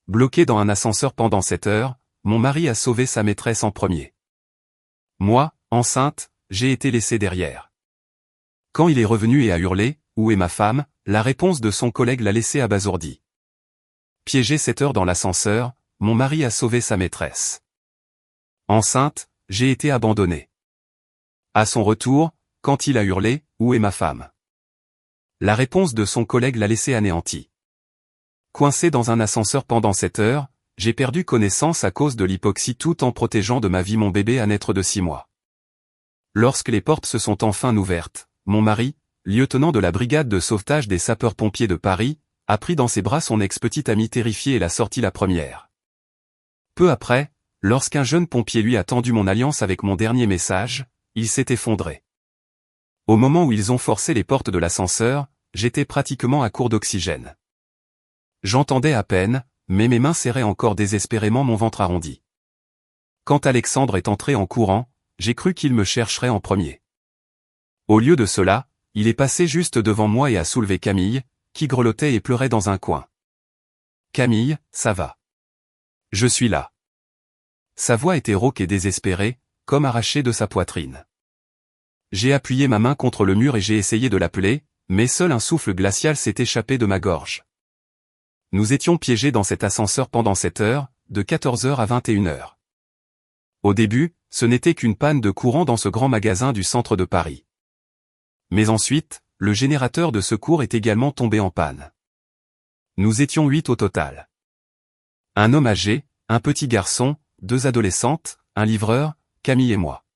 bloqué dans un ascenseur pendant 7 heures, mon mari a sauvé sa maîtresse en premier. Moi, enceinte, j'ai été laissée derrière. Quand il est revenu et a hurlé, « Où est ma femme ?», la réponse de son collègue l'a laissé abasourdi. Piégé 7 heures dans l'ascenseur, mon mari a sauvé sa maîtresse. Enceinte, j'ai été abandonnée. À son retour, quand il a hurlé, « Où est ma femme ?», la réponse de son collègue l'a laissé anéanti. Coincé dans un ascenseur pendant 7 heures, j'ai perdu connaissance à cause de l'hypoxie tout en protégeant de ma vie mon bébé à naître de 6 mois. Lorsque les portes se sont enfin ouvertes, mon mari, lieutenant de la brigade de sauvetage des sapeurs-pompiers de Paris, a pris dans ses bras son ex-petite amie terrifiée et l'a sortie la première. Peu après, lorsqu'un jeune pompier lui a tendu mon alliance avec mon dernier message, il s'est effondré. Au moment où ils ont forcé les portes de l'ascenseur, j'étais pratiquement à court d'oxygène. J'entendais à peine, mais mes mains serraient encore désespérément mon ventre arrondi. Quand Alexandre est entré en courant, j'ai cru qu'il me chercherait en premier. Au lieu de cela, il est passé juste devant moi et a soulevé Camille, qui grelottait et pleurait dans un coin. « Camille, ça va. Je suis là. » Sa voix était rauque et désespérée, comme arrachée de sa poitrine. J'ai appuyé ma main contre le mur et j'ai essayé de l'appeler, mais seul un souffle glacial s'est échappé de ma gorge. Nous étions piégés dans cet ascenseur pendant 7 heures, de 14 heures à 21 heures. Au début, ce n'était qu'une panne de courant dans ce grand magasin du centre de Paris. Mais ensuite, le générateur de secours est également tombé en panne. Nous étions 8 au total. Un homme âgé, un petit garçon, 2 adolescentes, un livreur, Camille et moi.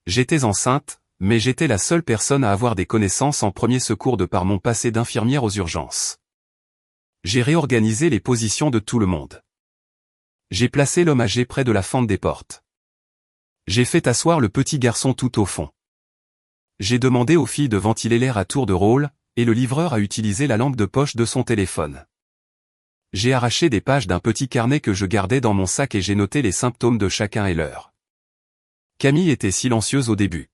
J'étais enceinte, mais j'étais la seule personne à avoir des connaissances en premier secours de par mon passé d'infirmière aux urgences. J'ai réorganisé les positions de tout le monde. J'ai placé l'homme âgé près de la fente des portes. J'ai fait asseoir le petit garçon tout au fond. J'ai demandé aux filles de ventiler l'air à tour de rôle, et le livreur a utilisé la lampe de poche de son téléphone. J'ai arraché des pages d'un petit carnet que je gardais dans mon sac et j'ai noté les symptômes de chacun et l'heure. Camille était silencieuse au début.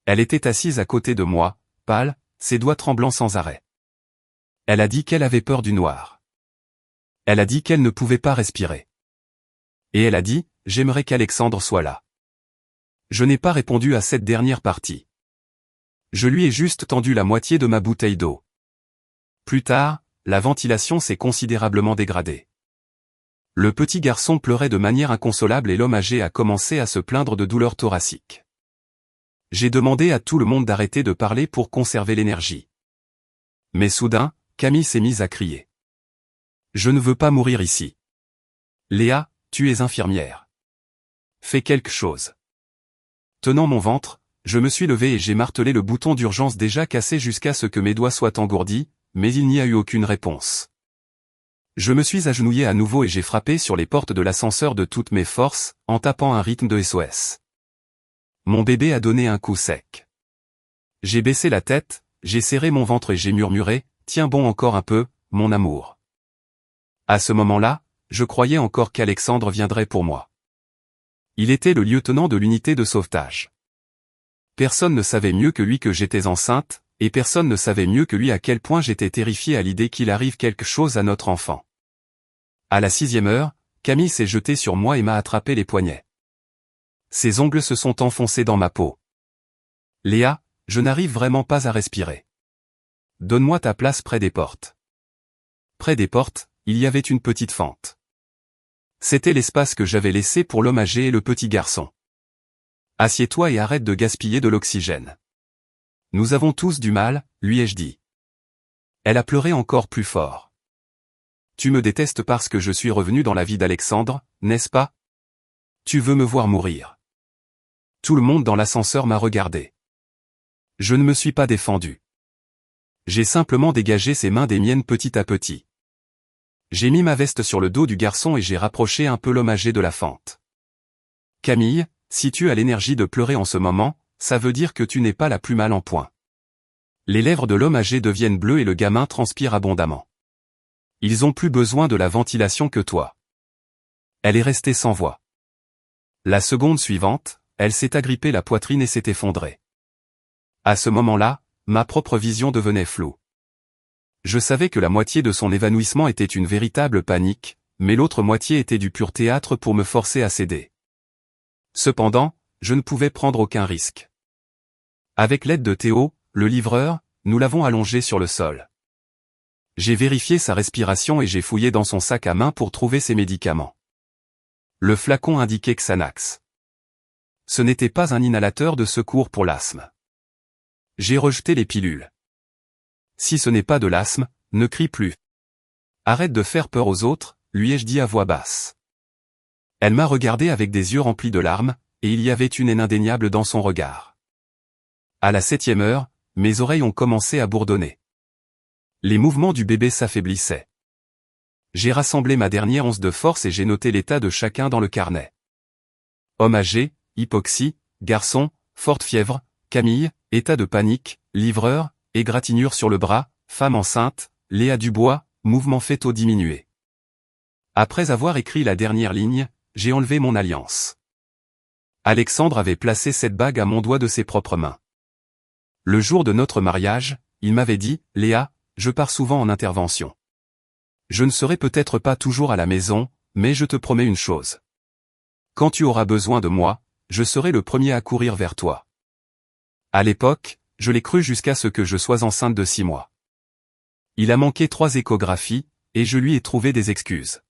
Elle était assise à côté de moi, pâle, ses doigts tremblant sans arrêt. Elle a dit qu'elle avait peur du noir. Elle a dit qu'elle ne pouvait pas respirer. Et elle a dit, « J'aimerais qu'Alexandre soit là. » Je n'ai pas répondu à cette dernière partie. Je lui ai juste tendu la moitié de ma bouteille d'eau. Plus tard, la ventilation s'est considérablement dégradée. Le petit garçon pleurait de manière inconsolable et l'homme âgé a commencé à se plaindre de douleurs thoraciques. J'ai demandé à tout le monde d'arrêter de parler pour conserver l'énergie. Mais soudain, Camille s'est mise à crier. « Je ne veux pas mourir ici. Léa, tu es infirmière. Fais quelque chose. » Tenant mon ventre, je me suis levé et j'ai martelé le bouton d'urgence déjà cassé jusqu'à ce que mes doigts soient engourdis, mais il n'y a eu aucune réponse. Je me suis agenouillé à nouveau et j'ai frappé sur les portes de l'ascenseur de toutes mes forces, en tapant un rythme de SOS. Mon bébé a donné un coup sec. J'ai baissé la tête, j'ai serré mon ventre et j'ai murmuré, « Tiens bon encore un peu, mon amour. » À ce moment-là, je croyais encore qu'Alexandre viendrait pour moi. Il était le lieutenant de l'unité de sauvetage. Personne ne savait mieux que lui que j'étais enceinte, et personne ne savait mieux que lui à quel point j'étais terrifié à l'idée qu'il arrive quelque chose à notre enfant. À la 6e heure, Camille s'est jetée sur moi et m'a attrapé les poignets. Ses ongles se sont enfoncés dans ma peau. « Léa, je n'arrive vraiment pas à respirer. Donne-moi ta place près des portes. » Près des portes, il y avait une petite fente. C'était l'espace que j'avais laissé pour l'homme âgé et le petit garçon. « Assieds-toi et arrête de gaspiller de l'oxygène. Nous avons tous du mal, lui ai-je dit. » Elle a pleuré encore plus fort. « Tu me détestes parce que je suis revenu dans la vie d'Alexandre, n'est-ce pas? Tu veux me voir mourir. » Tout le monde dans l'ascenseur m'a regardé. Je ne me suis pas défendu. J'ai simplement dégagé ses mains des miennes petit à petit. J'ai mis ma veste sur le dos du garçon et j'ai rapproché un peu l'homme âgé de la fente. « Camille, si tu as l'énergie de pleurer en ce moment, ça veut dire que tu n'es pas la plus mal en point. » Les lèvres de l'homme âgé deviennent bleues et le gamin transpire abondamment. Ils ont plus besoin de la ventilation que toi. Elle est restée sans voix. La seconde suivante, elle s'est agrippée la poitrine et s'est effondrée. À ce moment-là, ma propre vision devenait floue. Je savais que la moitié de son évanouissement était une véritable panique, mais l'autre moitié était du pur théâtre pour me forcer à céder. Cependant, je ne pouvais prendre aucun risque. Avec l'aide de Théo, le livreur, nous l'avons allongé sur le sol. J'ai vérifié sa respiration et j'ai fouillé dans son sac à main pour trouver ses médicaments. Le flacon indiquait Xanax. Ce n'était pas un inhalateur de secours pour l'asthme. J'ai rejeté les pilules. Si ce n'est pas de l'asthme, ne crie plus. Arrête de faire peur aux autres, lui ai-je dit à voix basse. Elle m'a regardé avec des yeux remplis de larmes, et il y avait une haine indéniable dans son regard. À la 7e heure, mes oreilles ont commencé à bourdonner. Les mouvements du bébé s'affaiblissaient. J'ai rassemblé ma dernière once de force et j'ai noté l'état de chacun dans le carnet. Homme âgé, hypoxie, garçon, forte fièvre, Camille, état de panique, livreur, égratignure sur le bras, femme enceinte, Léa Dubois, mouvement fœtaux diminué. Après avoir écrit la dernière ligne, j'ai enlevé mon alliance. Alexandre avait placé cette bague à mon doigt de ses propres mains. Le jour de notre mariage, il m'avait dit, « Léa, je pars souvent en intervention. Je ne serai peut-être pas toujours à la maison, mais je te promets une chose. Quand tu auras besoin de moi, je serai le premier à courir vers toi. » À l'époque, je l'ai cru jusqu'à ce que je sois enceinte de 6 mois. Il a manqué 3 échographies, et je lui ai trouvé des excuses.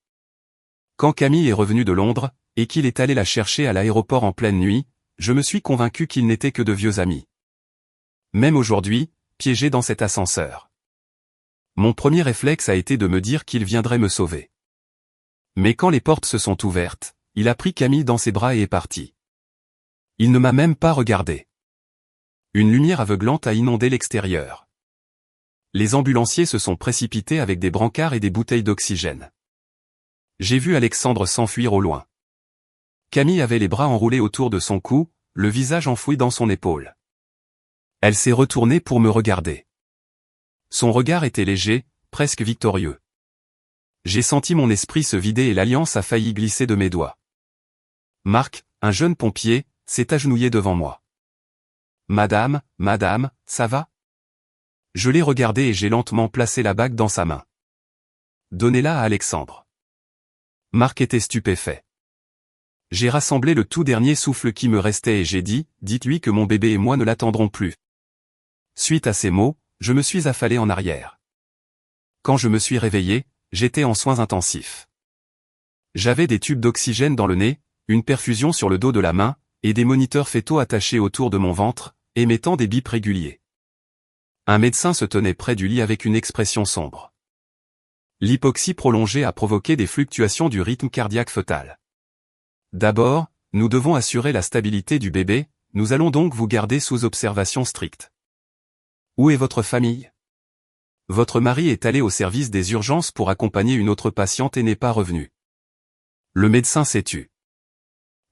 Quand Camille est revenue de Londres, et qu'il est allé la chercher à l'aéroport en pleine nuit, je me suis convaincu qu'ils n'étaient que de vieux amis. Même aujourd'hui, piégé dans cet ascenseur. Mon premier réflexe a été de me dire qu'il viendrait me sauver. Mais quand les portes se sont ouvertes, il a pris Camille dans ses bras et est parti. Il ne m'a même pas regardé. Une lumière aveuglante a inondé l'extérieur. Les ambulanciers se sont précipités avec des brancards et des bouteilles d'oxygène. J'ai vu Alexandre s'enfuir au loin. Camille avait les bras enroulés autour de son cou, le visage enfoui dans son épaule. Elle s'est retournée pour me regarder. Son regard était léger, presque victorieux. J'ai senti mon esprit se vider et l'alliance a failli glisser de mes doigts. Marc, un jeune pompier, s'est agenouillé devant moi. « Madame, madame, ça va ?» Je l'ai regardé et j'ai lentement placé la bague dans sa main. « Donnez-la à Alexandre. » Marc était stupéfait. J'ai rassemblé le tout dernier souffle qui me restait et j'ai dit, « Dites-lui que mon bébé et moi ne l'attendrons plus. » Suite à ces mots, je me suis affalé en arrière. Quand je me suis réveillé, j'étais en soins intensifs. J'avais des tubes d'oxygène dans le nez, une perfusion sur le dos de la main, et des moniteurs fœtaux attachés autour de mon ventre, émettant des bips réguliers. Un médecin se tenait près du lit avec une expression sombre. L'hypoxie prolongée a provoqué des fluctuations du rythme cardiaque fœtal. D'abord, nous devons assurer la stabilité du bébé, nous allons donc vous garder sous observation stricte. Où est votre famille? Votre mari est allé au service des urgences pour accompagner une autre patiente et n'est pas revenu. Le médecin s'est tu.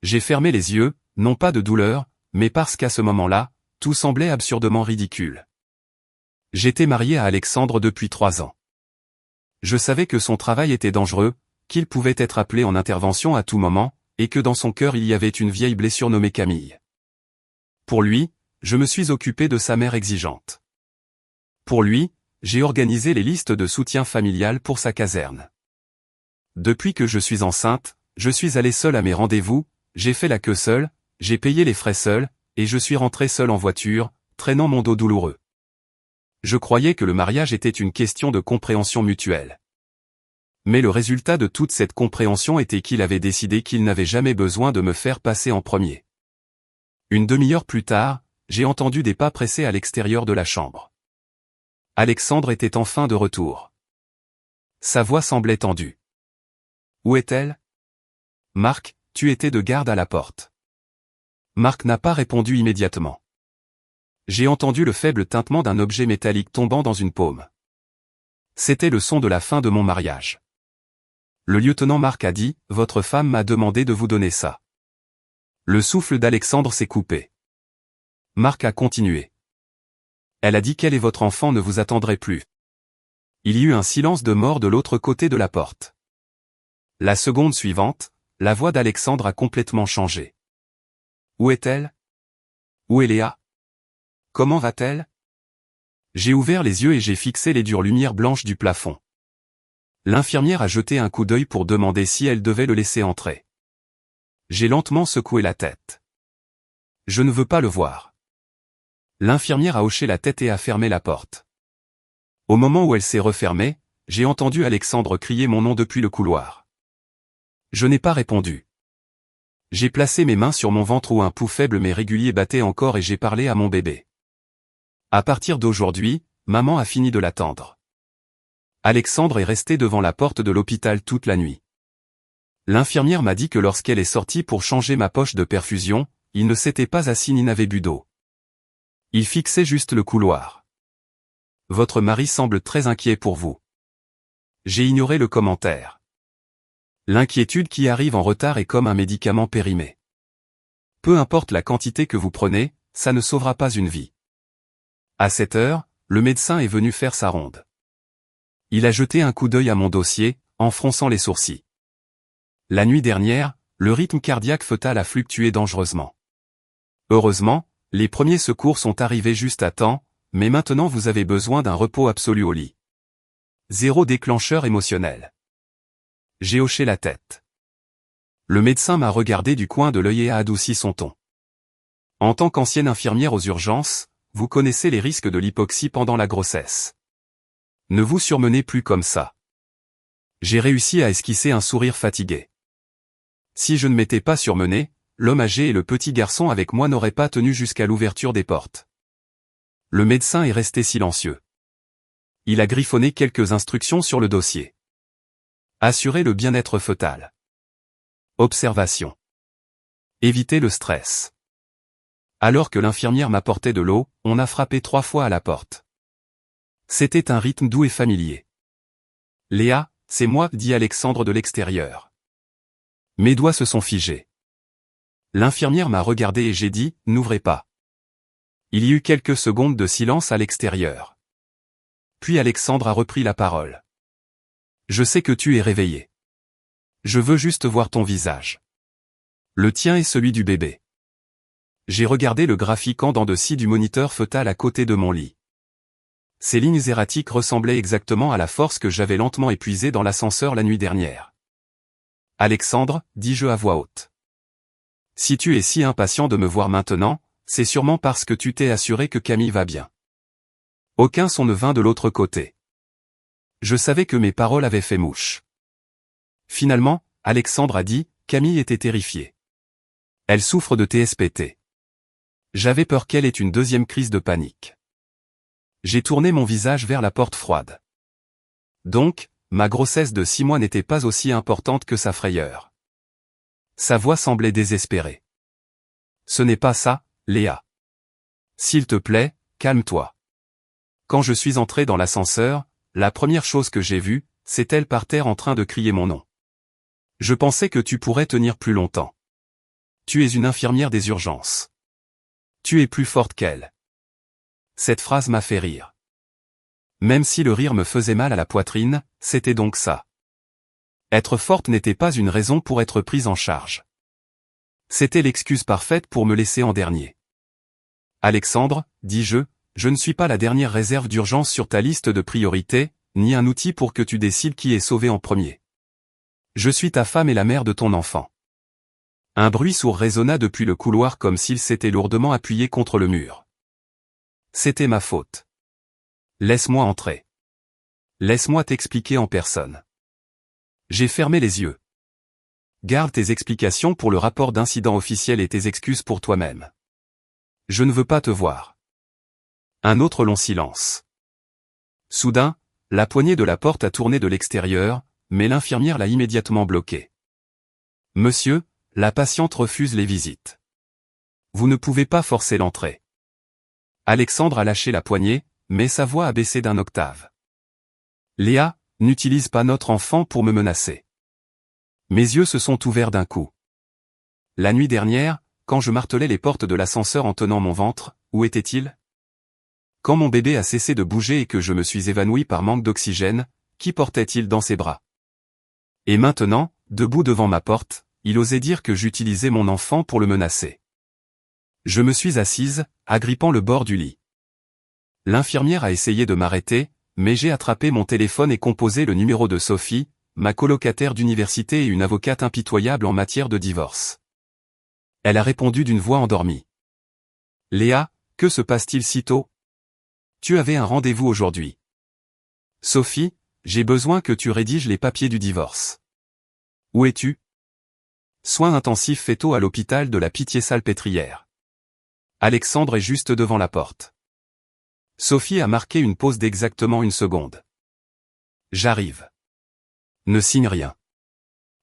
J'ai fermé les yeux, non pas de douleur, mais parce qu'à ce moment-là, tout semblait absurdement ridicule. J'étais marié à Alexandre depuis 3 ans. Je savais que son travail était dangereux, qu'il pouvait être appelé en intervention à tout moment, et que dans son cœur il y avait une vieille blessure nommée Camille. Pour lui, je me suis occupé de sa mère exigeante. Pour lui, j'ai organisé les listes de soutien familial pour sa caserne. Depuis que je suis enceinte, je suis allé seul à mes rendez-vous, j'ai fait la queue seul, j'ai payé les frais seul, et je suis rentré seul en voiture, traînant mon dos douloureux. Je croyais que le mariage était une question de compréhension mutuelle. Mais le résultat de toute cette compréhension était qu'il avait décidé qu'il n'avait jamais besoin de me faire passer en premier. Une demi-heure plus tard, j'ai entendu des pas pressés à l'extérieur de la chambre. Alexandre était enfin de retour. Sa voix semblait tendue. Où est-elle? Marc, tu étais de garde à la porte. Marc n'a pas répondu immédiatement. J'ai entendu le faible tintement d'un objet métallique tombant dans une paume. C'était le son de la fin de mon mariage. Le lieutenant Marc a dit, « Votre femme m'a demandé de vous donner ça. » Le souffle d'Alexandre s'est coupé. Marc a continué. Elle a dit qu'elle et votre enfant ne vous attendraient plus. Il y eut un silence de mort de l'autre côté de la porte. La seconde suivante, la voix d'Alexandre a complètement changé. Où est-elle? Où est Léa? Comment va-t-elle? J'ai ouvert les yeux et j'ai fixé les dures lumières blanches du plafond. L'infirmière a jeté un coup d'œil pour demander si elle devait le laisser entrer. J'ai lentement secoué la tête. Je ne veux pas le voir. L'infirmière a hoché la tête et a fermé la porte. Au moment où elle s'est refermée, j'ai entendu Alexandre crier mon nom depuis le couloir. Je n'ai pas répondu. J'ai placé mes mains sur mon ventre où un pouls faible mais régulier battait encore et j'ai parlé à mon bébé. À partir d'aujourd'hui, maman a fini de l'attendre. Alexandre est resté devant la porte de l'hôpital toute la nuit. L'infirmière m'a dit que lorsqu'elle est sortie pour changer ma poche de perfusion, il ne s'était pas assis ni n'avait bu d'eau. Il fixait juste le couloir. Votre mari semble très inquiet pour vous. J'ai ignoré le commentaire. L'inquiétude qui arrive en retard est comme un médicament périmé. Peu importe la quantité que vous prenez, ça ne sauvera pas une vie. À 7 heures, le médecin est venu faire sa ronde. Il a jeté un coup d'œil à mon dossier, en fronçant les sourcils. La nuit dernière, le rythme cardiaque fœtal a fluctué dangereusement. Heureusement, les premiers secours sont arrivés juste à temps, mais maintenant vous avez besoin d'un repos absolu au lit. 0 déclencheur émotionnel. J'ai hoché la tête. Le médecin m'a regardé du coin de l'œil et a adouci son ton. En tant qu'ancienne infirmière aux urgences, vous connaissez les risques de l'hypoxie pendant la grossesse. Ne vous surmenez plus comme ça. J'ai réussi à esquisser un sourire fatigué. Si je ne m'étais pas surmené, l'homme âgé et le petit garçon avec moi n'auraient pas tenu jusqu'à l'ouverture des portes. Le médecin est resté silencieux. Il a griffonné quelques instructions sur le dossier. Assurer le bien-être fœtal. Observation. Éviter le stress. Alors que l'infirmière m'apportait de l'eau, on a frappé 3 fois à la porte. C'était un rythme doux et familier. Léa, c'est moi, dit Alexandre de l'extérieur. Mes doigts se sont figés. L'infirmière m'a regardé et j'ai dit, n'ouvrez pas. Il y eut quelques secondes de silence à l'extérieur. Puis Alexandre a repris la parole. Je sais que tu es réveillé. Je veux juste voir ton visage. Le tien et celui du bébé. J'ai regardé le graphique en dents de scie du moniteur fœtal à côté de mon lit. Ces lignes erratiques ressemblaient exactement à la force que j'avais lentement épuisée dans l'ascenseur la nuit dernière. Alexandre, dis-je à voix haute. Si tu es si impatient de me voir maintenant, c'est sûrement parce que tu t'es assuré que Camille va bien. Aucun son ne vint de l'autre côté. Je savais que mes paroles avaient fait mouche. Finalement, Alexandre a dit, Camille était terrifiée. Elle souffre de TSPT. J'avais peur qu'elle ait une deuxième crise de panique. J'ai tourné mon visage vers la porte froide. Donc, ma grossesse de 6 mois n'était pas aussi importante que sa frayeur. Sa voix semblait désespérée. Ce n'est pas ça, Léa. S'il te plaît, calme-toi. Quand je suis entré dans l'ascenseur, la première chose que j'ai vue, c'est elle par terre en train de crier mon nom. Je pensais que tu pourrais tenir plus longtemps. Tu es une infirmière des urgences. Tu es plus forte qu'elle. Cette phrase m'a fait rire. Même si le rire me faisait mal à la poitrine, c'était donc ça. Être forte n'était pas une raison pour être prise en charge. C'était l'excuse parfaite pour me laisser en dernier. Alexandre, dis-je, je ne suis pas la dernière réserve d'urgence sur ta liste de priorités, ni un outil pour que tu décides qui est sauvé en premier. Je suis ta femme et la mère de ton enfant. Un bruit sourd résonna depuis le couloir comme s'il s'était lourdement appuyé contre le mur. C'était ma faute. Laisse-moi entrer. Laisse-moi t'expliquer en personne. J'ai fermé les yeux. Garde tes explications pour le rapport d'incident officiel et tes excuses pour toi-même. Je ne veux pas te voir. Un autre long silence. Soudain, la poignée de la porte a tourné de l'extérieur, mais l'infirmière l'a immédiatement bloquée. Monsieur, la patiente refuse les visites. Vous ne pouvez pas forcer l'entrée. Alexandre a lâché la poignée, mais sa voix a baissé d'un octave. Léa, n'utilise pas notre enfant pour me menacer. Mes yeux se sont ouverts d'un coup. La nuit dernière, quand je martelais les portes de l'ascenseur en tenant mon ventre, où était-il? Quand mon bébé a cessé de bouger et que je me suis évanoui par manque d'oxygène, qui portait-il dans ses bras? Et maintenant, debout devant ma porte, il osait dire que j'utilisais mon enfant pour le menacer. Je me suis assise, agrippant le bord du lit. L'infirmière a essayé de m'arrêter, mais j'ai attrapé mon téléphone et composé le numéro de Sophie, ma colocataire d'université et une avocate impitoyable en matière de divorce. Elle a répondu d'une voix endormie. Léa, que se passe-t-il si tôt? Tu avais un rendez-vous aujourd'hui. Sophie, j'ai besoin que tu rédiges les papiers du divorce. Où es-tu? Soins intensifs fétaux à l'hôpital de la Pitié-Salpêtrière. Alexandre est juste devant la porte. Sophie a marqué une pause d'exactement 1 seconde. J'arrive. Ne signe rien.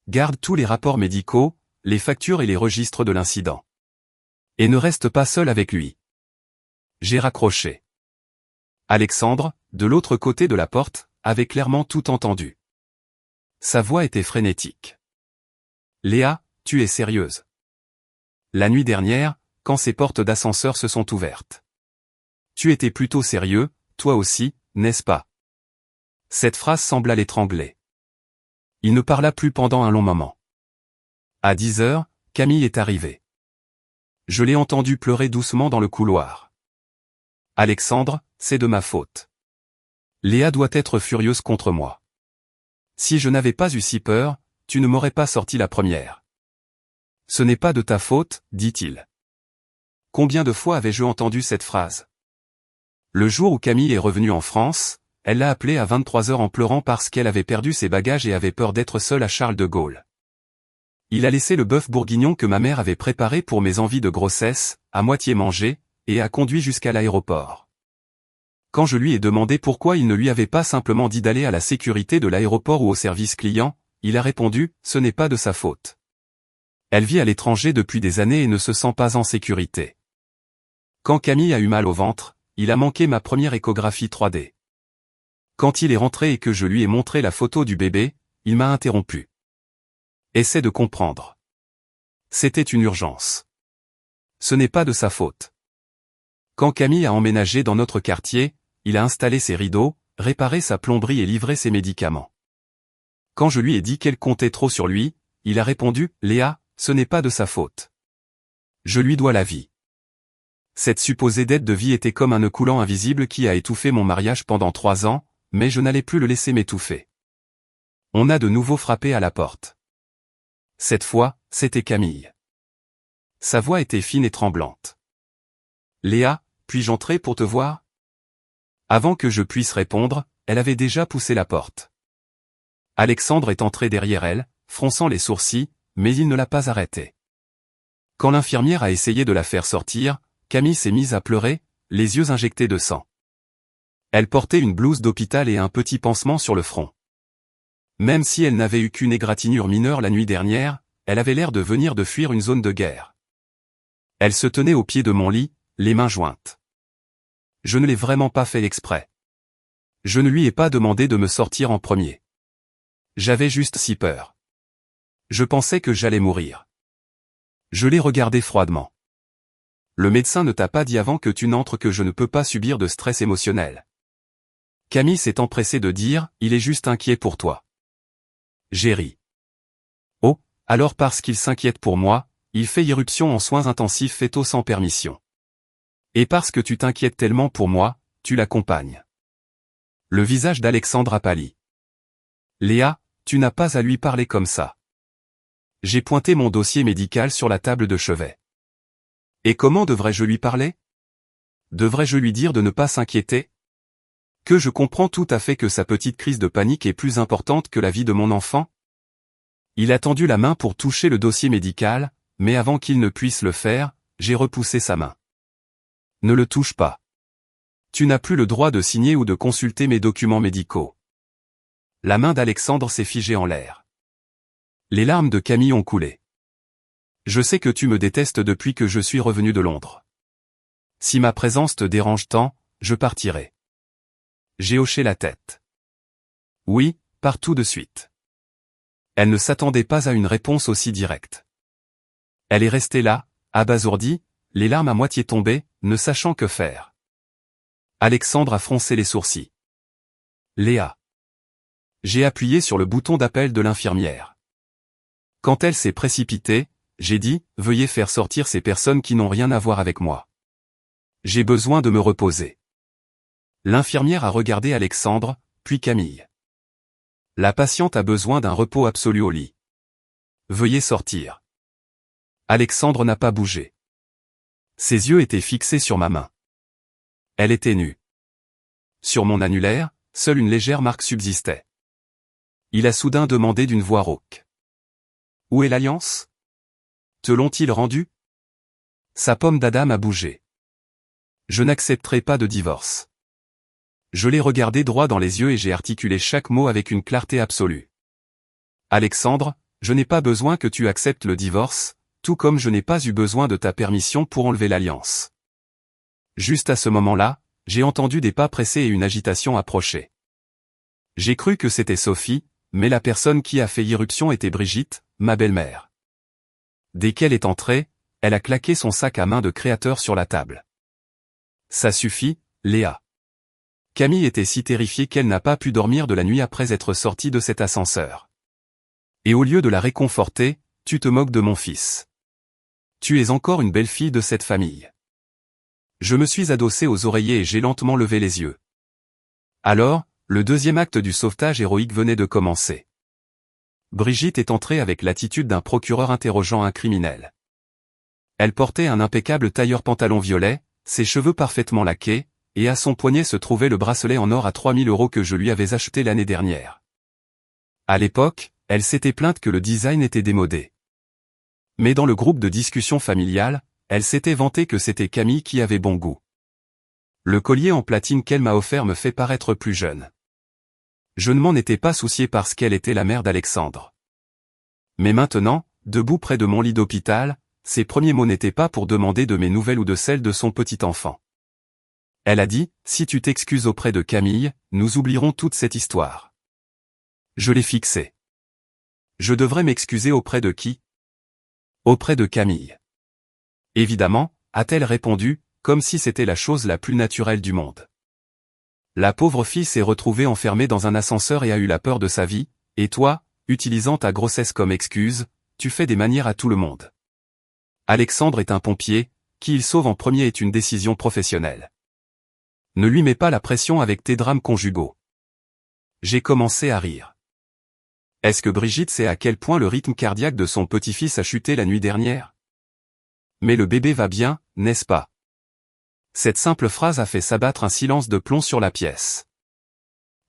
Garde tous les rapports médicaux, les factures et les registres de l'incident. Et ne reste pas seul avec lui. J'ai raccroché. Alexandre, de l'autre côté de la porte, avait clairement tout entendu. Sa voix était frénétique. Léa, tu es sérieuse? La nuit dernière, quand ces portes d'ascenseur se sont ouvertes. Tu étais plutôt sérieux, toi aussi, n'est-ce pas? Cette phrase sembla l'étrangler. Il ne parla plus pendant un long moment. À 10 heures, Camille est arrivée. Je l'ai entendu pleurer doucement dans le couloir. Alexandre, c'est de ma faute. Léa doit être furieuse contre moi. Si je n'avais pas eu si peur, tu ne m'aurais pas sorti la première. Ce n'est pas de ta faute, dit-il. Combien de fois avais-je entendu cette phrase? Le jour où Camille est revenue en France, elle l'a appelé à 23 heures en pleurant parce qu'elle avait perdu ses bagages et avait peur d'être seule à Charles de Gaulle. Il a laissé le bœuf bourguignon que ma mère avait préparé pour mes envies de grossesse, à moitié mangé, et a conduit jusqu'à l'aéroport. Quand je lui ai demandé pourquoi il ne lui avait pas simplement dit d'aller à la sécurité de l'aéroport ou au service client, il a répondu, ce n'est pas de sa faute. Elle vit à l'étranger depuis des années et ne se sent pas en sécurité. Quand Camille a eu mal au ventre, il a manqué ma première échographie 3D. Quand il est rentré et que je lui ai montré la photo du bébé, il m'a interrompu. Essaie de comprendre. C'était une urgence. Ce n'est pas de sa faute. Quand Camille a emménagé dans notre quartier, il a installé ses rideaux, réparé sa plomberie et livré ses médicaments. Quand je lui ai dit qu'elle comptait trop sur lui, il a répondu, Léa, ce n'est pas de sa faute. Je lui dois la vie. Cette supposée dette de vie était comme un nœud coulant invisible qui a étouffé mon mariage pendant 3 ans, mais je n'allais plus le laisser m'étouffer. On a de nouveau frappé à la porte. Cette fois, c'était Camille. Sa voix était fine et tremblante. Léa, puis-je entrer pour te voir? Avant que je puisse répondre, elle avait déjà poussé la porte. Alexandre est entré derrière elle, fronçant les sourcils, mais il ne l'a pas arrêtée. Quand l'infirmière a essayé de la faire sortir, Camille s'est mise à pleurer, les yeux injectés de sang. Elle portait une blouse d'hôpital et un petit pansement sur le front. Même si elle n'avait eu qu'une égratignure mineure la nuit dernière, elle avait l'air de venir de fuir une zone de guerre. Elle se tenait au pied de mon lit, les mains jointes. Je ne l'ai vraiment pas fait exprès. Je ne lui ai pas demandé de me sortir en premier. J'avais juste si peur. Je pensais que j'allais mourir. Je l'ai regardé froidement. Le médecin ne t'a pas dit avant que tu n'entres que je ne peux pas subir de stress émotionnel. Camille s'est empressée de dire, il est juste inquiet pour toi. J'ai ri. Oh, alors parce qu'il s'inquiète pour moi, il fait irruption en soins intensifs fétaux sans permission. Et parce que tu t'inquiètes tellement pour moi, tu l'accompagnes. Le visage d'Alexandre a pâli. Léa, tu n'as pas à lui parler comme ça. J'ai pointé mon dossier médical sur la table de chevet. Et comment devrais-je lui parler? Devrais-je lui dire de ne pas s'inquiéter? Que je comprends tout à fait que sa petite crise de panique est plus importante que la vie de mon enfant? Il a tendu la main pour toucher le dossier médical, mais avant qu'il ne puisse le faire, j'ai repoussé sa main. Ne le touche pas. Tu n'as plus le droit de signer ou de consulter mes documents médicaux. La main d'Alexandre s'est figée en l'air. Les larmes de Camille ont coulé. Je sais que tu me détestes depuis que je suis revenu de Londres. Si ma présence te dérange tant, je partirai. J'ai hoché la tête. Oui, pars tout de suite. Elle ne s'attendait pas à une réponse aussi directe. Elle est restée là, abasourdie, les larmes à moitié tombées, ne sachant que faire. Alexandre a froncé les sourcils. Léa. J'ai appuyé sur le bouton d'appel de l'infirmière. Quand elle s'est précipitée, j'ai dit, veuillez faire sortir ces personnes qui n'ont rien à voir avec moi. J'ai besoin de me reposer. L'infirmière a regardé Alexandre, puis Camille. La patiente a besoin d'un repos absolu au lit. Veuillez sortir. Alexandre n'a pas bougé. Ses yeux étaient fixés sur ma main. Elle était nue. Sur mon annulaire, seule une légère marque subsistait. Il a soudain demandé d'une voix rauque. Où est l'alliance? Te l'ont-ils rendue? Sa pomme d'Adam a bougé. Je n'accepterai pas de divorce. Je l'ai regardé droit dans les yeux et j'ai articulé chaque mot avec une clarté absolue. Alexandre, je n'ai pas besoin que tu acceptes le divorce, tout comme je n'ai pas eu besoin de ta permission pour enlever l'alliance. Juste à ce moment-là, j'ai entendu des pas pressés et une agitation approcher. J'ai cru que c'était Sophie, mais la personne qui a fait irruption était Brigitte, ma belle-mère. Dès qu'elle est entrée, elle a claqué son sac à main de créateur sur la table. Ça suffit, Léa. Camille était si terrifiée qu'elle n'a pas pu dormir de la nuit après être sortie de cet ascenseur. Et au lieu de la réconforter, tu te moques de mon fils. Tu es encore une belle fille de cette famille. Je me suis adossé aux oreillers et j'ai lentement levé les yeux. Alors, le deuxième acte du sauvetage héroïque venait de commencer. Brigitte est entrée avec l'attitude d'un procureur interrogeant un criminel. Elle portait un impeccable tailleur pantalon violet, ses cheveux parfaitement laqués, et à son poignet se trouvait le bracelet en or à 3000 € que je lui avais acheté l'année dernière. À l'époque, elle s'était plainte que le design était démodé. Mais dans le groupe de discussion familiale, elle s'était vantée que c'était Camille qui avait bon goût. Le collier en platine qu'elle m'a offert me fait paraître plus jeune. Je ne m'en étais pas soucié parce qu'elle était la mère d'Alexandre. Mais maintenant, debout près de mon lit d'hôpital, ses premiers mots n'étaient pas pour demander de mes nouvelles ou de celles de son petit enfant. Elle a dit, si tu t'excuses auprès de Camille, nous oublierons toute cette histoire. Je l'ai fixé. Je devrais m'excuser auprès de qui? Auprès de Camille. Évidemment, a-t-elle répondu, comme si c'était la chose la plus naturelle du monde. La pauvre fille s'est retrouvée enfermée dans un ascenseur et a eu la peur de sa vie, et toi, utilisant ta grossesse comme excuse, tu fais des manières à tout le monde. Alexandre est un pompier, qui il sauve en premier est une décision professionnelle. Ne lui mets pas la pression avec tes drames conjugaux. J'ai commencé à rire. Est-ce que Brigitte sait à quel point le rythme cardiaque de son petit-fils a chuté la nuit dernière? Mais le bébé va bien, n'est-ce pas? Cette simple phrase a fait s'abattre un silence de plomb sur la pièce.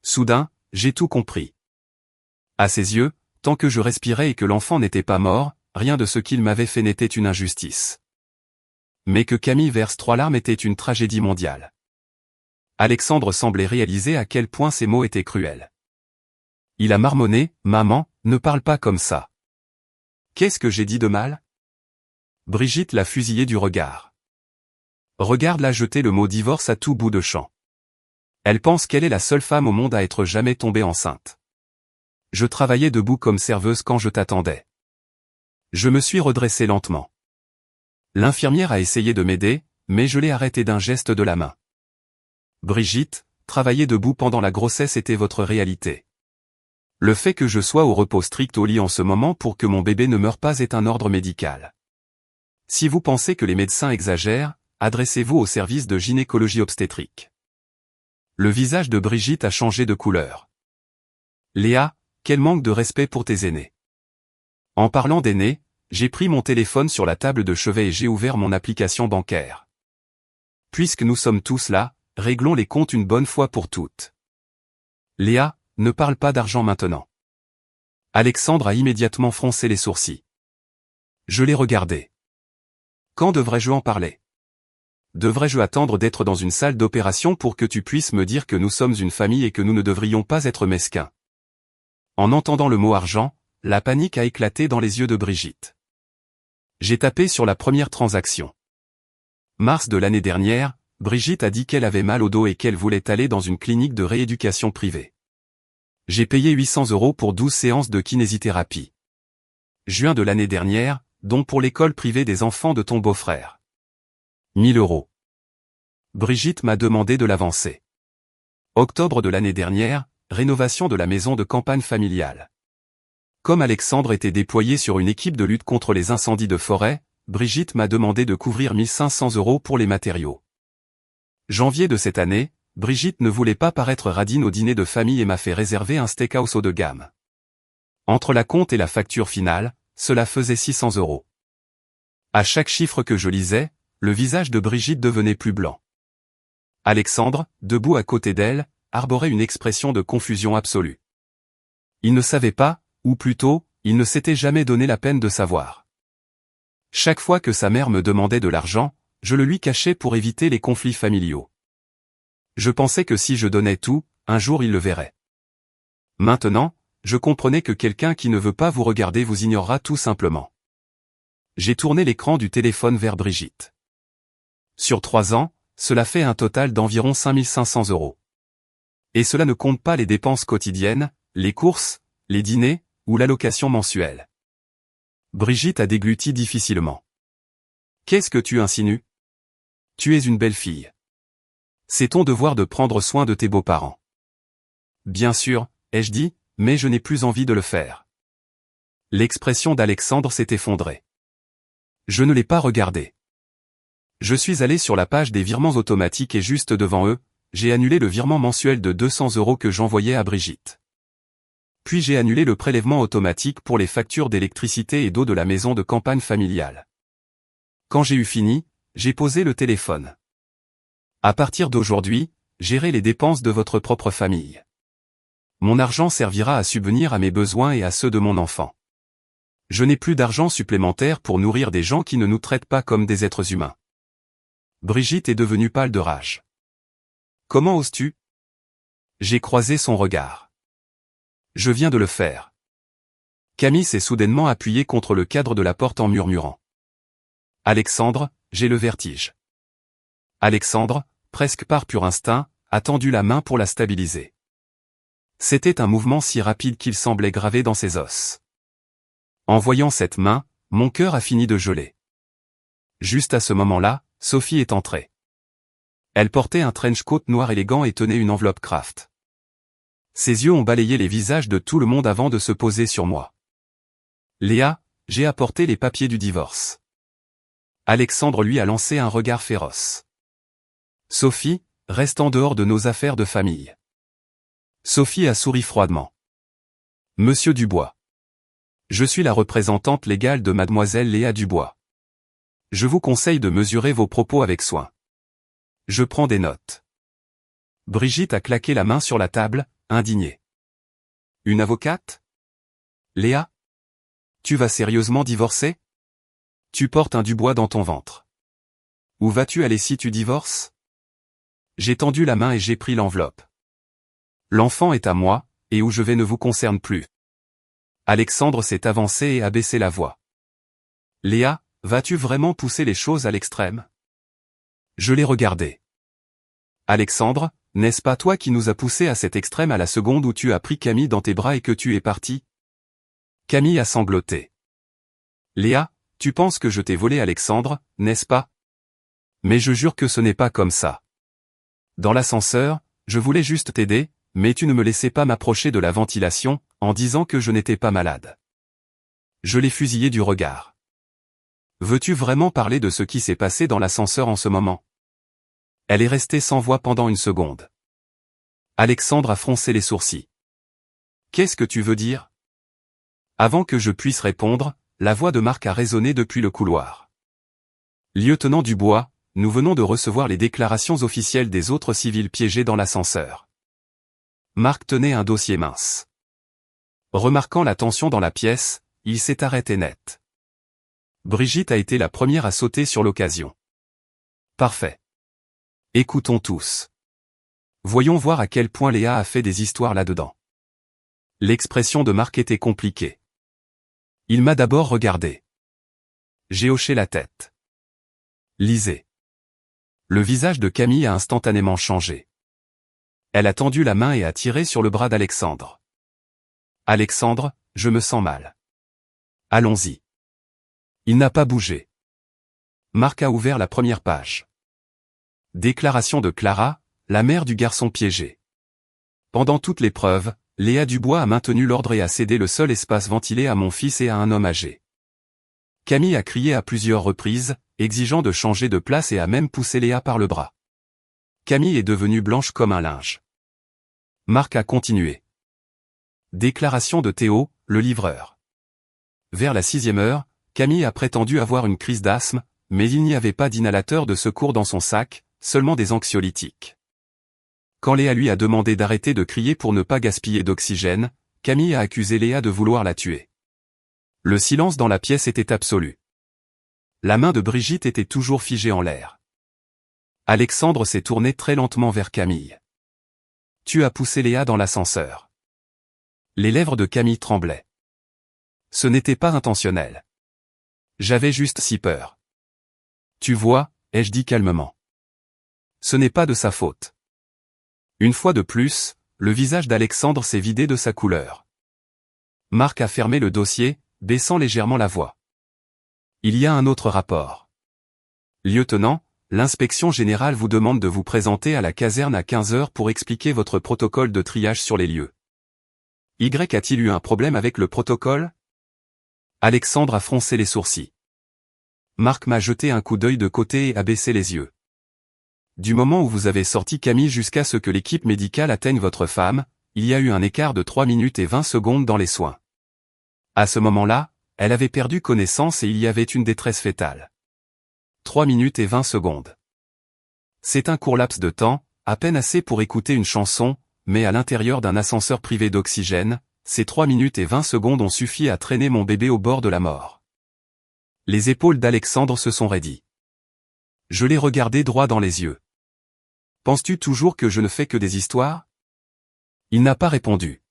Soudain, j'ai tout compris. À ses yeux, tant que je respirais et que l'enfant n'était pas mort, rien de ce qu'il m'avait fait n'était une injustice. Mais que Camille verse 3 larmes était une tragédie mondiale. Alexandre semblait réaliser à quel point ces mots étaient cruels. Il a marmonné, « Maman, ne parle pas comme ça. » Qu'est-ce que j'ai dit de mal? Brigitte l'a fusillé du regard. Regarde-la jeter le mot divorce à tout bout de champ. Elle pense qu'elle est la seule femme au monde à être jamais tombée enceinte. Je travaillais debout comme serveuse quand je t'attendais. Je me suis redressé lentement. L'infirmière a essayé de m'aider, mais je l'ai arrêtée d'un geste de la main. Brigitte, travailler debout pendant la grossesse était votre réalité. Le fait que je sois au repos strict au lit en ce moment pour que mon bébé ne meure pas est un ordre médical. Si vous pensez que les médecins exagèrent, adressez-vous au service de gynécologie obstétrique. Le visage de Brigitte a changé de couleur. Léa, quel manque de respect pour tes aînés. En parlant d'aînés, j'ai pris mon téléphone sur la table de chevet et j'ai ouvert mon application bancaire. Puisque nous sommes tous là, réglons les comptes une bonne fois pour toutes. Léa, ne parle pas d'argent maintenant. Alexandre a immédiatement froncé les sourcils. Je l'ai regardé. Quand devrais-je en parler? Devrais-je attendre d'être dans une salle d'opération pour que tu puisses me dire que nous sommes une famille et que nous ne devrions pas être mesquins? En entendant le mot argent, la panique a éclaté dans les yeux de Brigitte. J'ai tapé sur la première transaction. Mars de l'année dernière, Brigitte a dit qu'elle avait mal au dos et qu'elle voulait aller dans une clinique de rééducation privée. J'ai payé 800 € pour 12 séances de kinésithérapie. Juin de l'année dernière, don pour l'école privée des enfants de ton beau-frère. 1000 €. Brigitte m'a demandé de l'avancer. Octobre de l'année dernière, rénovation de la maison de campagne familiale. Comme Alexandre était déployé sur une équipe de lutte contre les incendies de forêt, Brigitte m'a demandé de couvrir 1500 € pour les matériaux. Janvier de cette année, Brigitte ne voulait pas paraître radine au dîner de famille et m'a fait réserver un steakhouse haut de gamme. Entre la compte et la facture finale, cela faisait 600 €. À chaque chiffre que je lisais, le visage de Brigitte devenait plus blanc. Alexandre, debout à côté d'elle, arborait une expression de confusion absolue. Il ne savait pas, ou plutôt, il ne s'était jamais donné la peine de savoir. Chaque fois que sa mère me demandait de l'argent, je le lui cachais pour éviter les conflits familiaux. Je pensais que si je donnais tout, un jour il le verrait. Maintenant, je comprenais que quelqu'un qui ne veut pas vous regarder vous ignorera tout simplement. J'ai tourné l'écran du téléphone vers Brigitte. Sur 3 ans, cela fait un total d'environ 5500 €. Et cela ne compte pas les dépenses quotidiennes, les courses, les dîners, ou l'allocation mensuelle. Brigitte a dégluti difficilement. Qu'est-ce que tu insinues? Tu es une belle fille. C'est ton devoir de prendre soin de tes beaux-parents. Bien sûr, ai-je dit, mais je n'ai plus envie de le faire. L'expression d'Alexandre s'est effondrée. Je ne l'ai pas regardé. Je suis allé sur la page des virements automatiques et juste devant eux, j'ai annulé le virement mensuel de 200 € que j'envoyais à Brigitte. Puis j'ai annulé le prélèvement automatique pour les factures d'électricité et d'eau de la maison de campagne familiale. Quand j'ai eu fini, j'ai posé le téléphone. À partir d'aujourd'hui, gérez les dépenses de votre propre famille. Mon argent servira à subvenir à mes besoins et à ceux de mon enfant. Je n'ai plus d'argent supplémentaire pour nourrir des gens qui ne nous traitent pas comme des êtres humains. Brigitte est devenue pâle de rage. Comment oses-tu? J'ai croisé son regard. Je viens de le faire. Camille s'est soudainement appuyée contre le cadre de la porte en murmurant. Alexandre, j'ai le vertige. Alexandre, presque par pur instinct, a tendu la main pour la stabiliser. C'était un mouvement si rapide qu'il semblait gravé dans ses os. En voyant cette main, mon cœur a fini de geler. Juste à ce moment-là, Sophie est entrée. Elle portait un trench coat noir élégant et tenait une enveloppe Kraft. Ses yeux ont balayé les visages de tout le monde avant de se poser sur moi. Léa, j'ai apporté les papiers du divorce. Alexandre lui a lancé un regard féroce. Sophie, reste en dehors de nos affaires de famille. Sophie a souri froidement. Monsieur Dubois. Je suis la représentante légale de mademoiselle Léa Dubois. Je vous conseille de mesurer vos propos avec soin. Je prends des notes. Brigitte a claqué la main sur la table, indignée. Une avocate? Léa? Tu vas sérieusement divorcer? Tu portes un Dubois dans ton ventre. Où vas-tu aller si tu divorces? J'ai tendu la main et j'ai pris l'enveloppe. L'enfant est à moi, et où je vais ne vous concerne plus. Alexandre s'est avancé et a baissé la voix. Léa, vas-tu vraiment pousser les choses à l'extrême? Je l'ai regardé. Alexandre, n'est-ce pas toi qui nous as poussé à cet extrême à la seconde où tu as pris Camille dans tes bras et que tu es parti? Camille a sangloté. Léa, tu penses que je t'ai volé Alexandre, n'est-ce pas? Mais je jure que ce n'est pas comme ça. Dans l'ascenseur, je voulais juste t'aider, mais tu ne me laissais pas m'approcher de la ventilation, en disant que je n'étais pas malade. Je l'ai fusillé du regard. Veux-tu vraiment parler de ce qui s'est passé dans l'ascenseur en ce moment? Elle est restée sans voix pendant une seconde. Alexandre a froncé les sourcils. Qu'est-ce que tu veux dire? Avant que je puisse répondre, la voix de Marc a résonné depuis le couloir. Lieutenant Dubois, nous venons de recevoir les déclarations officielles des autres civils piégés dans l'ascenseur. Marc tenait un dossier mince. Remarquant la tension dans la pièce, il s'est arrêté net. Brigitte a été la première à sauter sur l'occasion. Parfait. Écoutons tous. Voyons voir à quel point Léa a fait des histoires là-dedans. L'expression de Marc était compliquée. Il m'a d'abord regardé. J'ai hoché la tête. Lisez. Le visage de Camille a instantanément changé. Elle a tendu la main et a tiré sur le bras d'Alexandre. Alexandre, je me sens mal. Allons-y. Il n'a pas bougé. Marc a ouvert la première page. Déclaration de Clara, la mère du garçon piégé. Pendant toute l'épreuve, Léa Dubois a maintenu l'ordre et a cédé le seul espace ventilé à mon fils et à un homme âgé. Camille a crié à plusieurs reprises, exigeant de changer de place et a même poussé Léa par le bras. Camille est devenue blanche comme un linge. Marc a continué. Déclaration de Théo, le livreur. Vers la 6e heure, Camille a prétendu avoir une crise d'asthme, mais il n'y avait pas d'inhalateur de secours dans son sac, seulement des anxiolytiques. Quand Léa lui a demandé d'arrêter de crier pour ne pas gaspiller d'oxygène, Camille a accusé Léa de vouloir la tuer. Le silence dans la pièce était absolu. La main de Brigitte était toujours figée en l'air. Alexandre s'est tourné très lentement vers Camille. Tu as poussé Léa dans l'ascenseur. Les lèvres de Camille tremblaient. Ce n'était pas intentionnel. J'avais juste si peur. Tu vois, ai-je dit calmement. Ce n'est pas de sa faute. Une fois de plus, le visage d'Alexandre s'est vidé de sa couleur. Marc a fermé le dossier, baissant légèrement la voix. Il y a un autre rapport. Lieutenant, l'inspection générale vous demande de vous présenter à la caserne à 15 heures pour expliquer votre protocole de triage sur les lieux. Y a-t-il eu un problème avec le protocole? Alexandre a froncé les sourcils. Marc m'a jeté un coup d'œil de côté et a baissé les yeux. Du moment où vous avez sorti Camille jusqu'à ce que l'équipe médicale atteigne votre femme, il y a eu un écart de 3 minutes et 20 secondes dans les soins. À ce moment-là, elle avait perdu connaissance et il y avait une détresse fétale. 3 minutes et 20 secondes. C'est un court laps de temps, à peine assez pour écouter une chanson, mais à l'intérieur d'un ascenseur privé d'oxygène, ces 3 minutes et 20 secondes ont suffi à traîner mon bébé au bord de la mort. Les épaules d'Alexandre se sont raidies. Je l'ai regardé droit dans les yeux. Penses-tu toujours que je ne fais que des histoires? Il n'a pas répondu.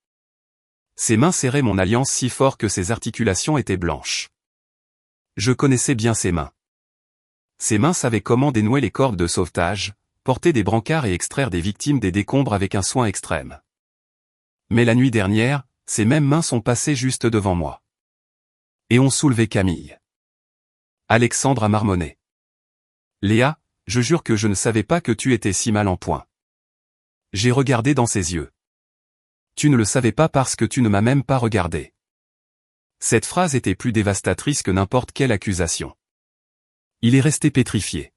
Ses mains serraient mon alliance si fort que ses articulations étaient blanches. Je connaissais bien ses mains. Ses mains savaient comment dénouer les cordes de sauvetage, porter des brancards et extraire des victimes des décombres avec un soin extrême. Mais la nuit dernière, ces mêmes mains sont passées juste devant moi. Et ont soulevé Camille. Alexandre a marmonné. Léa, je jure que je ne savais pas que tu étais si mal en point. J'ai regardé dans ses yeux. Tu ne le savais pas parce que tu ne m'as même pas regardé. Cette phrase était plus dévastatrice que n'importe quelle accusation. Il est resté pétrifié.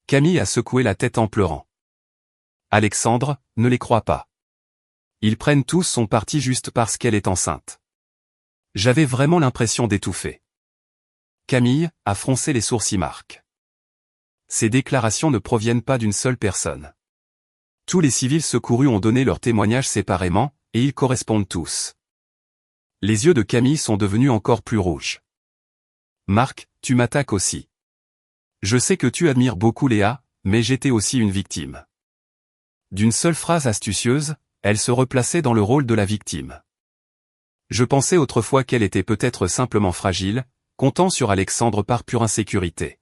Camille a secoué la tête en pleurant. Alexandre, ne les crois pas. Ils prennent tous son parti juste parce qu'elle est enceinte. J'avais vraiment l'impression d'étouffer. Camille a froncé les sourcils Marc. Ces déclarations ne proviennent pas d'une seule personne. Tous les civils secourus ont donné leur témoignage séparément, et ils correspondent tous. Les yeux de Camille sont devenus encore plus rouges. Marc, tu m'attaques aussi. Je sais que tu admires beaucoup Léa, mais j'étais aussi une victime. D'une seule phrase astucieuse, elle se replaçait dans le rôle de la victime. Je pensais autrefois qu'elle était peut-être simplement fragile, comptant sur Alexandre par pure insécurité.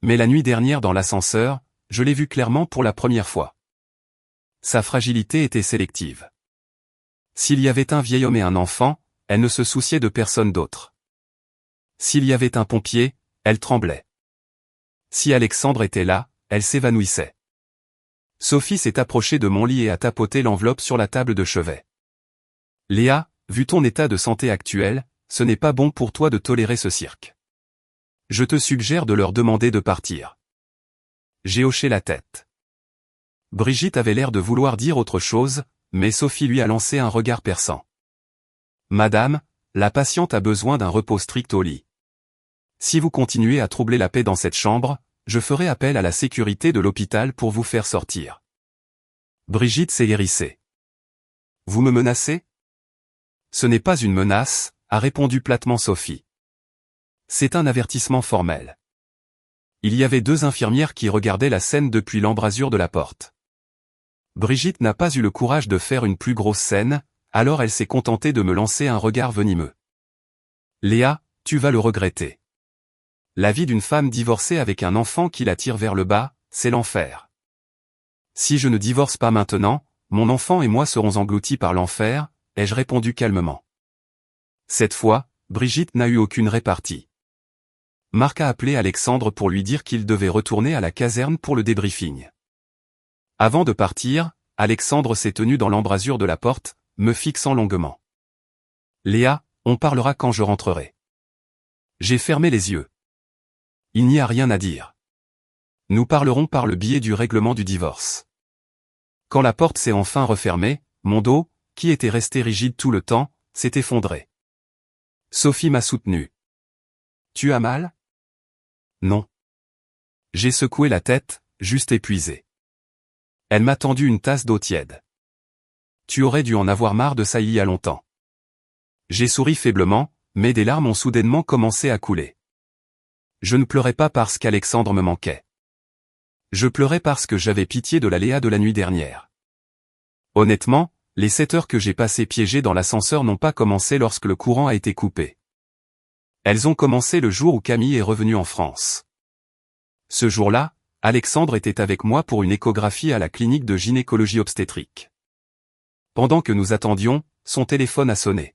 Mais la nuit dernière dans l'ascenseur, je l'ai vue clairement pour la première fois. Sa fragilité était sélective. S'il y avait un vieil homme et un enfant, elle ne se souciait de personne d'autre. S'il y avait un pompier, elle tremblait. Si Alexandre était là, elle s'évanouissait. Sophie s'est approchée de mon lit et a tapoté l'enveloppe sur la table de chevet. Léa, vu ton état de santé actuel, ce n'est pas bon pour toi de tolérer ce cirque. Je te suggère de leur demander de partir. J'ai hoché la tête. Brigitte avait l'air de vouloir dire autre chose, mais Sophie lui a lancé un regard perçant. Madame, la patiente a besoin d'un repos strict au lit. Si vous continuez à troubler la paix dans cette chambre, je ferai appel à la sécurité de l'hôpital pour vous faire sortir. Brigitte s'est hérissée. Vous me menacez? Ce n'est pas une menace, a répondu platement Sophie. C'est un avertissement formel. Il y avait 2 infirmières qui regardaient la scène depuis l'embrasure de la porte. Brigitte n'a pas eu le courage de faire une plus grosse scène, alors elle s'est contentée de me lancer un regard venimeux. Léa, tu vas le regretter. La vie d'une femme divorcée avec un enfant qui la tire vers le bas, c'est l'enfer. Si je ne divorce pas maintenant, mon enfant et moi serons engloutis par l'enfer, ai-je répondu calmement. Cette fois, Brigitte n'a eu aucune répartie. Marc a appelé Alexandre pour lui dire qu'il devait retourner à la caserne pour le débriefing. Avant de partir, Alexandre s'est tenu dans l'embrasure de la porte, me fixant longuement. Léa, on parlera quand je rentrerai. J'ai fermé les yeux. Il n'y a rien à dire. Nous parlerons par le biais du règlement du divorce. Quand la porte s'est enfin refermée, mon dos, qui était resté rigide tout le temps, s'est effondré. Sophie m'a soutenu. Tu as mal? Non. J'ai secoué la tête, juste épuisé. Elle m'a tendu une tasse d'eau tiède. Tu aurais dû en avoir marre de ça il y a longtemps. J'ai souri faiblement, mais des larmes ont soudainement commencé à couler. Je ne pleurais pas parce qu'Alexandre me manquait. Je pleurais parce que j'avais pitié de la Léa de la nuit dernière. Honnêtement, les 7 heures que j'ai passées piégées dans l'ascenseur n'ont pas commencé lorsque le courant a été coupé. Elles ont commencé le jour où Camille est revenue en France. Ce jour-là, Alexandre était avec moi pour une échographie à la clinique de gynécologie obstétrique. Pendant que nous attendions, son téléphone a sonné.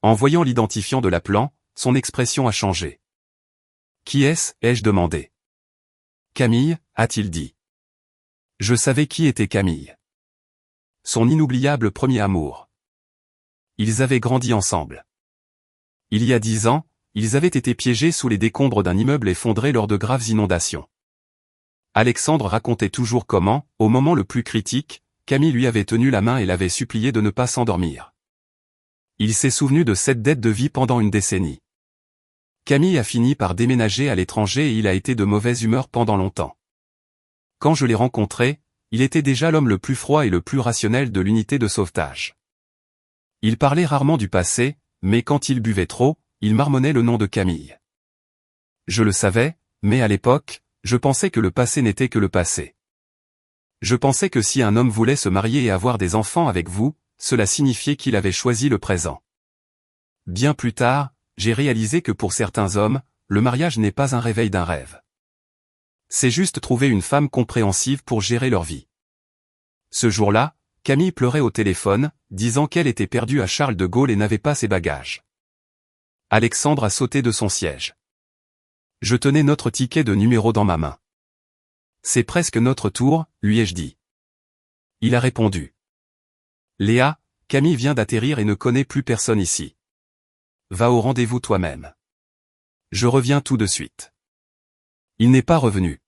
En voyant l'identifiant de l'appelant, son expression a changé. « Qui est-ce » ai-je demandé. « Camille » a-t-il dit. Je savais qui était Camille. Son inoubliable premier amour. Ils avaient grandi ensemble. Il y a 10 ans, ils avaient été piégés sous les décombres d'un immeuble effondré lors de graves inondations. Alexandre racontait toujours comment, au moment le plus critique, Camille lui avait tenu la main et l'avait supplié de ne pas s'endormir. Il s'est souvenu de cette dette de vie pendant une décennie. Camille a fini par déménager à l'étranger et il a été de mauvaise humeur pendant longtemps. Quand je l'ai rencontré, il était déjà l'homme le plus froid et le plus rationnel de l'unité de sauvetage. Il parlait rarement du passé, mais quand il buvait trop, il marmonnait le nom de Camille. Je le savais, mais à l'époque, je pensais que le passé n'était que le passé. Je pensais que si un homme voulait se marier et avoir des enfants avec vous, cela signifiait qu'il avait choisi le présent. Bien plus tard, j'ai réalisé que pour certains hommes, le mariage n'est pas un réveil d'un rêve. C'est juste trouver une femme compréhensive pour gérer leur vie. Ce jour-là, Camille pleurait au téléphone, disant qu'elle était perdue à Charles de Gaulle et n'avait pas ses bagages. Alexandre a sauté de son siège. Je tenais notre ticket de numéro dans ma main. C'est presque notre tour, lui ai-je dit. Il a répondu. Léa, Camille vient d'atterrir et ne connaît plus personne ici. Va au rendez-vous toi-même. Je reviens tout de suite. Il n'est pas revenu.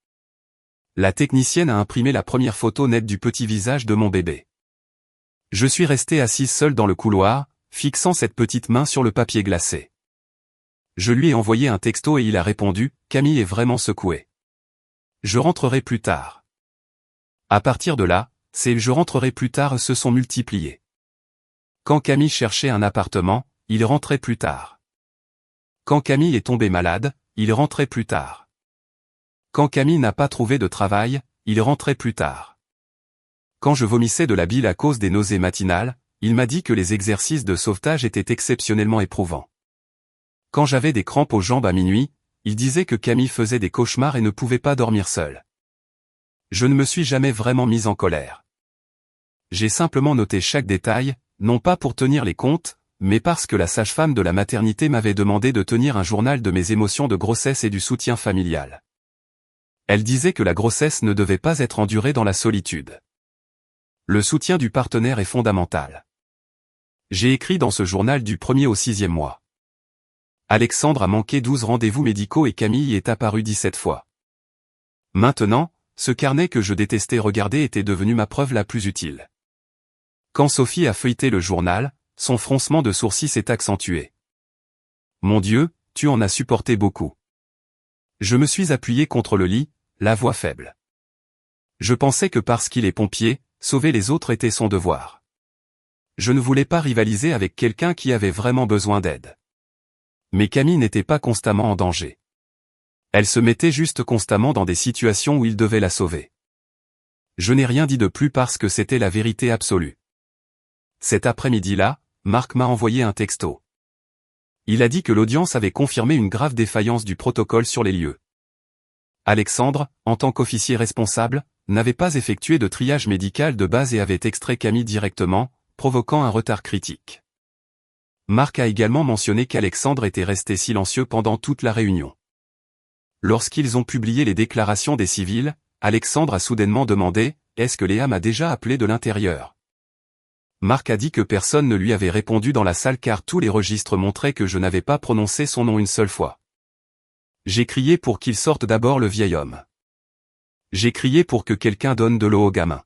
La technicienne a imprimé la première photo nette du petit visage de mon bébé. Je suis resté assise seule dans le couloir, fixant cette petite main sur le papier glacé. Je lui ai envoyé un texto et il a répondu, Camille est vraiment secouée. Je rentrerai plus tard. À partir de là, ces je rentrerai plus tard se sont multipliés. Quand Camille cherchait un appartement, il rentrait plus tard. Quand Camille est tombée malade, il rentrait plus tard. Quand Camille n'a pas trouvé de travail, il rentrait plus tard. Quand je vomissais de la bile à cause des nausées matinales, il m'a dit que les exercices de sauvetage étaient exceptionnellement éprouvants. Quand j'avais des crampes aux jambes à minuit, il disait que Camille faisait des cauchemars et ne pouvait pas dormir seule. Je ne me suis jamais vraiment mise en colère. J'ai simplement noté chaque détail, non pas pour tenir les comptes, mais parce que la sage-femme de la maternité m'avait demandé de tenir un journal de mes émotions de grossesse et du soutien familial. Elle disait que la grossesse ne devait pas être endurée dans la solitude. Le soutien du partenaire est fondamental. J'ai écrit dans ce journal du 1er au 6e mois. Alexandre a manqué 12 rendez-vous médicaux et Camille est apparue 17 fois. Maintenant, ce carnet que je détestais regarder était devenu ma preuve la plus utile. Quand Sophie a feuilleté le journal, son froncement de sourcils s'est accentué. Mon Dieu, tu en as supporté beaucoup. Je me suis appuyé contre le lit, la voix faible. Je pensais que parce qu'il est pompier, sauver les autres était son devoir. Je ne voulais pas rivaliser avec quelqu'un qui avait vraiment besoin d'aide. Mais Camille n'était pas constamment en danger. Elle se mettait juste constamment dans des situations où il devait la sauver. Je n'ai rien dit de plus parce que c'était la vérité absolue. Cet après-midi-là, Marc m'a envoyé un texto. Il a dit que l'audience avait confirmé une grave défaillance du protocole sur les lieux. Alexandre, en tant qu'officier responsable, n'avait pas effectué de triage médical de base et avait extrait Camille directement, provoquant un retard critique. Marc a également mentionné qu'Alexandre était resté silencieux pendant toute la réunion. Lorsqu'ils ont publié les déclarations des civils, Alexandre a soudainement demandé « Est-ce que Léa m'a déjà appelé de l'intérieur ?» Marc a dit que personne ne lui avait répondu dans la salle car tous les registres montraient que je n'avais pas prononcé son nom une seule fois. J'ai crié pour qu'il sorte d'abord le vieil homme. J'ai crié pour que quelqu'un donne de l'eau aux gamins.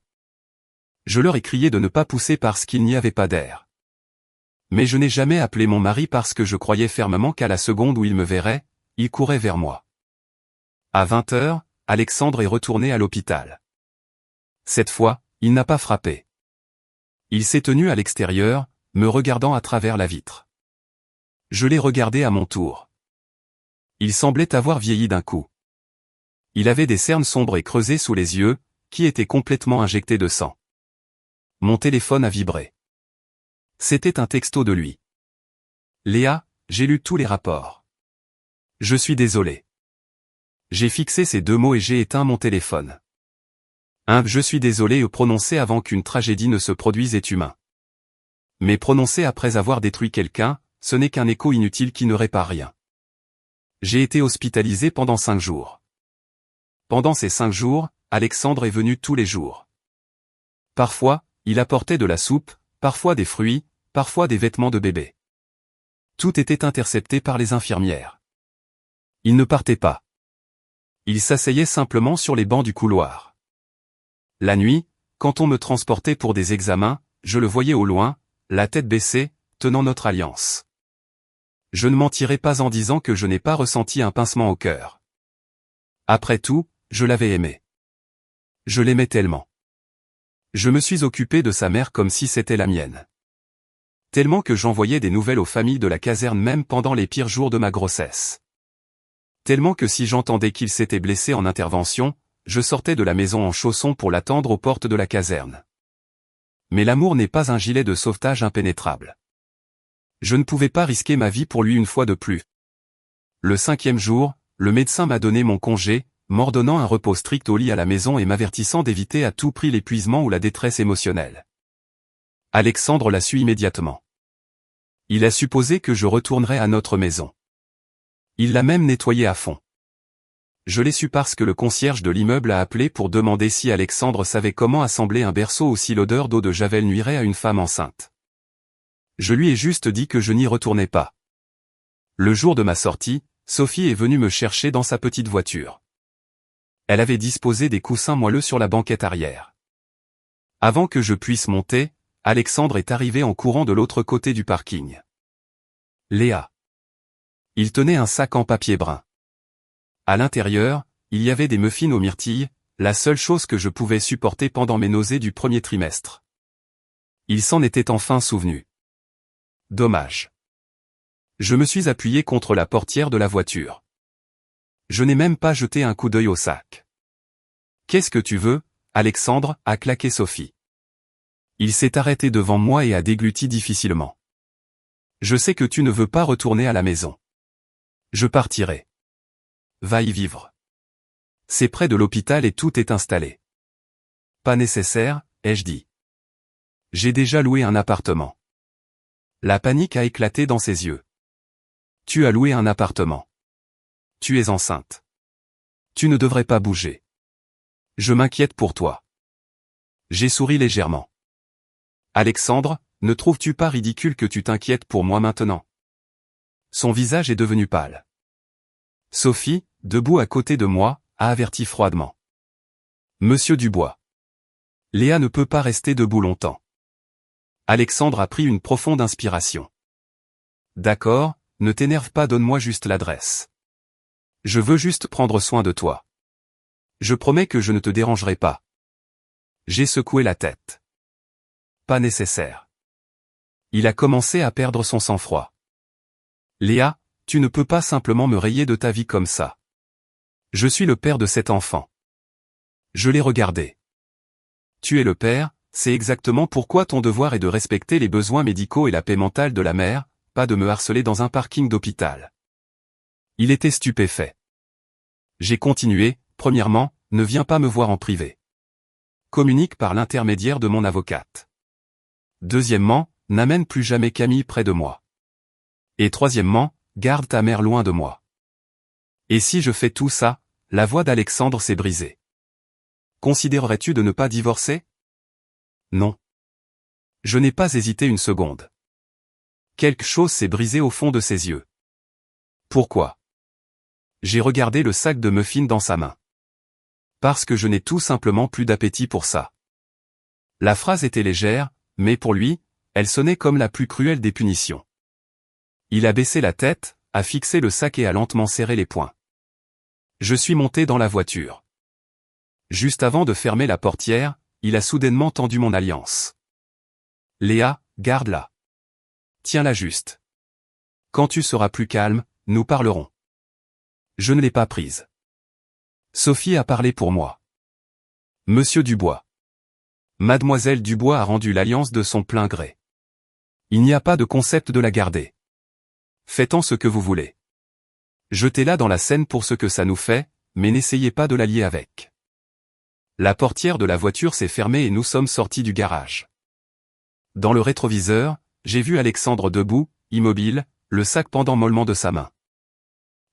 Je leur ai crié de ne pas pousser parce qu'il n'y avait pas d'air. Mais je n'ai jamais appelé mon mari parce que je croyais fermement qu'à la seconde où il me verrait, il courait vers moi. À 20 heures, Alexandre est retourné à l'hôpital. Cette fois, il n'a pas frappé. Il s'est tenu à l'extérieur, me regardant à travers la vitre. Je l'ai regardé à mon tour. Il semblait avoir vieilli d'un coup. Il avait des cernes sombres et creusées sous les yeux, qui étaient complètement injectés de sang. Mon téléphone a vibré. C'était un texto de lui. Léa, j'ai lu tous les rapports. Je suis désolé. J'ai fixé ces 2 mots et j'ai éteint mon téléphone. Je suis désolé prononcé avant qu'une tragédie ne se produise est humain. Mais prononcé après avoir détruit quelqu'un, ce n'est qu'un écho inutile qui ne répare rien. J'ai été hospitalisé pendant 5 jours. Pendant ces 5 jours, Alexandre est venu tous les jours. Parfois, il apportait de la soupe, parfois des fruits, parfois des vêtements de bébé. Tout était intercepté par les infirmières. Il ne partait pas. Il s'asseyait simplement sur les bancs du couloir. La nuit, quand on me transportait pour des examens, je le voyais au loin, la tête baissée, tenant notre alliance. Je ne mentirai pas en disant que je n'ai pas ressenti un pincement au cœur. Après tout, je l'avais aimé. Je l'aimais tellement. Je me suis occupé de sa mère comme si c'était la mienne. Tellement que j'envoyais des nouvelles aux familles de la caserne même pendant les pires jours de ma grossesse. Tellement que si j'entendais qu'il s'était blessé en intervention, je sortais de la maison en chaussons pour l'attendre aux portes de la caserne. Mais l'amour n'est pas un gilet de sauvetage impénétrable. Je ne pouvais pas risquer ma vie pour lui une fois de plus. Le 5e jour, le médecin m'a donné mon congé, m'ordonnant un repos strict au lit à la maison et m'avertissant d'éviter à tout prix l'épuisement ou la détresse émotionnelle. Alexandre l'a su immédiatement. Il a supposé que je retournerais à notre maison. Il l'a même nettoyé à fond. Je l'ai su parce que le concierge de l'immeuble a appelé pour demander si Alexandre savait comment assembler un berceau ou si l'odeur d'eau de javel nuirait à une femme enceinte. Je lui ai juste dit que je n'y retournais pas. Le jour de ma sortie, Sophie est venue me chercher dans sa petite voiture. Elle avait disposé des coussins moelleux sur la banquette arrière. Avant que je puisse monter, Alexandre est arrivé en courant de l'autre côté du parking. Léa. Il tenait un sac en papier brun. À l'intérieur, il y avait des muffins aux myrtilles, la seule chose que je pouvais supporter pendant mes nausées du premier trimestre. Il s'en était enfin souvenu. Dommage. Je me suis appuyé contre la portière de la voiture. Je n'ai même pas jeté un coup d'œil au sac. « Qu'est-ce que tu veux, Alexandre ?» a claqué Sophie. Il s'est arrêté devant moi et a dégluti difficilement. « Je sais que tu ne veux pas retourner à la maison. Je partirai. Va y vivre. C'est près de l'hôpital et tout est installé. » Pas nécessaire, ai-je dit. J'ai déjà loué un appartement. La panique a éclaté dans ses yeux. Tu as loué un appartement. Tu es enceinte. Tu ne devrais pas bouger. Je m'inquiète pour toi. J'ai souri légèrement. Alexandre, ne trouves-tu pas ridicule que tu t'inquiètes pour moi maintenant? Son visage est devenu pâle. Sophie, debout à côté de moi, a averti froidement. Monsieur Dubois. Léa ne peut pas rester debout longtemps. Alexandre a pris une profonde inspiration. D'accord, ne t'énerve pas, donne-moi juste l'adresse. Je veux juste prendre soin de toi. Je promets que je ne te dérangerai pas. J'ai secoué la tête. Pas nécessaire. Il a commencé à perdre son sang-froid. Léa, tu ne peux pas simplement me rayer de ta vie comme ça. Je suis le père de cet enfant. Je l'ai regardé. Tu es le père, c'est exactement pourquoi ton devoir est de respecter les besoins médicaux et la paix mentale de la mère, pas de me harceler dans un parking d'hôpital. Il était stupéfait. J'ai continué, premièrement, ne viens pas me voir en privé. Communique par l'intermédiaire de mon avocate. Deuxièmement, n'amène plus jamais Camille près de moi. Et troisièmement, garde ta mère loin de moi. Et si je fais tout ça, la voix d'Alexandre s'est brisée. Considérerais-tu de ne pas divorcer? Non. Je n'ai pas hésité une seconde. Quelque chose s'est brisé au fond de ses yeux. Pourquoi? J'ai regardé le sac de muffins dans sa main. Parce que je n'ai tout simplement plus d'appétit pour ça. La phrase était légère, mais pour lui, elle sonnait comme la plus cruelle des punitions. Il a baissé la tête, a fixé le sac et a lentement serré les poings. Je suis monté dans la voiture. Juste avant de fermer la portière, il a soudainement tendu mon alliance. Léa, garde-la. Tiens-la juste. Quand tu seras plus calme, nous parlerons. Je ne l'ai pas prise. Sophie a parlé pour moi. Monsieur Dubois. Mademoiselle Dubois a rendu l'alliance de son plein gré. Il n'y a pas de concept de la garder. Faites-en ce que vous voulez. Jetez-la dans la Seine pour ce que ça nous fait, mais n'essayez pas de la lier avec. La portière de la voiture s'est fermée et nous sommes sortis du garage. Dans le rétroviseur, j'ai vu Alexandre debout, immobile, le sac pendant mollement de sa main.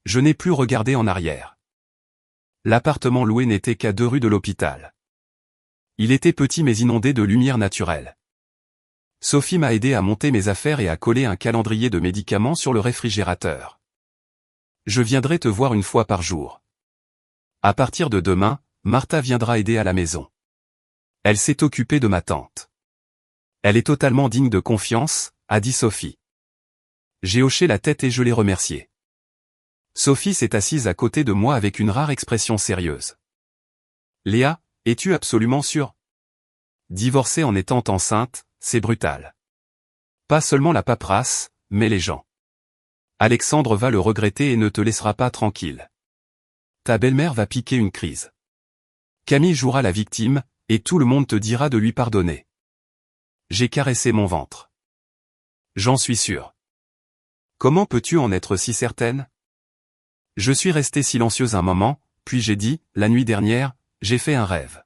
Je n'ai plus regardé en arrière. L'appartement loué n'était qu'à 2 rues de l'hôpital. Il était petit mais inondé de lumière naturelle. Sophie m'a aidé à monter mes affaires et à coller un calendrier de médicaments sur le réfrigérateur. Je viendrai te voir une fois par jour. À partir de demain, Martha viendra aider à la maison. Elle s'est occupée de ma tante. Elle est totalement digne de confiance, a dit Sophie. J'ai hoché la tête et je l'ai remerciée. Sophie s'est assise à côté de moi avec une rare expression sérieuse. Léa, es-tu absolument sûre? Divorcer en étant enceinte, c'est brutal. Pas seulement la paperasse, mais les gens. Alexandre va le regretter et ne te laissera pas tranquille. Ta belle-mère va piquer une crise. Camille jouera la victime, et tout le monde te dira de lui pardonner. J'ai caressé mon ventre. J'en suis sûr. Comment peux-tu en être si certaine? Je suis resté silencieuse un moment, puis j'ai dit, la nuit dernière, j'ai fait un rêve.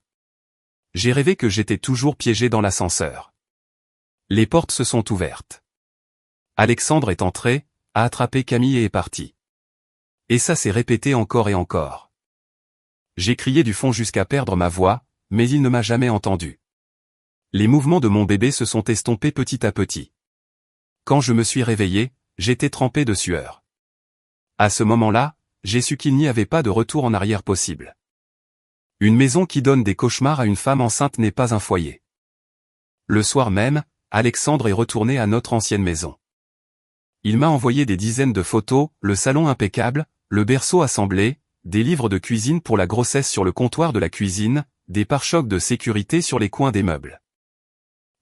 J'ai rêvé que j'étais toujours piégé dans l'ascenseur. Les portes se sont ouvertes. Alexandre est entré, a attrapé Camille et est parti. Et ça s'est répété encore et encore. J'ai crié du fond jusqu'à perdre ma voix, mais il ne m'a jamais entendu. Les mouvements de mon bébé se sont estompés petit à petit. Quand je me suis réveillé, j'étais trempé de sueur. À ce moment-là, j'ai su qu'il n'y avait pas de retour en arrière possible. Une maison qui donne des cauchemars à une femme enceinte n'est pas un foyer. Le soir même, Alexandre est retourné à notre ancienne maison. Il m'a envoyé des dizaines de photos, le salon impeccable, le berceau assemblé, des livres de cuisine pour la grossesse sur le comptoir de la cuisine, des pare-chocs de sécurité sur les coins des meubles.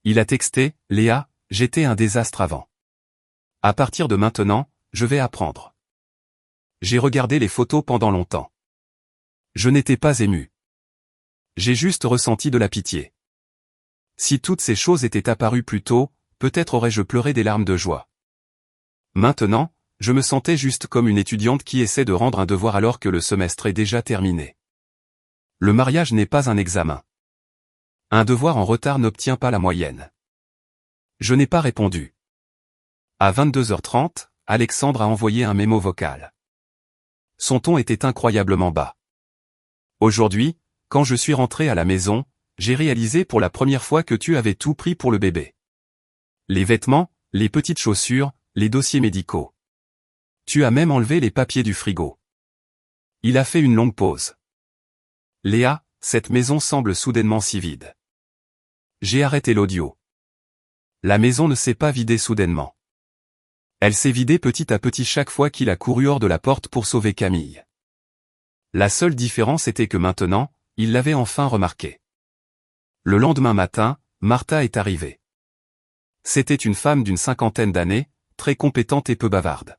Il a texté, Léa, j'étais un désastre avant. À partir de maintenant, je vais apprendre. J'ai regardé les photos pendant longtemps. Je n'étais pas ému. J'ai juste ressenti de la pitié. Si toutes ces choses étaient apparues plus tôt, peut-être aurais-je pleuré des larmes de joie. Maintenant, je me sentais juste comme une étudiante qui essaie de rendre un devoir alors que le semestre est déjà terminé. Le mariage n'est pas un examen. Un devoir en retard n'obtient pas la moyenne. Je n'ai pas répondu. À 22h30, Alexandre a envoyé un mémo vocal. Son ton était incroyablement bas. Aujourd'hui, quand je suis rentré à la maison, j'ai réalisé pour la première fois que tu avais tout pris pour le bébé. Les vêtements, les petites chaussures, les dossiers médicaux. Tu as même enlevé les papiers du frigo. Il a fait une longue pause. Léa, cette maison semble soudainement si vide. J'ai arrêté l'audio. La maison ne s'est pas vidée soudainement. Elle s'est vidée petit à petit chaque fois qu'il a couru hors de la porte pour sauver Camille. La seule différence était que maintenant, il l'avait enfin remarqué. Le lendemain matin, Martha est arrivée. C'était une femme d'une 50aine d'années, très compétente et peu bavarde.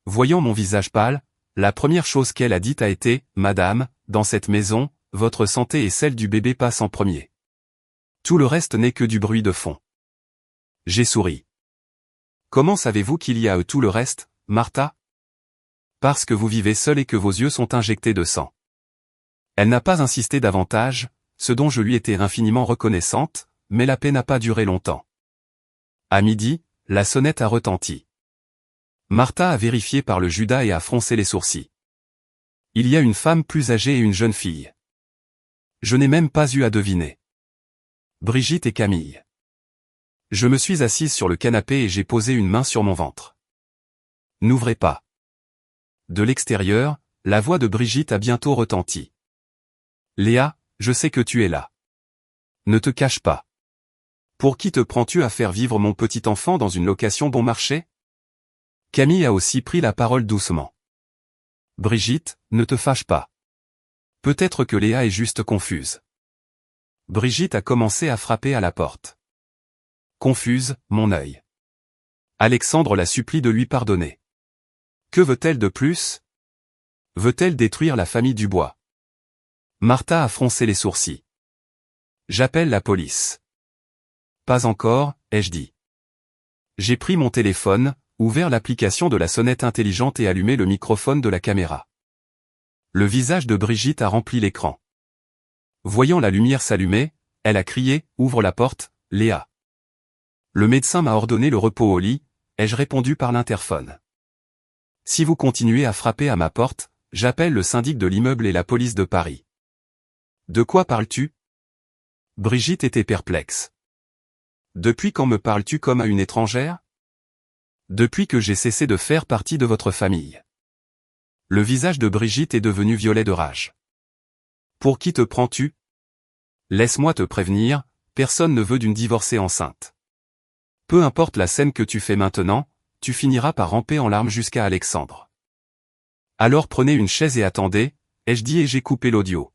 Voyant mon visage pâle, la première chose qu'elle a dite a été « Madame, dans cette maison, votre santé et celle du bébé passent en premier. Tout le reste n'est que du bruit de fond. » J'ai souri. « Comment savez-vous qu'il y a tout le reste, Martha ? » « Parce que vous vivez seule et que vos yeux sont injectés de sang. » Elle n'a pas insisté davantage, ce dont je lui étais infiniment reconnaissante, mais la paix n'a pas duré longtemps. À midi, la sonnette a retenti. Martha a vérifié par le Judas et a froncé les sourcils. Il y a une femme plus âgée et une jeune fille. Je n'ai même pas eu à deviner. Brigitte et Camille. Je me suis assise sur le canapé et j'ai posé une main sur mon ventre. N'ouvrez pas. De l'extérieur, la voix de Brigitte a bientôt retenti. Léa, je sais que tu es là. Ne te cache pas. Pour qui te prends-tu à faire vivre mon petit enfant dans une location bon marché? Camille a aussi pris la parole doucement. Brigitte, ne te fâche pas. Peut-être que Léa est juste confuse. Brigitte a commencé à frapper à la porte. Confuse, mon œil. Alexandre la supplie de lui pardonner. Que veut-elle de plus? Veut-elle détruire la famille Dubois? Martha a froncé les sourcils. J'appelle la police. Pas encore, ai-je dit. J'ai pris mon téléphone, ouvert l'application de la sonnette intelligente et allumé le microphone de la caméra. Le visage de Brigitte a rempli l'écran. Voyant la lumière s'allumer, elle a crié « Ouvre la porte, Léa !» Le médecin m'a ordonné le repos au lit, ai-je répondu par l'interphone. Si vous continuez à frapper à ma porte, j'appelle le syndic de l'immeuble et la police de Paris. De quoi parles-tu? Brigitte était perplexe. Depuis quand me parles-tu comme à une étrangère? Depuis que j'ai cessé de faire partie de votre famille. Le visage de Brigitte est devenu violet de rage. Pour qui te prends-tu? Laisse-moi te prévenir, personne ne veut d'une divorcée enceinte. Peu importe la scène que tu fais maintenant, tu finiras par ramper en larmes jusqu'à Alexandre. Alors prenez une chaise et attendez, ai-je dit et j'ai coupé l'audio.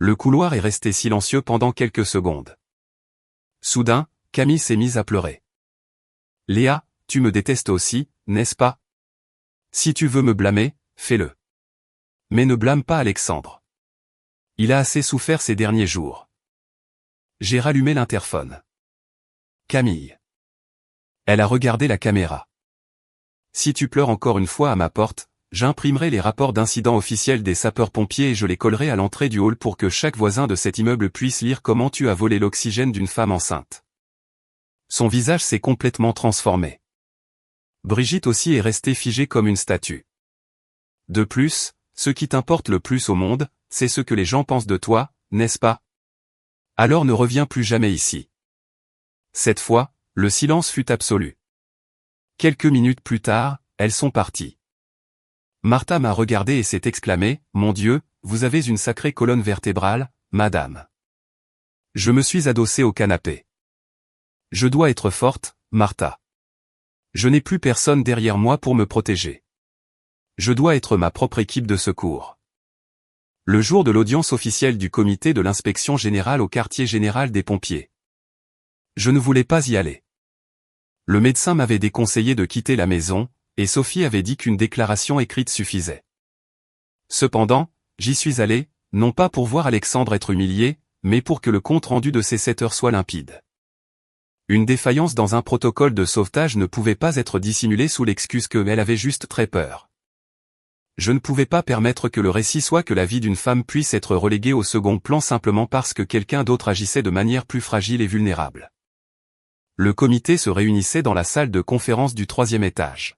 Le couloir est resté silencieux pendant quelques secondes. Soudain, Camille s'est mise à pleurer. Léa, tu me détestes aussi, n'est-ce pas? Si tu veux me blâmer, fais-le. Mais ne blâme pas Alexandre. Il a assez souffert ces derniers jours. J'ai rallumé l'interphone. Camille. Elle a regardé la caméra. Si tu pleures encore une fois à ma porte, j'imprimerai les rapports d'incident officiels des sapeurs-pompiers et je les collerai à l'entrée du hall pour que chaque voisin de cet immeuble puisse lire comment tu as volé l'oxygène d'une femme enceinte. Son visage s'est complètement transformé. Brigitte aussi est restée figée comme une statue. De plus, ce qui t'importe le plus au monde, c'est ce que les gens pensent de toi, n'est-ce pas? Alors ne reviens plus jamais ici. Cette fois, le silence fut absolu. Quelques minutes plus tard, elles sont parties. Martha m'a regardé et s'est exclamée, « Mon Dieu, vous avez une sacrée colonne vertébrale, madame. » Je me suis adossé au canapé. Je dois être forte, Martha. Je n'ai plus personne derrière moi pour me protéger. Je dois être ma propre équipe de secours. Le jour de l'audience officielle du comité de l'inspection générale au quartier général des pompiers. Je ne voulais pas y aller. Le médecin m'avait déconseillé de quitter la maison, et Sophie avait dit qu'une déclaration écrite suffisait. Cependant, j'y suis allé, non pas pour voir Alexandre être humilié, mais pour que le compte rendu de ces 7 heures soit limpide. Une défaillance dans un protocole de sauvetage ne pouvait pas être dissimulée sous l'excuse qu'elle avait juste très peur. Je ne pouvais pas permettre que le récit soit que la vie d'une femme puisse être reléguée au second plan simplement parce que quelqu'un d'autre agissait de manière plus fragile et vulnérable. Le comité se réunissait dans la salle de conférence du 3e étage.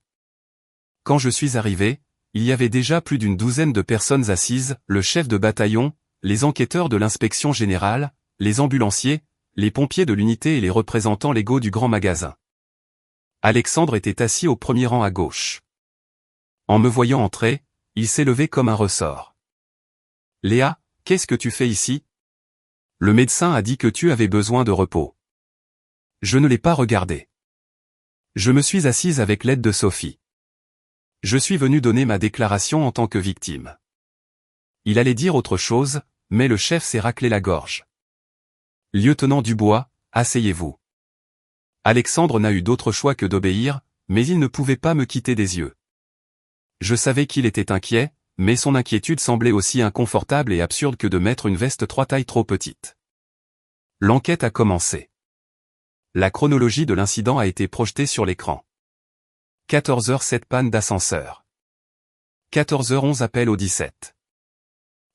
Quand je suis arrivé, il y avait déjà plus d'une douzaine de personnes assises, le chef de bataillon, les enquêteurs de l'inspection générale, les ambulanciers, les pompiers de l'unité et les représentants légaux du grand magasin. Alexandre était assis au premier rang à gauche. En me voyant entrer, il s'est levé comme un ressort. « Léa, qu'est-ce que tu fais ici? Le médecin a dit que tu avais besoin de repos. » Je ne l'ai pas regardé. Je me suis assise avec l'aide de Sophie. Je suis venu donner ma déclaration en tant que victime. Il allait dire autre chose, mais le chef s'est raclé la gorge. « Lieutenant Dubois, asseyez-vous. » Alexandre n'a eu d'autre choix que d'obéir, mais il ne pouvait pas me quitter des yeux. Je savais qu'il était inquiet, mais son inquiétude semblait aussi inconfortable et absurde que de mettre une veste 3 tailles trop petite. L'enquête a commencé. La chronologie de l'incident a été projetée sur l'écran. 14h07 panne d'ascenseur. 14h11 appel au 17.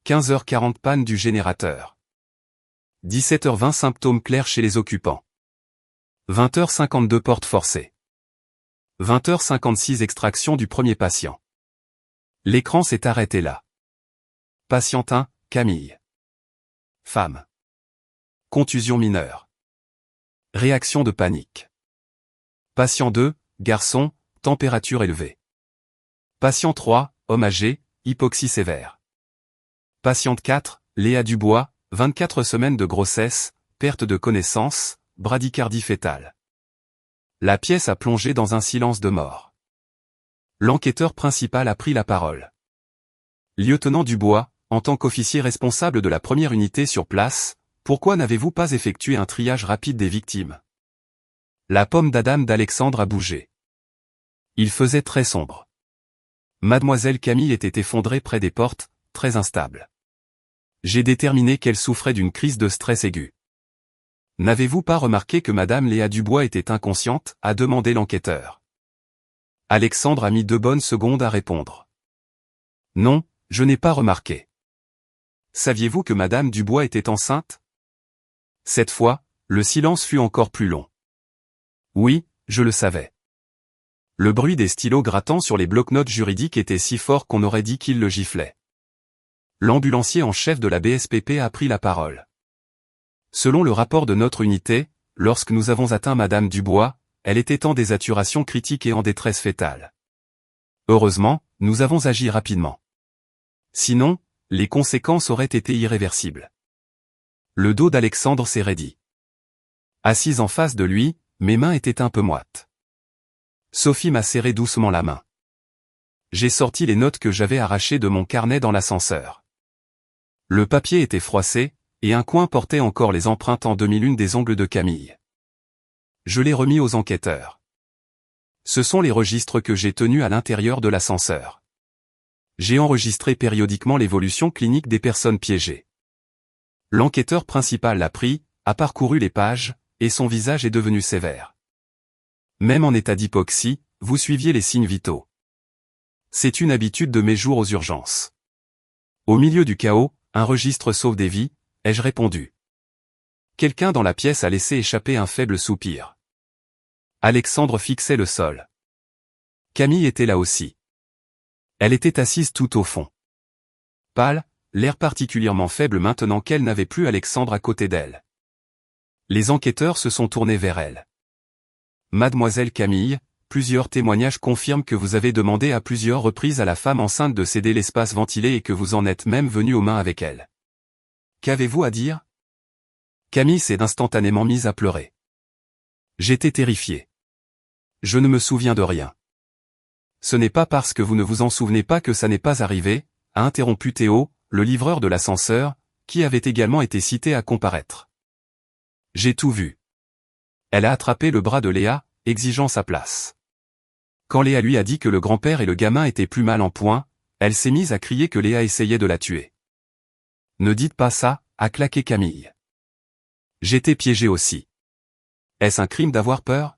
15h40 panne du générateur. 17h20 symptômes clairs chez les occupants. 20h52 porte forcée. 20h56 extraction du premier patient. L'écran s'est arrêté là. Patient 1, Camille. Femme. Contusion mineure. Réaction de panique. Patient 2, garçon, température élevée. Patient 3, homme âgé, hypoxie sévère. Patiente 4, Léa Dubois, 24 semaines de grossesse, perte de connaissance, bradycardie fœtale. La pièce a plongé dans un silence de mort. L'enquêteur principal a pris la parole. Lieutenant Dubois, en tant qu'officier responsable de la première unité sur place, pourquoi n'avez-vous pas effectué un triage rapide des victimes? La pomme d'Adam d'Alexandre a bougé. Il faisait très sombre. Mademoiselle Camille était effondrée près des portes, très instable. J'ai déterminé qu'elle souffrait d'une crise de stress aigu. N'avez-vous pas remarqué que Madame Léa Dubois était inconsciente, a demandé l'enquêteur. Alexandre a mis 2 bonnes secondes à répondre. Non, je n'ai pas remarqué. Saviez-vous que Madame Dubois était enceinte? Cette fois, le silence fut encore plus long. Oui, je le savais. Le bruit des stylos grattant sur les blocs-notes juridiques était si fort qu'on aurait dit qu'il le giflait. L'ambulancier en chef de la BSPP a pris la parole. Selon le rapport de notre unité, lorsque nous avons atteint Madame Dubois, elle était en désaturation critique et en détresse fœtale. Heureusement, nous avons agi rapidement. Sinon, les conséquences auraient été irréversibles. Le dos d'Alexandre s'est raidi. Assise en face de lui, mes mains étaient un peu moites. Sophie m'a serré doucement la main. J'ai sorti les notes que j'avais arrachées de mon carnet dans l'ascenseur. Le papier était froissé, et un coin portait encore les empreintes en demi-lune des ongles de Camille. Je l'ai remis aux enquêteurs. Ce sont les registres que j'ai tenus à l'intérieur de l'ascenseur. J'ai enregistré périodiquement l'évolution clinique des personnes piégées. L'enquêteur principal l'a pris, a parcouru les pages, et son visage est devenu sévère. Même en état d'hypoxie, vous suiviez les signes vitaux. C'est une habitude de mes jours aux urgences. Au milieu du chaos, un registre sauve des vies, ai-je répondu. Quelqu'un dans la pièce a laissé échapper un faible soupir. Alexandre fixait le sol. Camille était là aussi. Elle était assise tout au fond. Pâle, l'air particulièrement faible maintenant qu'elle n'avait plus Alexandre à côté d'elle. Les enquêteurs se sont tournés vers elle. Mademoiselle Camille, plusieurs témoignages confirment que vous avez demandé à plusieurs reprises à la femme enceinte de céder l'espace ventilé et que vous en êtes même venu aux mains avec elle. Qu'avez-vous à dire? Camille s'est instantanément mise à pleurer. J'étais terrifié. Je ne me souviens de rien. Ce n'est pas parce que vous ne vous en souvenez pas que ça n'est pas arrivé, a interrompu Théo, le livreur de l'ascenseur, qui avait également été cité à comparaître. J'ai tout vu. Elle a attrapé le bras de Léa, exigeant sa place. Quand Léa lui a dit que le grand-père et le gamin étaient plus mal en point, elle s'est mise à crier que Léa essayait de la tuer. Ne dites pas ça, a claqué Camille. J'étais piégé aussi. Est-ce un crime d'avoir peur?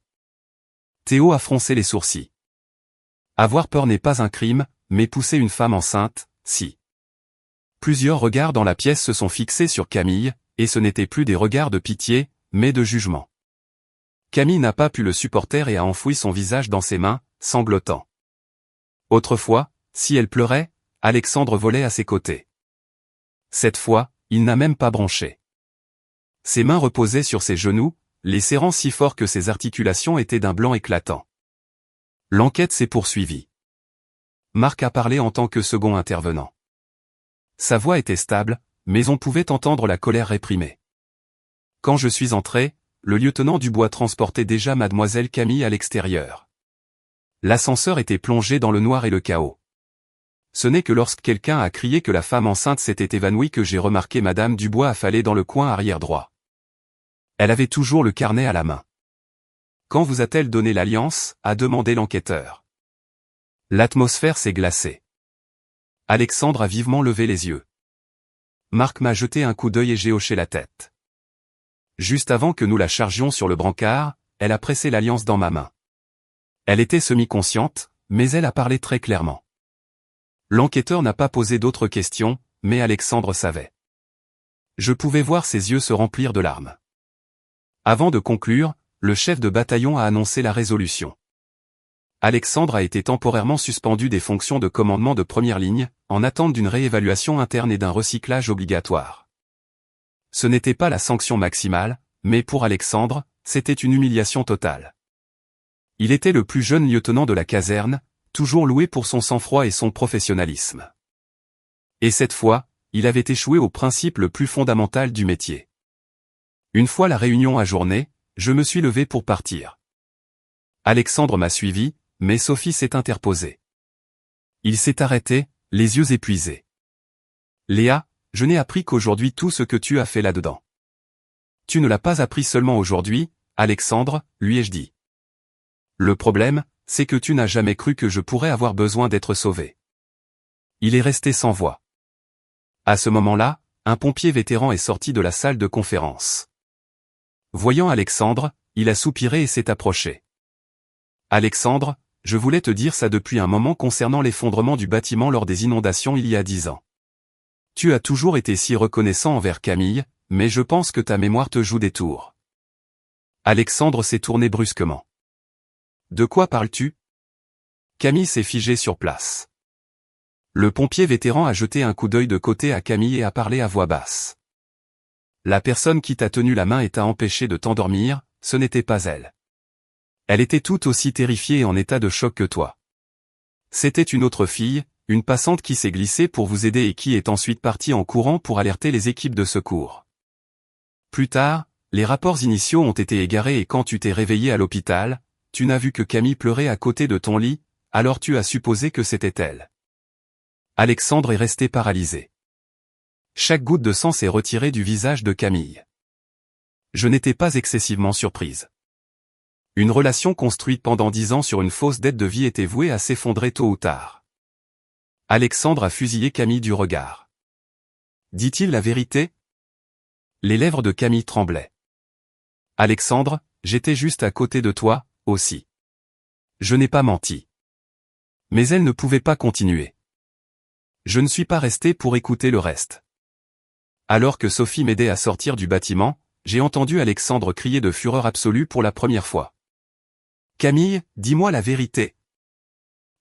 Théo a froncé les sourcils. Avoir peur n'est pas un crime, mais pousser une femme enceinte, si. Plusieurs regards dans la pièce se sont fixés sur Camille, et ce n'étaient plus des regards de pitié, mais de jugement. Camille n'a pas pu le supporter et a enfoui son visage dans ses mains, sanglotant. Autrefois, si elle pleurait, Alexandre volait à ses côtés. Cette fois, il n'a même pas bronché. Ses mains reposaient sur ses genoux, les serrant si fort que ses articulations étaient d'un blanc éclatant. L'enquête s'est poursuivie. Marc a parlé en tant que second intervenant. Sa voix était stable, mais on pouvait entendre la colère réprimée. Quand je suis entré, le lieutenant Dubois transportait déjà Mademoiselle Camille à l'extérieur. L'ascenseur était plongé dans le noir et le chaos. Ce n'est que lorsque quelqu'un a crié que la femme enceinte s'était évanouie que j'ai remarqué Madame Dubois affalée dans le coin arrière droit. Elle avait toujours le carnet à la main. Quand vous a-t-elle donné l'alliance, a demandé l'enquêteur. L'atmosphère s'est glacée. Alexandre a vivement levé les yeux. Marc m'a jeté un coup d'œil et j'ai hoché la tête. Juste avant que nous la chargions sur le brancard, elle a pressé l'alliance dans ma main. Elle était semi-consciente, mais elle a parlé très clairement. L'enquêteur n'a pas posé d'autres questions, mais Alexandre savait. Je pouvais voir ses yeux se remplir de larmes. Avant de conclure, le chef de bataillon a annoncé la résolution. Alexandre a été temporairement suspendu des fonctions de commandement de première ligne, en attente d'une réévaluation interne et d'un recyclage obligatoire. Ce n'était pas la sanction maximale, mais pour Alexandre, c'était une humiliation totale. Il était le plus jeune lieutenant de la caserne, toujours loué pour son sang-froid et son professionnalisme. Et cette fois, il avait échoué au principe le plus fondamental du métier. Une fois la réunion ajournée, je me suis levé pour partir. Alexandre m'a suivi, mais Sophie s'est interposée. Il s'est arrêté, les yeux épuisés. Léa, je n'ai appris qu'aujourd'hui tout ce que tu as fait là-dedans. Tu ne l'as pas appris seulement aujourd'hui, Alexandre, lui ai-je dit. Le problème, c'est que tu n'as jamais cru que je pourrais avoir besoin d'être sauvé. Il est resté sans voix. À ce moment-là, un pompier vétéran est sorti de la salle de conférence. Voyant Alexandre, il a soupiré et s'est approché. Alexandre, je voulais te dire ça depuis un moment concernant l'effondrement du bâtiment lors des inondations il y a 10 ans. Tu as toujours été si reconnaissant envers Camille, mais je pense que ta mémoire te joue des tours. Alexandre s'est tourné brusquement. De quoi parles-tu? Camille s'est figée sur place. Le pompier vétéran a jeté un coup d'œil de côté à Camille et a parlé à voix basse. La personne qui t'a tenu la main et t'a empêché de t'endormir, ce n'était pas elle. Elle était tout aussi terrifiée et en état de choc que toi. C'était une autre fille, une passante qui s'est glissée pour vous aider et qui est ensuite partie en courant pour alerter les équipes de secours. Plus tard, les rapports initiaux ont été égarés et quand tu t'es réveillé à l'hôpital, tu n'as vu que Camille pleurait à côté de ton lit, alors tu as supposé que c'était elle. Alexandre est resté paralysé. Chaque goutte de sang s'est retirée du visage de Camille. Je n'étais pas excessivement surprise. Une relation construite pendant 10 ans sur une fausse dette de vie était vouée à s'effondrer tôt ou tard. Alexandre a fusillé Camille du regard. Dit-il la vérité? Les lèvres de Camille tremblaient. Alexandre, j'étais juste à côté de toi, aussi. Je n'ai pas menti. Mais elle ne pouvait pas continuer. Je ne suis pas resté pour écouter le reste. Alors que Sophie m'aidait à sortir du bâtiment, j'ai entendu Alexandre crier de fureur absolue pour la première fois. Camille, dis-moi la vérité.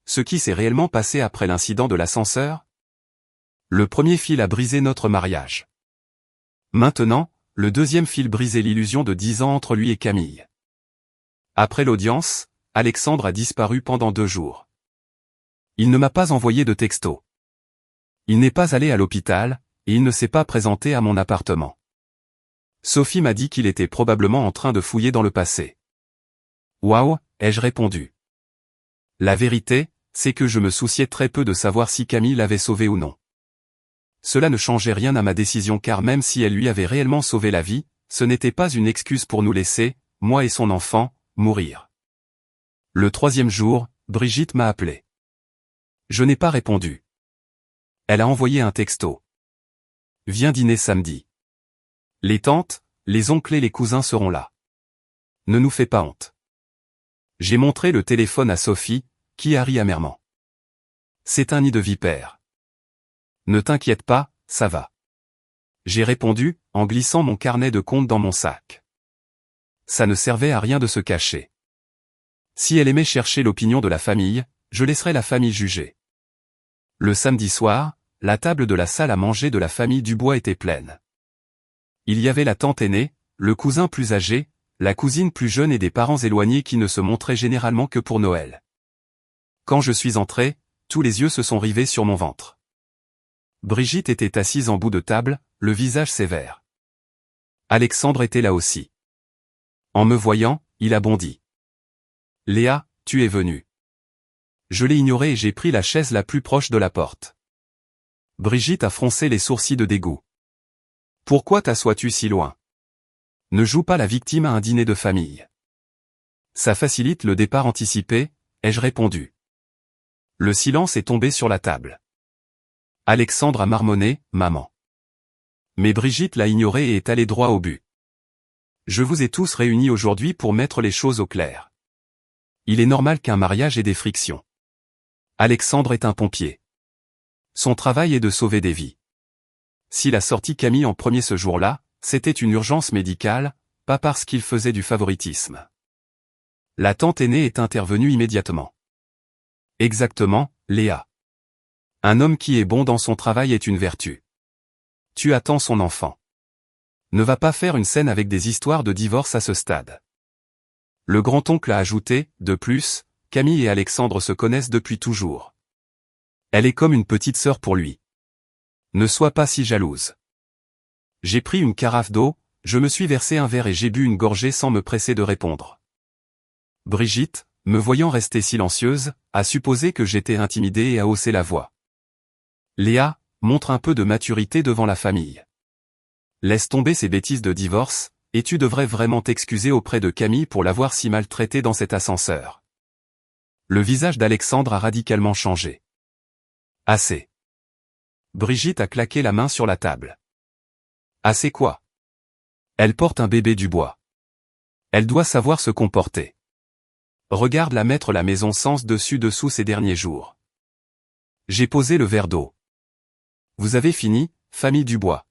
Ce qui s'est réellement passé après l'incident de l'ascenseur? Le premier fil a brisé notre mariage. Maintenant, le deuxième fil brisait l'illusion de 10 ans entre lui et Camille. Après l'audience, Alexandre a disparu pendant 2 jours. Il ne m'a pas envoyé de texto. Il n'est pas allé à l'hôpital, et il ne s'est pas présenté à mon appartement. Sophie m'a dit qu'il était probablement en train de fouiller dans le passé. Waouh, ai-je répondu. La vérité, c'est que je me souciais très peu de savoir si Camille l'avait sauvé ou non. Cela ne changeait rien à ma décision car même si elle lui avait réellement sauvé la vie, ce n'était pas une excuse pour nous laisser, moi et son enfant, mourir. Le 3e jour, Brigitte m'a appelé. Je n'ai pas répondu. Elle a envoyé un texto. Viens dîner samedi. Les tantes, les oncles et les cousins seront là. Ne nous fais pas honte. J'ai montré le téléphone à Sophie, qui a ri amèrement. C'est un nid de vipères. Ne t'inquiète pas, ça va. J'ai répondu, en glissant mon carnet de compte dans mon sac. Ça ne servait à rien de se cacher. Si elle aimait chercher l'opinion de la famille, je laisserais la famille juger. Le samedi soir, la table de la salle à manger de la famille Dubois était pleine. Il y avait la tante aînée, le cousin plus âgé, la cousine plus jeune et des parents éloignés qui ne se montraient généralement que pour Noël. Quand je suis entré, tous les yeux se sont rivés sur mon ventre. Brigitte était assise en bout de table, le visage sévère. Alexandre était là aussi. En me voyant, il a bondi. Léa, tu es venue. Je l'ai ignoré et j'ai pris la chaise la plus proche de la porte. Brigitte a froncé les sourcils de dégoût. Pourquoi t'assois-tu si loin? Ne joue pas la victime à un dîner de famille. Ça facilite le départ anticipé, ai-je répondu. Le silence est tombé sur la table. Alexandre a marmonné, maman. Mais Brigitte l'a ignoré et est allée droit au but. Je vous ai tous réunis aujourd'hui pour mettre les choses au clair. Il est normal qu'un mariage ait des frictions. Alexandre est un pompier. Son travail est de sauver des vies. S'il a sorti Camille en premier ce jour-là, c'était une urgence médicale, pas parce qu'il faisait du favoritisme. La tante aînée est intervenue immédiatement. Exactement, Léa. Un homme qui est bon dans son travail est une vertu. Tu attends son enfant. Ne va pas faire une scène avec des histoires de divorce à ce stade. Le grand-oncle a ajouté, de plus, Camille et Alexandre se connaissent depuis toujours. Elle est comme une petite sœur pour lui. Ne sois pas si jalouse. J'ai pris une carafe d'eau, je me suis versé un verre et j'ai bu une gorgée sans me presser de répondre. Brigitte, me voyant rester silencieuse, a supposé que j'étais intimidé et a haussé la voix. Léa, montre un peu de maturité devant la famille. Laisse tomber ces bêtises de divorce, et tu devrais vraiment t'excuser auprès de Camille pour l'avoir si maltraité dans cet ascenseur. Le visage d'Alexandre a radicalement changé. Assez. Brigitte a claqué la main sur la table. Assez quoi? Elle porte un bébé du bois. Elle doit savoir se comporter. Regarde-la mettre la maison sens dessus-dessous ces derniers jours. J'ai posé le verre d'eau. Vous avez fini, famille Dubois?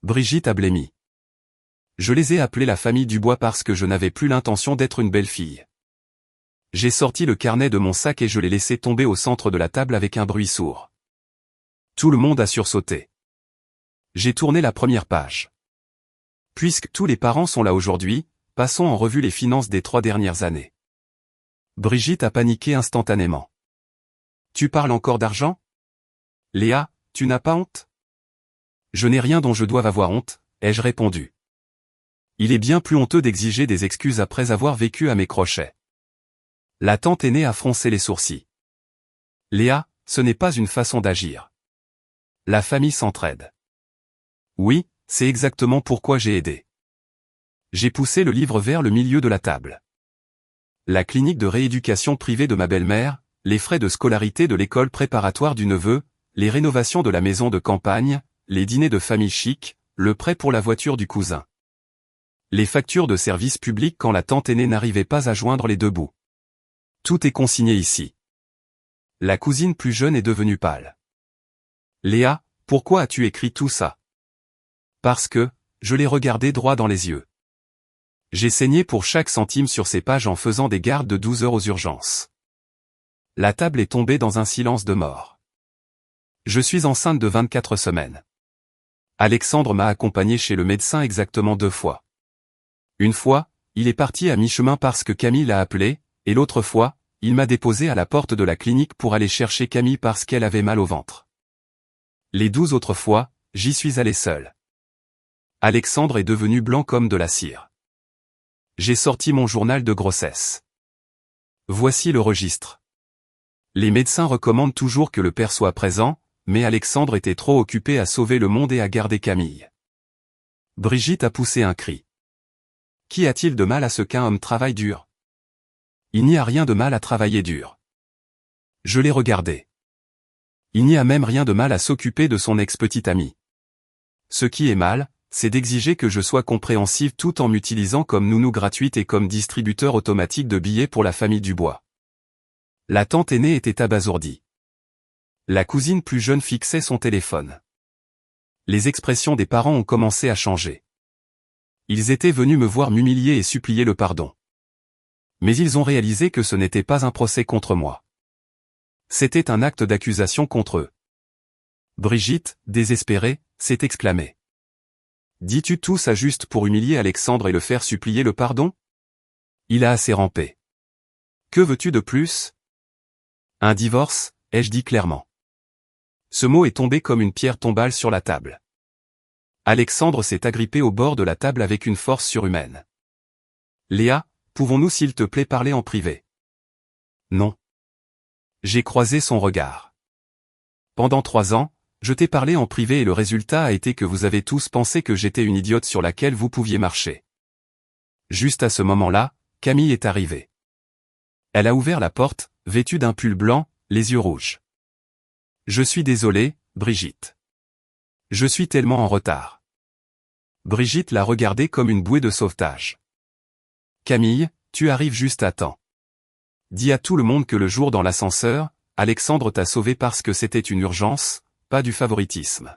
Brigitte a blêmi. Je les ai appelés la famille Dubois parce que je n'avais plus l'intention d'être une belle fille. J'ai sorti le carnet de mon sac et je l'ai laissé tomber au centre de la table avec un bruit sourd. Tout le monde a sursauté. J'ai tourné la première page. Puisque tous les parents sont là aujourd'hui, passons en revue les finances des 3 dernières années. Brigitte a paniqué instantanément. Tu parles encore d'argent? Léa, tu n'as pas honte? Je n'ai rien dont je doive avoir honte, ai-je répondu. Il est bien plus honteux d'exiger des excuses après avoir vécu à mes crochets. La tante aînée a froncé les sourcils. Léa, ce n'est pas une façon d'agir. La famille s'entraide. Oui, c'est exactement pourquoi j'ai aidé. J'ai poussé le livre vers le milieu de la table. La clinique de rééducation privée de ma belle-mère, les frais de scolarité de l'école préparatoire du neveu, les rénovations de la maison de campagne, les dîners de famille chic, le prêt pour la voiture du cousin. Les factures de services publics quand la tante aînée n'arrivait pas à joindre les deux bouts. Tout est consigné ici. La cousine plus jeune est devenue pâle. Léa, pourquoi as-tu écrit tout ça? Parce que, je l'ai regardé droit dans les yeux. J'ai saigné pour chaque centime sur ces pages en faisant des gardes de 12 heures aux urgences. La table est tombée dans un silence de mort. Je suis enceinte de 24 semaines. Alexandre m'a accompagné chez le médecin exactement 2 fois. Une fois, il est parti à mi-chemin parce que Camille l'a appelé, et l'autre fois, il m'a déposé à la porte de la clinique pour aller chercher Camille parce qu'elle avait mal au ventre. Les 12 autres fois, j'y suis allé seul. Alexandre est devenu blanc comme de la cire. J'ai sorti mon journal de grossesse. Voici le registre. Les médecins recommandent toujours que le père soit présent, mais Alexandre était trop occupé à sauver le monde et à garder Camille. Brigitte a poussé un cri. Qu'y a-t-il de mal à ce qu'un homme travaille dur? Il n'y a rien de mal à travailler dur. Je l'ai regardé. Il n'y a même rien de mal à s'occuper de son ex-petite amie. Ce qui est mal, c'est d'exiger que je sois compréhensive tout en m'utilisant comme nounou gratuite et comme distributeur automatique de billets pour la famille Dubois. La tante aînée était abasourdie. La cousine plus jeune fixait son téléphone. Les expressions des parents ont commencé à changer. Ils étaient venus me voir m'humilier et supplier le pardon. Mais ils ont réalisé que ce n'était pas un procès contre moi. C'était un acte d'accusation contre eux. Brigitte, désespérée, s'est exclamée. Dis-tu tout ça juste pour humilier Alexandre et le faire supplier le pardon? Il a assez rampé. Que veux-tu de plus? Un divorce, ai-je dit clairement. Ce mot est tombé comme une pierre tombale sur la table. Alexandre s'est agrippé au bord de la table avec une force surhumaine. Léa, pouvons-nous s'il te plaît parler en privé? Non. J'ai croisé son regard. Pendant 3 ans, je t'ai parlé en privé et le résultat a été que vous avez tous pensé que j'étais une idiote sur laquelle vous pouviez marcher. Juste à ce moment-là, Camille est arrivée. Elle a ouvert la porte, vêtue d'un pull blanc, les yeux rouges. Je suis désolé, Brigitte. Je suis tellement en retard. Brigitte l'a regardée comme une bouée de sauvetage. Camille, tu arrives juste à temps. Dis à tout le monde que le jour dans l'ascenseur, Alexandre t'a sauvé parce que c'était une urgence, pas du favoritisme.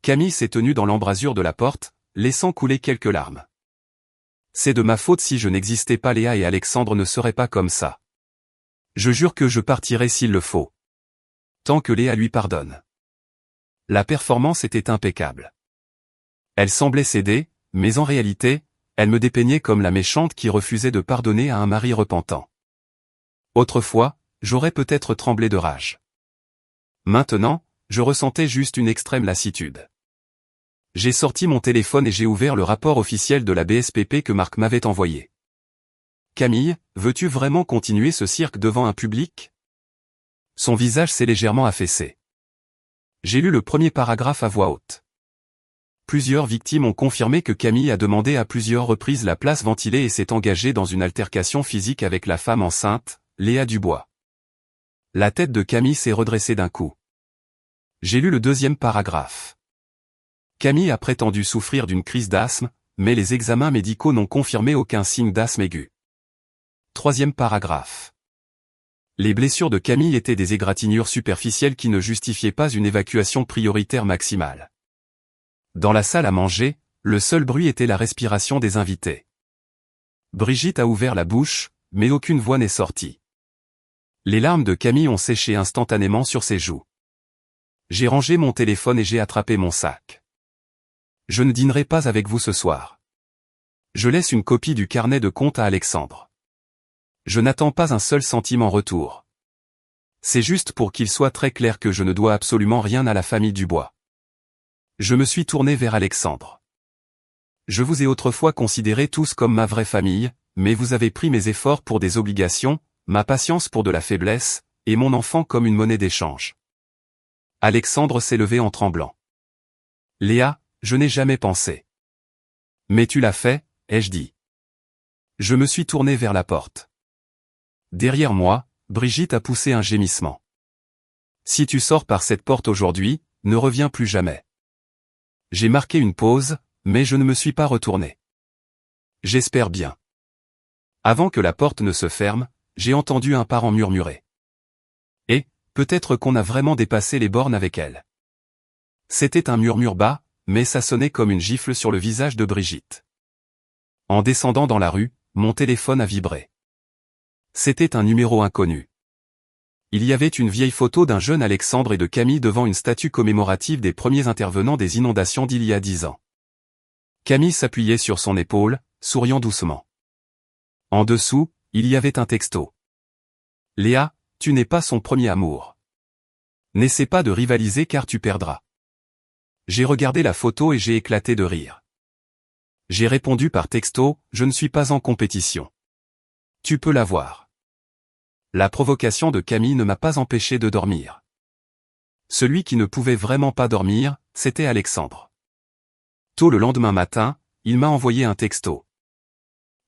Camille s'est tenue dans l'embrasure de la porte, laissant couler quelques larmes. C'est de ma faute si je n'existais pas, Léa, et Alexandre ne serait pas comme ça. Je jure que je partirai s'il le faut. Tant que Léa lui pardonne. La performance était impeccable. Elle semblait céder, mais en réalité, elle me dépeignait comme la méchante qui refusait de pardonner à un mari repentant. Autrefois, j'aurais peut-être tremblé de rage. Maintenant, je ressentais juste une extrême lassitude. J'ai sorti mon téléphone et j'ai ouvert le rapport officiel de la BSPP que Marc m'avait envoyé. Camille, veux-tu vraiment continuer ce cirque devant un public? Son visage s'est légèrement affaissé. J'ai lu le premier paragraphe à voix haute. Plusieurs victimes ont confirmé que Camille a demandé à plusieurs reprises la place ventilée et s'est engagée dans une altercation physique avec la femme enceinte, Léa Dubois. La tête de Camille s'est redressée d'un coup. J'ai lu le deuxième paragraphe. Camille a prétendu souffrir d'une crise d'asthme, mais les examens médicaux n'ont confirmé aucun signe d'asthme aigu. Troisième paragraphe. Les blessures de Camille étaient des égratignures superficielles qui ne justifiaient pas une évacuation prioritaire maximale. Dans la salle à manger, le seul bruit était la respiration des invités. Brigitte a ouvert la bouche, mais aucune voix n'est sortie. Les larmes de Camille ont séché instantanément sur ses joues. J'ai rangé mon téléphone et j'ai attrapé mon sac. Je ne dînerai pas avec vous ce soir. Je laisse une copie du carnet de compte à Alexandre. Je n'attends pas un seul centime en retour. C'est juste pour qu'il soit très clair que je ne dois absolument rien à la famille Dubois. Je me suis tourné vers Alexandre. Je vous ai autrefois considérés tous comme ma vraie famille, mais vous avez pris mes efforts pour des obligations, ma patience pour de la faiblesse, et mon enfant comme une monnaie d'échange. Alexandre s'est levé en tremblant. Léa, je n'ai jamais pensé. Mais tu l'as fait, ai-je dit. Je me suis tourné vers la porte. Derrière moi, Brigitte a poussé un gémissement. Si tu sors par cette porte aujourd'hui, ne reviens plus jamais. J'ai marqué une pause, mais je ne me suis pas retourné. J'espère bien. Avant que la porte ne se ferme, j'ai entendu un parent murmurer. Et, peut-être qu'on a vraiment dépassé les bornes avec elle. C'était un murmure bas, mais ça sonnait comme une gifle sur le visage de Brigitte. En descendant dans la rue, mon téléphone a vibré. C'était un numéro inconnu. Il y avait une vieille photo d'un jeune Alexandre et de Camille devant une statue commémorative des premiers intervenants des inondations d'il y a 10 ans. Camille s'appuyait sur son épaule, souriant doucement. En dessous, il y avait un texto. Léa, tu n'es pas son premier amour. N'essaie pas de rivaliser car tu perdras. J'ai regardé la photo et j'ai éclaté de rire. J'ai répondu par texto, je ne suis pas en compétition. Tu peux la voir. La provocation de Camille ne m'a pas empêché de dormir. Celui qui ne pouvait vraiment pas dormir, c'était Alexandre. Tôt le lendemain matin, il m'a envoyé un texto.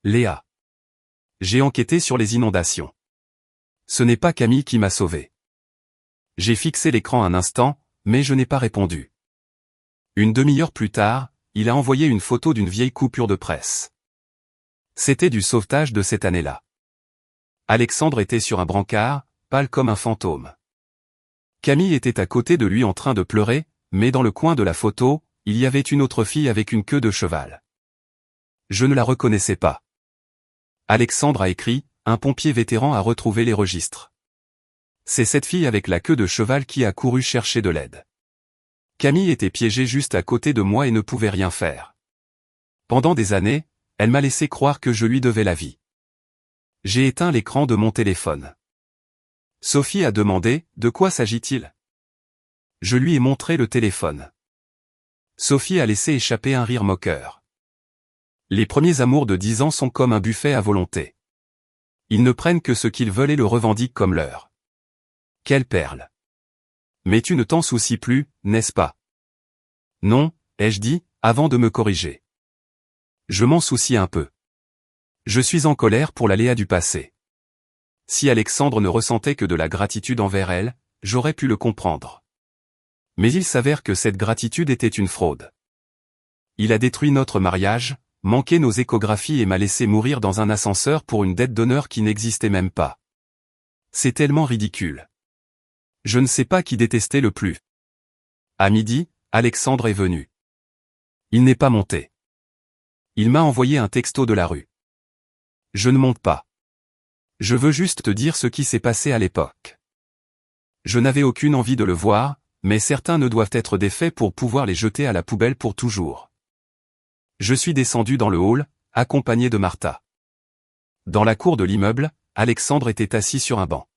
Léa. J'ai enquêté sur les inondations. Ce n'est pas Camille qui m'a sauvé. J'ai fixé l'écran un instant, mais je n'ai pas répondu. Une demi-heure plus tard, il a envoyé une photo d'une vieille coupure de presse. C'était du sauvetage de cette année-là. Alexandre était sur un brancard, pâle comme un fantôme. Camille était à côté de lui en train de pleurer, mais dans le coin de la photo, il y avait une autre fille avec une queue de cheval. Je ne la reconnaissais pas. Alexandre a écrit, un pompier vétéran a retrouvé les registres. C'est cette fille avec la queue de cheval qui a couru chercher de l'aide. Camille était piégée juste à côté de moi et ne pouvait rien faire. Pendant des années, elle m'a laissé croire que je lui devais la vie. J'ai éteint l'écran de mon téléphone. Sophie a demandé, de quoi s'agit-il? Je lui ai montré le téléphone. Sophie a laissé échapper un rire moqueur. Les premiers amours de 10 ans sont comme un buffet à volonté. Ils ne prennent que ce qu'ils veulent et le revendiquent comme leur. Quelle perle! Mais tu ne t'en soucies plus, n'est-ce pas? Non, ai-je dit, avant de me corriger. Je m'en soucie un peu. Je suis en colère pour la Léa du passé. Si Alexandre ne ressentait que de la gratitude envers elle, j'aurais pu le comprendre. Mais il s'avère que cette gratitude était une fraude. Il a détruit notre mariage, manqué nos échographies et m'a laissé mourir dans un ascenseur pour une dette d'honneur qui n'existait même pas. C'est tellement ridicule. Je ne sais pas qui détester le plus. À midi, Alexandre est venu. Il n'est pas monté. Il m'a envoyé un texto de la rue. Je ne monte pas. Je veux juste te dire ce qui s'est passé à l'époque. Je n'avais aucune envie de le voir, mais certains ne doivent être défaits pour pouvoir les jeter à la poubelle pour toujours. Je suis descendu dans le hall, accompagné de Martha. Dans la cour de l'immeuble, Alexandre était assis sur un banc.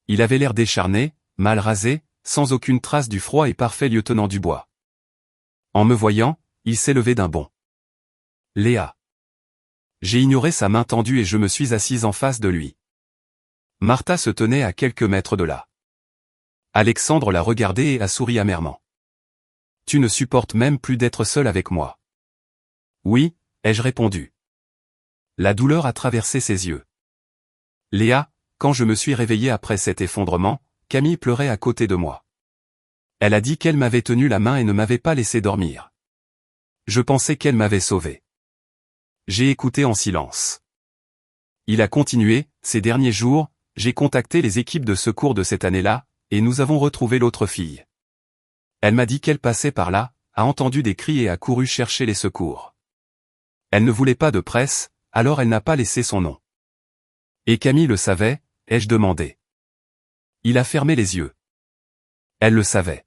Il avait l'air décharné, mal rasé, sans aucune trace du froid et parfait lieutenant Dubois. En me voyant, il s'est levé d'un bond. Léa. J'ai ignoré sa main tendue et je me suis assise en face de lui. Martha se tenait à quelques mètres de là. Alexandre l'a regardée et a souri amèrement. Tu ne supportes même plus d'être seul avec moi. Oui, ai-je répondu. La douleur a traversé ses yeux. Léa, quand je me suis réveillé après cet effondrement, Camille pleurait à côté de moi. Elle a dit qu'elle m'avait tenu la main et ne m'avait pas laissé dormir. Je pensais qu'elle m'avait sauvé. J'ai écouté en silence. Il a continué, ces derniers jours, j'ai contacté les équipes de secours de cette année-là, et nous avons retrouvé l'autre fille. Elle m'a dit qu'elle passait par là, a entendu des cris et a couru chercher les secours. Elle ne voulait pas de presse, alors elle n'a pas laissé son nom. Et Camille le savait, ai-je demandé. Il a fermé les yeux. Elle le savait.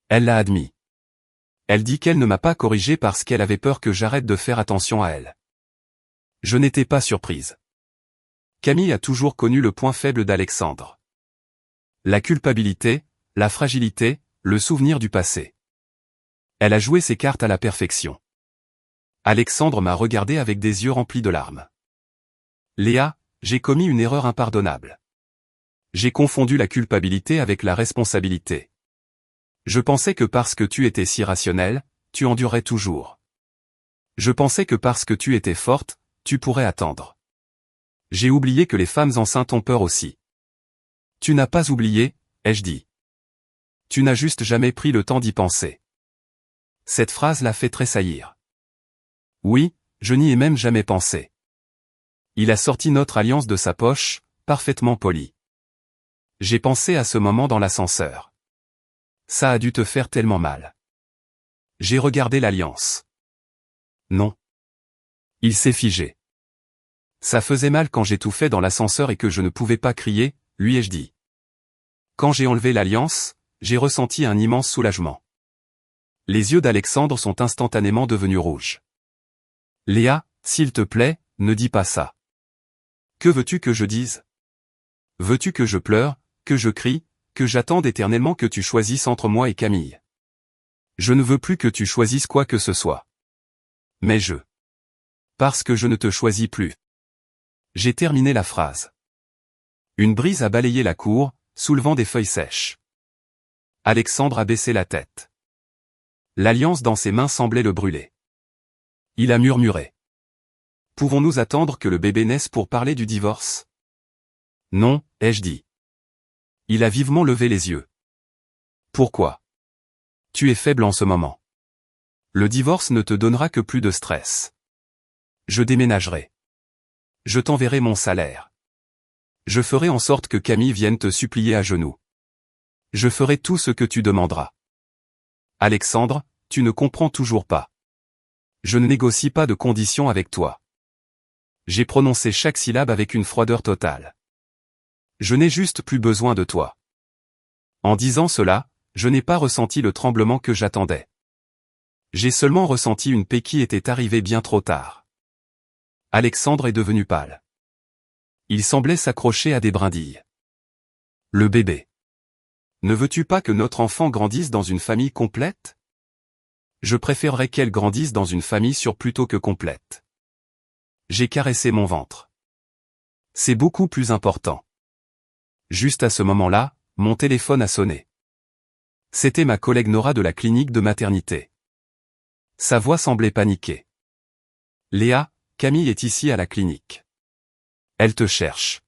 Elle l'a admis. Elle dit qu'elle ne m'a pas corrigé parce qu'elle avait peur que j'arrête de faire attention à elle. Je n'étais pas surprise. Camille a toujours connu le point faible d'Alexandre. La culpabilité, la fragilité, le souvenir du passé. Elle a joué ses cartes à la perfection. Alexandre m'a regardé avec des yeux remplis de larmes. Léa, j'ai commis une erreur impardonnable. J'ai confondu la culpabilité avec la responsabilité. Je pensais que parce que tu étais si rationnelle, tu endurerais toujours. Je pensais que parce que tu étais forte, tu pourrais attendre. J'ai oublié que les femmes enceintes ont peur aussi. Tu n'as pas oublié, ai-je dit. Tu n'as juste jamais pris le temps d'y penser. Cette phrase l'a fait tressaillir. Oui, je n'y ai même jamais pensé. Il a sorti notre alliance de sa poche, parfaitement polie. J'ai pensé à ce moment dans l'ascenseur. Ça a dû te faire tellement mal. J'ai regardé l'alliance. Non. Il s'est figé. Ça faisait mal quand j'étouffais dans l'ascenseur et que je ne pouvais pas crier, lui ai-je dit. Quand j'ai enlevé l'alliance, j'ai ressenti un immense soulagement. Les yeux d'Alexandre sont instantanément devenus rouges. Léa, s'il te plaît, ne dis pas ça. Que veux-tu que je dise? Veux-tu que je pleure, que je crie, que j'attende éternellement que tu choisisses entre moi et Camille? Je ne veux plus que tu choisisses quoi que ce soit. Mais parce que je ne te choisis plus. J'ai terminé la phrase. Une brise a balayé la cour, soulevant des feuilles sèches. Alexandre a baissé la tête. L'alliance dans ses mains semblait le brûler. Il a murmuré. Pouvons-nous attendre que le bébé naisse pour parler du divorce? Non, ai-je dit. Il a vivement levé les yeux. Pourquoi? Tu es faible en ce moment. Le divorce ne te donnera que plus de stress. Je déménagerai. Je t'enverrai mon salaire. Je ferai en sorte que Camille vienne te supplier à genoux. Je ferai tout ce que tu demanderas. Alexandre, tu ne comprends toujours pas. Je ne négocie pas de conditions avec toi. J'ai prononcé chaque syllabe avec une froideur totale. Je n'ai juste plus besoin de toi. En disant cela, je n'ai pas ressenti le tremblement que j'attendais. J'ai seulement ressenti une paix qui était arrivée bien trop tard. Alexandre est devenu pâle. Il semblait s'accrocher à des brindilles. Le bébé. Ne veux-tu pas que notre enfant grandisse dans une famille complète? Je préférerais qu'elle grandisse dans une famille sûre plutôt que complète. J'ai caressé mon ventre. C'est beaucoup plus important. Juste à ce moment-là, mon téléphone a sonné. C'était ma collègue Nora de la clinique de maternité. Sa voix semblait paniquée. Léa, Camille est ici à la clinique. Elle te cherche.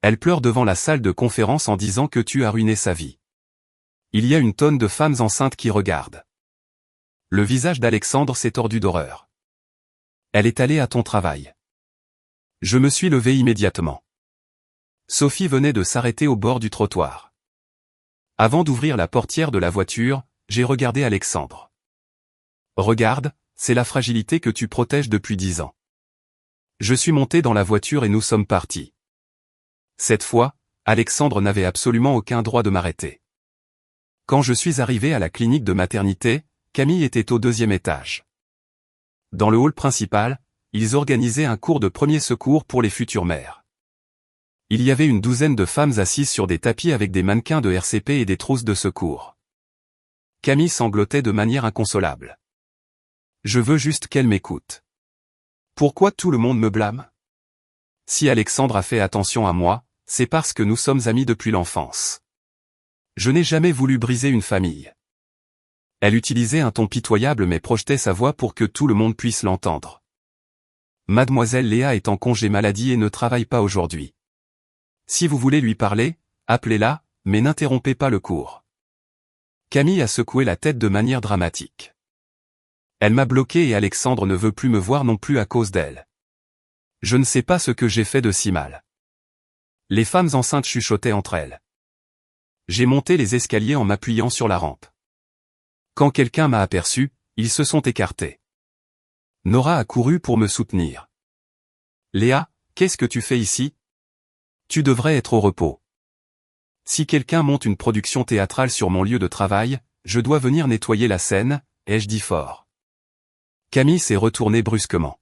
Elle pleure devant la salle de conférence en disant que tu as ruiné sa vie. Il y a une tonne de femmes enceintes qui regardent. Le visage d'Alexandre s'est tordu d'horreur. Elle est allée à ton travail. Je me suis levé immédiatement. Sophie venait de s'arrêter au bord du trottoir. Avant d'ouvrir la portière de la voiture, j'ai regardé Alexandre. Regarde, c'est la fragilité que tu protèges depuis 10 ans. Je suis monté dans la voiture et nous sommes partis. Cette fois, Alexandre n'avait absolument aucun droit de m'arrêter. Quand je suis arrivé à la clinique de maternité, Camille était au 2e étage. Dans le hall principal, ils organisaient un cours de premier secours pour les futures mères. Il y avait une douzaine de femmes assises sur des tapis avec des mannequins de RCP et des trousses de secours. Camille sanglotait de manière inconsolable. Je veux juste qu'elle m'écoute. Pourquoi tout le monde me blâme? Si Alexandre a fait attention à moi, c'est parce que nous sommes amis depuis l'enfance. Je n'ai jamais voulu briser une famille. Elle utilisait un ton pitoyable mais projetait sa voix pour que tout le monde puisse l'entendre. Mademoiselle Léa est en congé maladie et ne travaille pas aujourd'hui. Si vous voulez lui parler, appelez-la, mais n'interrompez pas le cours. Camille a secoué la tête de manière dramatique. Elle m'a bloqué et Alexandre ne veut plus me voir non plus à cause d'elle. Je ne sais pas ce que j'ai fait de si mal. Les femmes enceintes chuchotaient entre elles. J'ai monté les escaliers en m'appuyant sur la rampe. Quand quelqu'un m'a aperçu, ils se sont écartés. Nora a couru pour me soutenir. Léa, qu'est-ce que tu fais ici? Tu devrais être au repos. Si quelqu'un monte une production théâtrale sur mon lieu de travail, je dois venir nettoyer la scène, ai-je dit fort. Camille s'est retournée brusquement.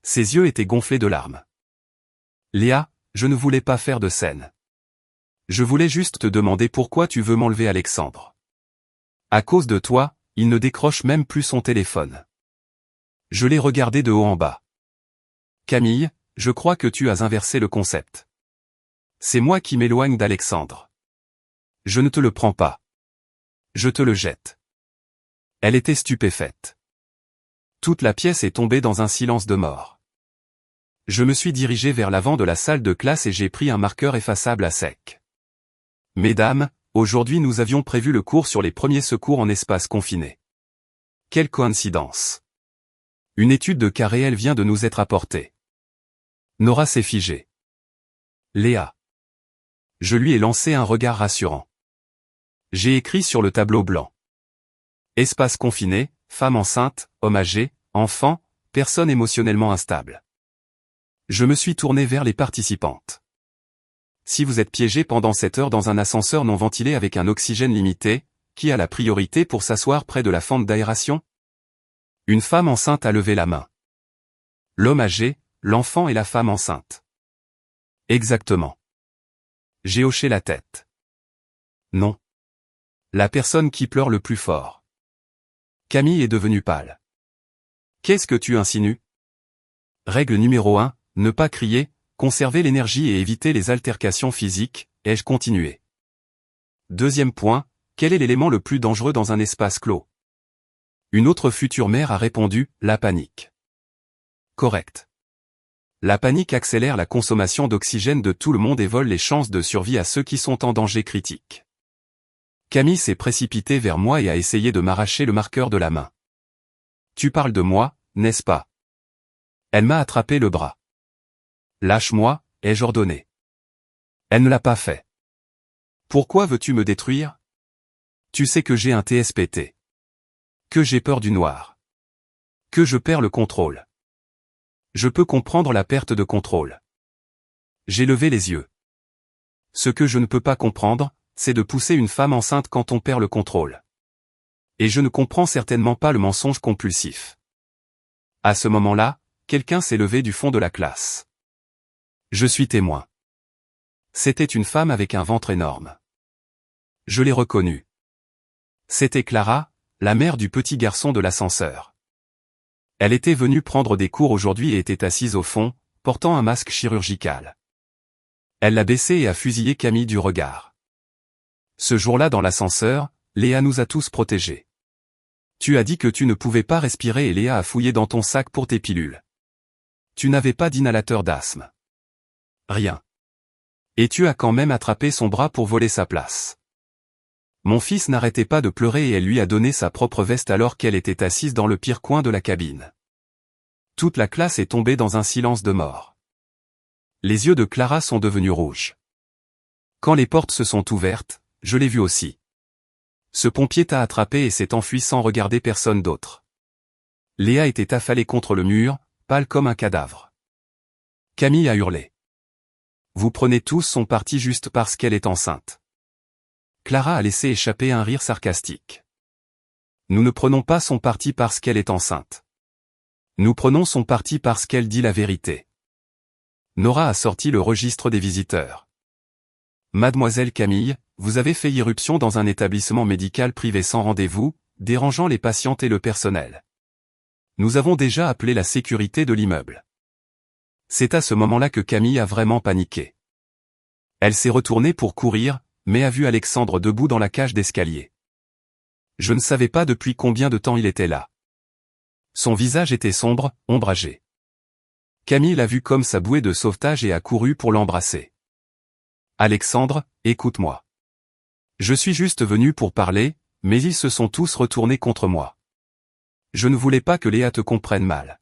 Ses yeux étaient gonflés de larmes. Léa, je ne voulais pas faire de scène. Je voulais juste te demander pourquoi tu veux m'enlever Alexandre. À cause de toi, il ne décroche même plus son téléphone. Je l'ai regardé de haut en bas. Camille, je crois que tu as inversé le concept. C'est moi qui m'éloigne d'Alexandre. Je ne te le prends pas. Je te le jette. Elle était stupéfaite. Toute la pièce est tombée dans un silence de mort. Je me suis dirigé vers l'avant de la salle de classe et j'ai pris un marqueur effaçable à sec. Mesdames, aujourd'hui nous avions prévu le cours sur les premiers secours en espace confiné. Quelle coïncidence. Une étude de cas réel vient de nous être apportée. Nora s'est figée. Léa. Je lui ai lancé un regard rassurant. J'ai écrit sur le tableau blanc. Espace confiné, femme enceinte, homme âgé, enfant, personne émotionnellement instable. Je me suis tourné vers les participantes. Si vous êtes piégé pendant cette heure dans un ascenseur non ventilé avec un oxygène limité, qui a la priorité pour s'asseoir près de la fente d'aération? Une femme enceinte a levé la main. L'homme âgé, l'enfant et la femme enceinte. Exactement. J'ai hoché la tête. Non. La personne qui pleure le plus fort. Camille est devenue pâle. Qu'est-ce que tu insinues? Règle numéro 1, ne pas crier, conserver l'énergie et éviter les altercations physiques, ai-je continué. Deuxième point, quel est l'élément le plus dangereux dans un espace clos? Une autre future mère a répondu, la panique. Correct. La panique accélère la consommation d'oxygène de tout le monde et vole les chances de survie à ceux qui sont en danger critique. Camille s'est précipitée vers moi et a essayé de m'arracher le marqueur de la main. Tu parles de moi, n'est-ce pas? Elle m'a attrapé le bras. Lâche-moi, ai-je ordonné. Elle ne l'a pas fait. Pourquoi veux-tu me détruire? Tu sais que j'ai un TSPT. Que j'ai peur du noir. Que je perds le contrôle. Je peux comprendre la perte de contrôle. J'ai levé les yeux. Ce que je ne peux pas comprendre, c'est de pousser une femme enceinte quand on perd le contrôle. Et je ne comprends certainement pas le mensonge compulsif. À ce moment-là, quelqu'un s'est levé du fond de la classe. Je suis témoin. C'était une femme avec un ventre énorme. Je l'ai reconnue. C'était Clara, la mère du petit garçon de l'ascenseur. Elle était venue prendre des cours aujourd'hui et était assise au fond, portant un masque chirurgical. Elle l'a baissé et a fusillé Camille du regard. Ce jour-là dans l'ascenseur, Léa nous a tous protégés. Tu as dit que tu ne pouvais pas respirer et Léa a fouillé dans ton sac pour tes pilules. Tu n'avais pas d'inhalateur d'asthme. Rien. Et tu as quand même attrapé son bras pour voler sa place. Mon fils n'arrêtait pas de pleurer et elle lui a donné sa propre veste alors qu'elle était assise dans le pire coin de la cabine. Toute la classe est tombée dans un silence de mort. Les yeux de Clara sont devenus rouges. Quand les portes se sont ouvertes, je l'ai vu aussi. Ce pompier t'a attrapé et s'est enfui sans regarder personne d'autre. Léa était affalée contre le mur, pâle comme un cadavre. Camille a hurlé. Vous prenez tous son parti juste parce qu'elle est enceinte. Clara a laissé échapper un rire sarcastique. Nous ne prenons pas son parti parce qu'elle est enceinte. Nous prenons son parti parce qu'elle dit la vérité. Nora a sorti le registre des visiteurs. Mademoiselle Camille, vous avez fait irruption dans un établissement médical privé sans rendez-vous, dérangeant les patientes et le personnel. Nous avons déjà appelé la sécurité de l'immeuble. C'est à ce moment-là que Camille a vraiment paniqué. Elle s'est retournée pour courir, mais a vu Alexandre debout dans la cage d'escalier. Je ne savais pas depuis combien de temps il était là. Son visage était sombre, ombragé. Camille l'a vu comme sa bouée de sauvetage et a couru pour l'embrasser. Alexandre, écoute-moi. Je suis juste venu pour parler, mais ils se sont tous retournés contre moi. Je ne voulais pas que Léa te comprenne mal.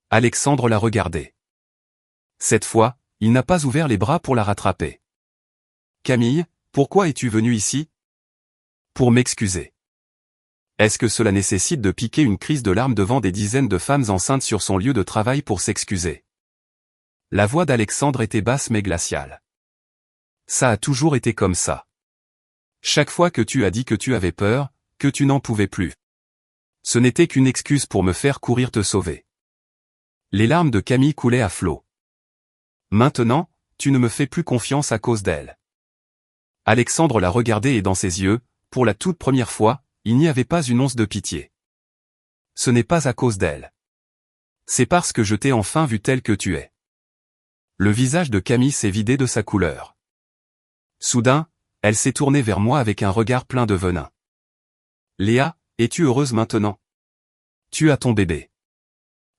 Alexandre l'a regardé. Cette fois, il n'a pas ouvert les bras pour la rattraper. Camille, pourquoi es-tu venue ici? Pour m'excuser. Est-ce que cela nécessite de piquer une crise de larmes devant des dizaines de femmes enceintes sur son lieu de travail pour s'excuser? La voix d'Alexandre était basse mais glaciale. Ça a toujours été comme ça. Chaque fois que tu as dit que tu avais peur, que tu n'en pouvais plus. Ce n'était qu'une excuse pour me faire courir te sauver. Les larmes de Camille coulaient à flots. Maintenant, tu ne me fais plus confiance à cause d'elle. Alexandre l'a regardé et dans ses yeux, pour la toute première fois, il n'y avait pas une once de pitié. Ce n'est pas à cause d'elle. C'est parce que je t'ai enfin vu telle que tu es. Le visage de Camille s'est vidé de sa couleur. Soudain, elle s'est tournée vers moi avec un regard plein de venin. Léa, es-tu heureuse maintenant? Tu as ton bébé.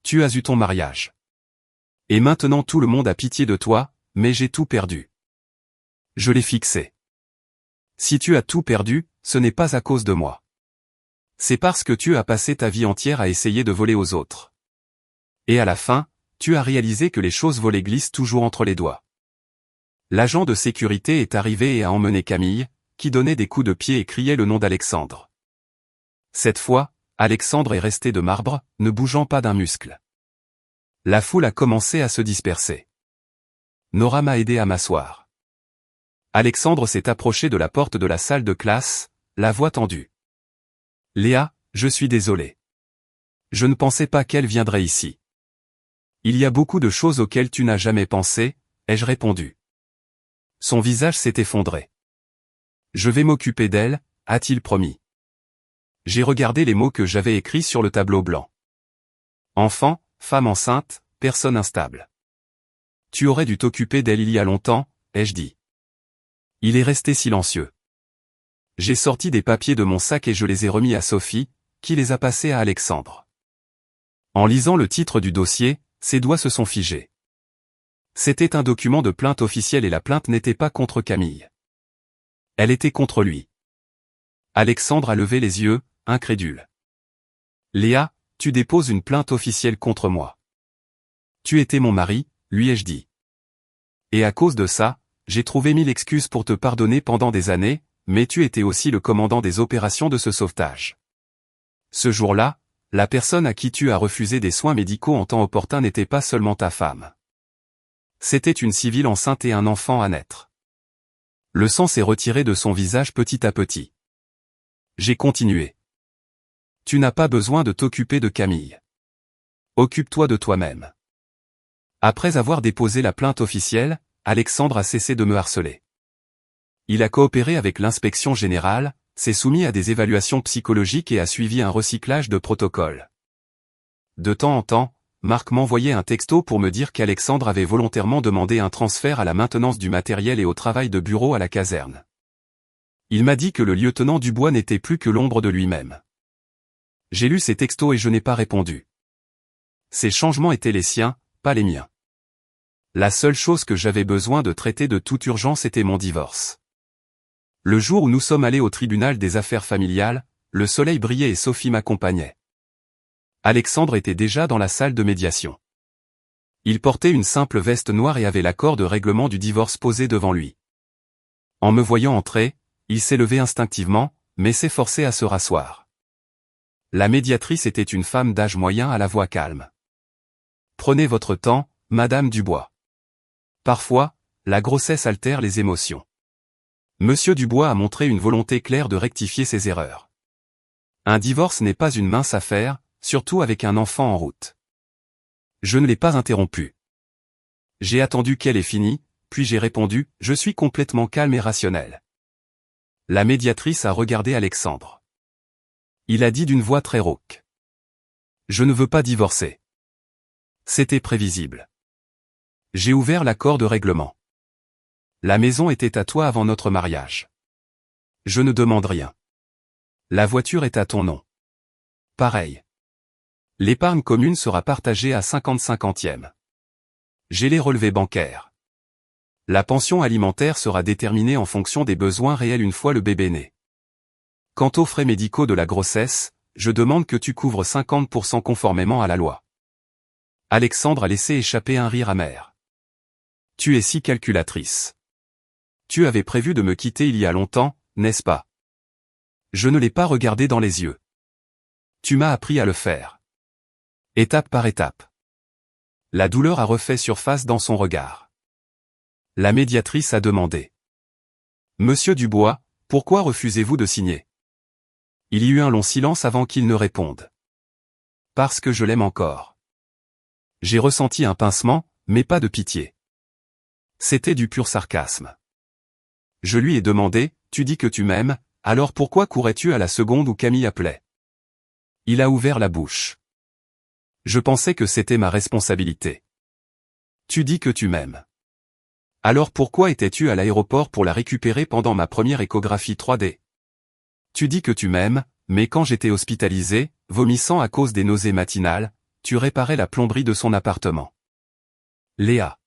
Tu as eu ton mariage. Et maintenant tout le monde a pitié de toi, mais j'ai tout perdu. Je l'ai fixé. Si tu as tout perdu, ce n'est pas à cause de moi. C'est parce que tu as passé ta vie entière à essayer de voler aux autres. Et à la fin, tu as réalisé que les choses volées glissent toujours entre les doigts. L'agent de sécurité est arrivé et a emmené Camille, qui donnait des coups de pied et criait le nom d'Alexandre. Cette fois, Alexandre est resté de marbre, ne bougeant pas d'un muscle. La foule a commencé à se disperser. Nora m'a aidé à m'asseoir. Alexandre s'est approché de la porte de la salle de classe, la voix tendue. Léa, je suis désolé. Je ne pensais pas qu'elle viendrait ici. Il y a beaucoup de choses auxquelles tu n'as jamais pensé, ai-je répondu. Son visage s'est effondré. Je vais m'occuper d'elle, a-t-il promis. J'ai regardé les mots que j'avais écrits sur le tableau blanc. Enfant, femme enceinte, personne instable. Tu aurais dû t'occuper d'elle il y a longtemps, ai-je dit. Il est resté silencieux. J'ai sorti des papiers de mon sac et je les ai remis à Sophie, qui les a passés à Alexandre. En lisant le titre du dossier, ses doigts se sont figés. C'était un document de plainte officielle et la plainte n'était pas contre Camille. Elle était contre lui. Alexandre a levé les yeux, incrédule. Léa, tu déposes une plainte officielle contre moi. Tu étais mon mari, lui ai-je dit. Et à cause de ça, j'ai trouvé 1000 excuses pour te pardonner pendant des années, mais tu étais aussi le commandant des opérations de ce sauvetage. Ce jour-là, la personne à qui tu as refusé des soins médicaux en temps opportun n'était pas seulement ta femme. C'était une civile enceinte et un enfant à naître. Le sang s'est retiré de son visage petit à petit. J'ai continué. Tu n'as pas besoin de t'occuper de Camille. Occupe-toi de toi-même. Après avoir déposé la plainte officielle, Alexandre a cessé de me harceler. Il a coopéré avec l'inspection générale, s'est soumis à des évaluations psychologiques et a suivi un recyclage de protocoles. De temps en temps, Marc m'envoyait un texto pour me dire qu'Alexandre avait volontairement demandé un transfert à la maintenance du matériel et au travail de bureau à la caserne. Il m'a dit que le lieutenant Dubois n'était plus que l'ombre de lui-même. J'ai lu ces textos et je n'ai pas répondu. Ces changements étaient les siens, pas les miens. La seule chose que j'avais besoin de traiter de toute urgence était mon divorce. Le jour où nous sommes allés au tribunal des affaires familiales, le soleil brillait et Sophie m'accompagnait. Alexandre était déjà dans la salle de médiation. Il portait une simple veste noire et avait l'accord de règlement du divorce posé devant lui. En me voyant entrer, il s'est levé instinctivement, mais s'est forcé à se rasseoir. La médiatrice était une femme d'âge moyen à la voix calme. Prenez votre temps, Madame Dubois. Parfois, la grossesse altère les émotions. Monsieur Dubois a montré une volonté claire de rectifier ses erreurs. Un divorce n'est pas une mince affaire, surtout avec un enfant en route. Je ne l'ai pas interrompu. J'ai attendu qu'elle ait fini, puis j'ai répondu, je suis complètement calme et rationnel. La médiatrice a regardé Alexandre. Il a dit d'une voix très rauque. Je ne veux pas divorcer. C'était prévisible. J'ai ouvert l'accord de règlement. La maison était à toi avant notre mariage. Je ne demande rien. La voiture est à ton nom. Pareil. L'épargne commune sera partagée à 50-50e. J'ai les relevés bancaires. La pension alimentaire sera déterminée en fonction des besoins réels une fois le bébé né. Quant aux frais médicaux de la grossesse, je demande que tu couvres 50% conformément à la loi. Alexandre a laissé échapper un rire amer. Tu es si calculatrice. Tu avais prévu de me quitter il y a longtemps, n'est-ce pas? Je ne l'ai pas regardé dans les yeux. Tu m'as appris à le faire. Étape par étape. La douleur a refait surface dans son regard. La médiatrice a demandé. Monsieur Dubois, pourquoi refusez-vous de signer? Il y eut un long silence avant qu'il ne réponde. Parce que je l'aime encore. J'ai ressenti un pincement, mais pas de pitié. C'était du pur sarcasme. Je lui ai demandé, tu dis que tu m'aimes, alors pourquoi courais-tu à la seconde où Camille appelait? Il a ouvert la bouche. Je pensais que c'était ma responsabilité. Tu dis que tu m'aimes. Alors pourquoi étais-tu à l'aéroport pour la récupérer pendant ma première échographie 3D? Tu dis que tu m'aimes, mais quand j'étais hospitalisé, vomissant à cause des nausées matinales, tu réparais la plomberie de son appartement. Léa.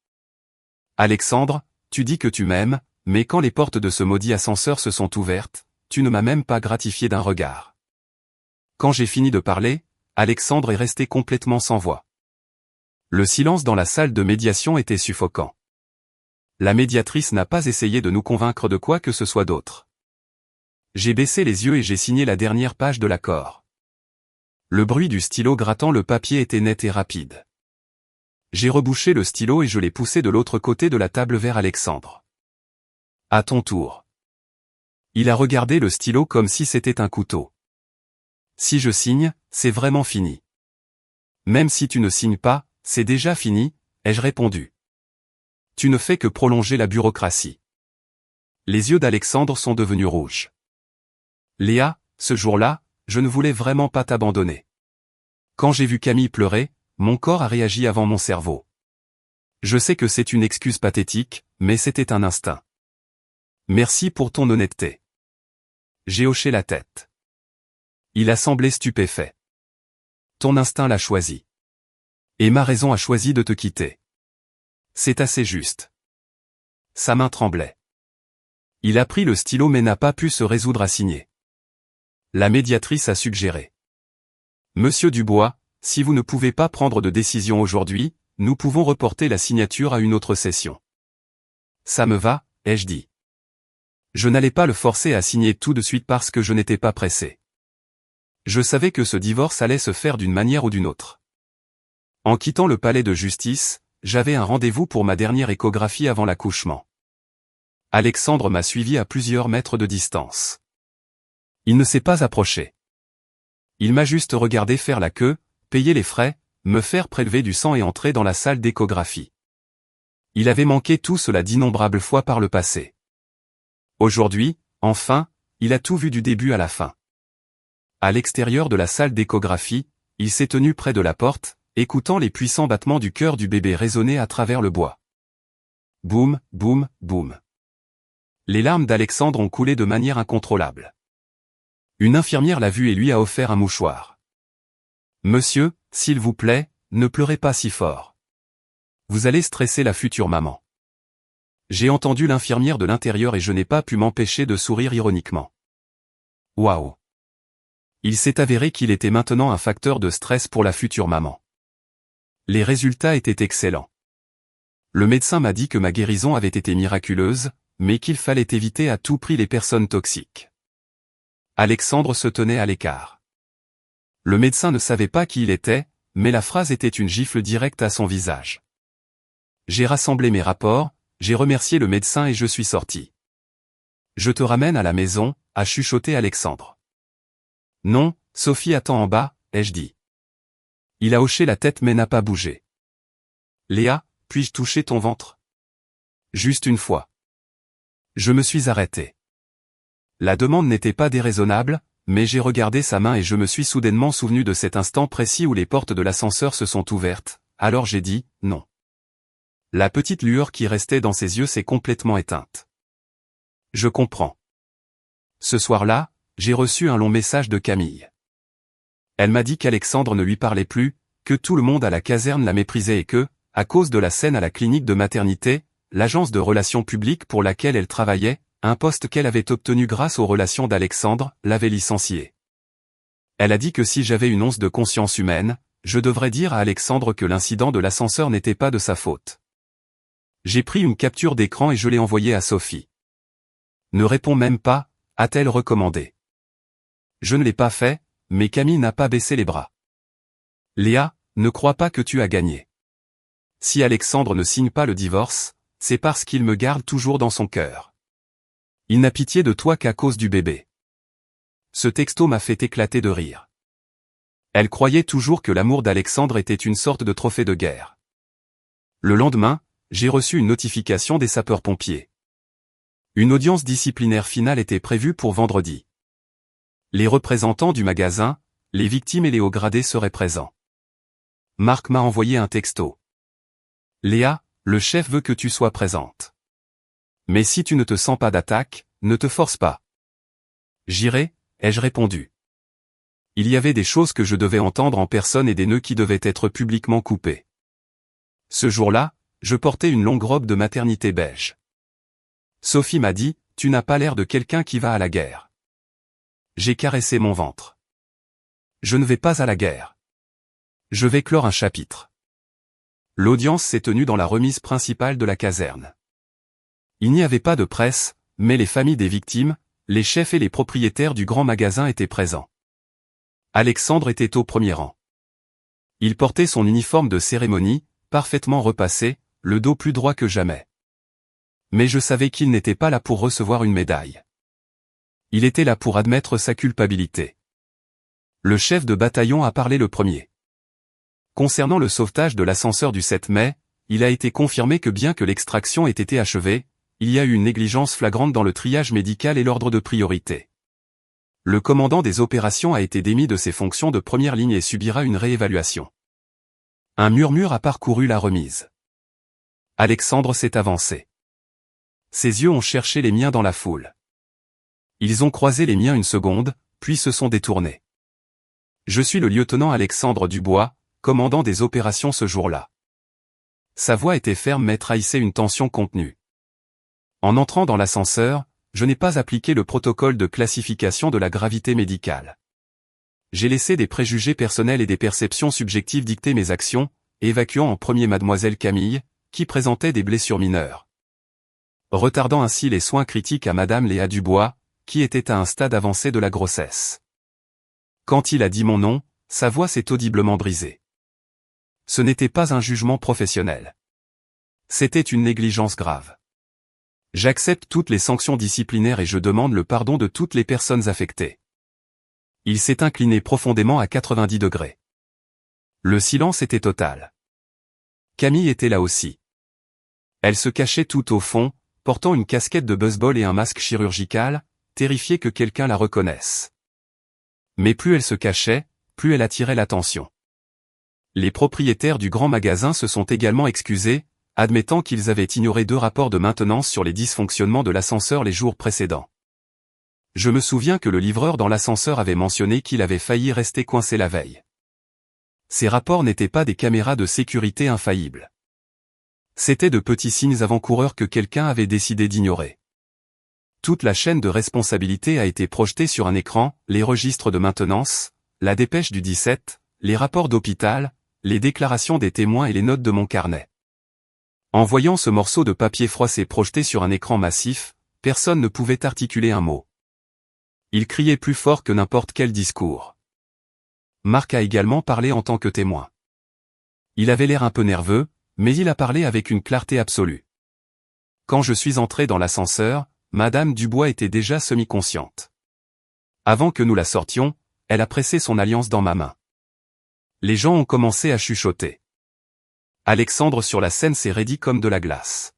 Alexandre, tu dis que tu m'aimes, mais quand les portes de ce maudit ascenseur se sont ouvertes, tu ne m'as même pas gratifié d'un regard. Quand j'ai fini de parler, Alexandre est resté complètement sans voix. Le silence dans la salle de médiation était suffocant. La médiatrice n'a pas essayé de nous convaincre de quoi que ce soit d'autre. J'ai baissé les yeux et j'ai signé la dernière page de l'accord. Le bruit du stylo grattant le papier était net et rapide. J'ai rebouché le stylo et je l'ai poussé de l'autre côté de la table vers Alexandre. À ton tour. Il a regardé le stylo comme si c'était un couteau. Si je signe, c'est vraiment fini. Même si tu ne signes pas, c'est déjà fini, ai-je répondu. Tu ne fais que prolonger la bureaucratie. Les yeux d'Alexandre sont devenus rouges. Léa, ce jour-là, je ne voulais vraiment pas t'abandonner. Quand j'ai vu Camille pleurer, mon corps a réagi avant mon cerveau. Je sais que c'est une excuse pathétique, mais c'était un instinct. Merci pour ton honnêteté. J'ai hoché la tête. Il a semblé stupéfait. Ton instinct l'a choisi. Et ma raison a choisi de te quitter. C'est assez juste. Sa main tremblait. Il a pris le stylo mais n'a pas pu se résoudre à signer. La médiatrice a suggéré. Monsieur Dubois, si vous ne pouvez pas prendre de décision aujourd'hui, nous pouvons reporter la signature à une autre session. Ça me va, ai-je dit. Je n'allais pas le forcer à signer tout de suite parce que je n'étais pas pressé. Je savais que ce divorce allait se faire d'une manière ou d'une autre. En quittant le palais de justice, j'avais un rendez-vous pour ma dernière échographie avant l'accouchement. Alexandre m'a suivi à plusieurs mètres de distance. Il ne s'est pas approché. Il m'a juste regardé faire la queue, payer les frais, me faire prélever du sang et entrer dans la salle d'échographie. Il avait manqué tout cela d'innombrables fois par le passé. Aujourd'hui, enfin, il a tout vu du début à la fin. À l'extérieur de la salle d'échographie, il s'est tenu près de la porte, écoutant les puissants battements du cœur du bébé résonner à travers le bois. Boum, boum, boum. Les larmes d'Alexandre ont coulé de manière incontrôlable. Une infirmière l'a vu et lui a offert un mouchoir. Monsieur, s'il vous plaît, ne pleurez pas si fort. Vous allez stresser la future maman. J'ai entendu l'infirmière de l'intérieur et je n'ai pas pu m'empêcher de sourire ironiquement. Waouh. Il s'est avéré qu'il était maintenant un facteur de stress pour la future maman. Les résultats étaient excellents. Le médecin m'a dit que ma guérison avait été miraculeuse, mais qu'il fallait éviter à tout prix les personnes toxiques. Alexandre se tenait à l'écart. Le médecin ne savait pas qui il était, mais la phrase était une gifle directe à son visage. J'ai rassemblé mes rapports, j'ai remercié le médecin et je suis sorti. Je te ramène à la maison, a chuchoté Alexandre. Non, Sophie attend en bas, ai-je dit. Il a hoché la tête mais n'a pas bougé. Léa, puis-je toucher ton ventre? Juste une fois. Je me suis arrêté. La demande n'était pas déraisonnable, mais j'ai regardé sa main et je me suis soudainement souvenu de cet instant précis où les portes de l'ascenseur se sont ouvertes, alors j'ai dit, non. La petite lueur qui restait dans ses yeux s'est complètement éteinte. Je comprends. Ce soir-là, j'ai reçu un long message de Camille. Elle m'a dit qu'Alexandre ne lui parlait plus, que tout le monde à la caserne la méprisait et que, à cause de la scène à la clinique de maternité, l'agence de relations publiques pour laquelle elle travaillait, un poste qu'elle avait obtenu grâce aux relations d'Alexandre, l'avait licenciée. Elle a dit que si j'avais une once de conscience humaine, je devrais dire à Alexandre que l'incident de l'ascenseur n'était pas de sa faute. J'ai pris une capture d'écran et je l'ai envoyée à Sophie. Ne réponds même pas, a-t-elle recommandé. Je ne l'ai pas fait, mais Camille n'a pas baissé les bras. Léa, ne crois pas que tu as gagné. Si Alexandre ne signe pas le divorce, c'est parce qu'il me garde toujours dans son cœur. Il n'a pitié de toi qu'à cause du bébé. Ce texto m'a fait éclater de rire. Elle croyait toujours que l'amour d'Alexandre était une sorte de trophée de guerre. Le lendemain, j'ai reçu une notification des sapeurs-pompiers. Une audience disciplinaire finale était prévue pour vendredi. Les représentants du magasin, les victimes et les hauts gradés seraient présents. Marc m'a envoyé un texto. Léa, le chef veut que tu sois présente. Mais si tu ne te sens pas d'attaque, ne te force pas. J'irai, ai-je répondu. Il y avait des choses que je devais entendre en personne et des nœuds qui devaient être publiquement coupés. Ce jour-là, je portais une longue robe de maternité beige. Sophie m'a dit, tu n'as pas l'air de quelqu'un qui va à la guerre. J'ai caressé mon ventre. Je ne vais pas à la guerre. Je vais clore un chapitre. L'audience s'est tenue dans la remise principale de la caserne. Il n'y avait pas de presse, mais les familles des victimes, les chefs et les propriétaires du grand magasin étaient présents. Alexandre était au premier rang. Il portait son uniforme de cérémonie, parfaitement repassé, le dos plus droit que jamais. Mais je savais qu'il n'était pas là pour recevoir une médaille. Il était là pour admettre sa culpabilité. Le chef de bataillon a parlé le premier. Concernant le sauvetage de l'ascenseur du 7 mai, il a été confirmé que bien que l'extraction ait été achevée, il y a eu une négligence flagrante dans le triage médical et l'ordre de priorité. Le commandant des opérations a été démis de ses fonctions de première ligne et subira une réévaluation. Un murmure a parcouru la remise. Alexandre s'est avancé. Ses yeux ont cherché les miens dans la foule. Ils ont croisé les miens une seconde, puis se sont détournés. Je suis le lieutenant Alexandre Dubois, commandant des opérations ce jour-là. Sa voix était ferme mais trahissait une tension contenue. En entrant dans l'ascenseur, je n'ai pas appliqué le protocole de classification de la gravité médicale. J'ai laissé des préjugés personnels et des perceptions subjectives dicter mes actions, évacuant en premier mademoiselle Camille, qui présentait des blessures mineures. Retardant ainsi les soins critiques à madame Léa Dubois, qui était à un stade avancé de la grossesse. Quand il a dit mon nom, sa voix s'est audiblement brisée. Ce n'était pas un jugement professionnel. C'était une négligence grave. J'accepte toutes les sanctions disciplinaires et je demande le pardon de toutes les personnes affectées. Il s'est incliné profondément à 90 degrés. Le silence était total. Camille était là aussi. Elle se cachait tout au fond, portant une casquette de baseball et un masque chirurgical, terrifiée que quelqu'un la reconnaisse. Mais plus elle se cachait, plus elle attirait l'attention. Les propriétaires du grand magasin se sont également excusés, admettant qu'ils avaient ignoré 2 rapports de maintenance sur les dysfonctionnements de l'ascenseur les jours précédents. Je me souviens que le livreur dans l'ascenseur avait mentionné qu'il avait failli rester coincé la veille. Ces rapports n'étaient pas des caméras de sécurité infaillibles. C'étaient de petits signes avant-coureurs que quelqu'un avait décidé d'ignorer. Toute la chaîne de responsabilité a été projetée sur un écran, les registres de maintenance, la dépêche du 17, les rapports d'hôpital, les déclarations des témoins et les notes de mon carnet. En voyant ce morceau de papier froissé projeté sur un écran massif, personne ne pouvait articuler un mot. Il criait plus fort que n'importe quel discours. Marc a également parlé en tant que témoin. Il avait l'air un peu nerveux, mais il a parlé avec une clarté absolue. Quand je suis entré dans l'ascenseur, madame Dubois était déjà semi-consciente. Avant que nous la sortions, elle a pressé son alliance dans ma main. Les gens ont commencé à chuchoter. Alexandre sur la scène s'est raidi comme de la glace.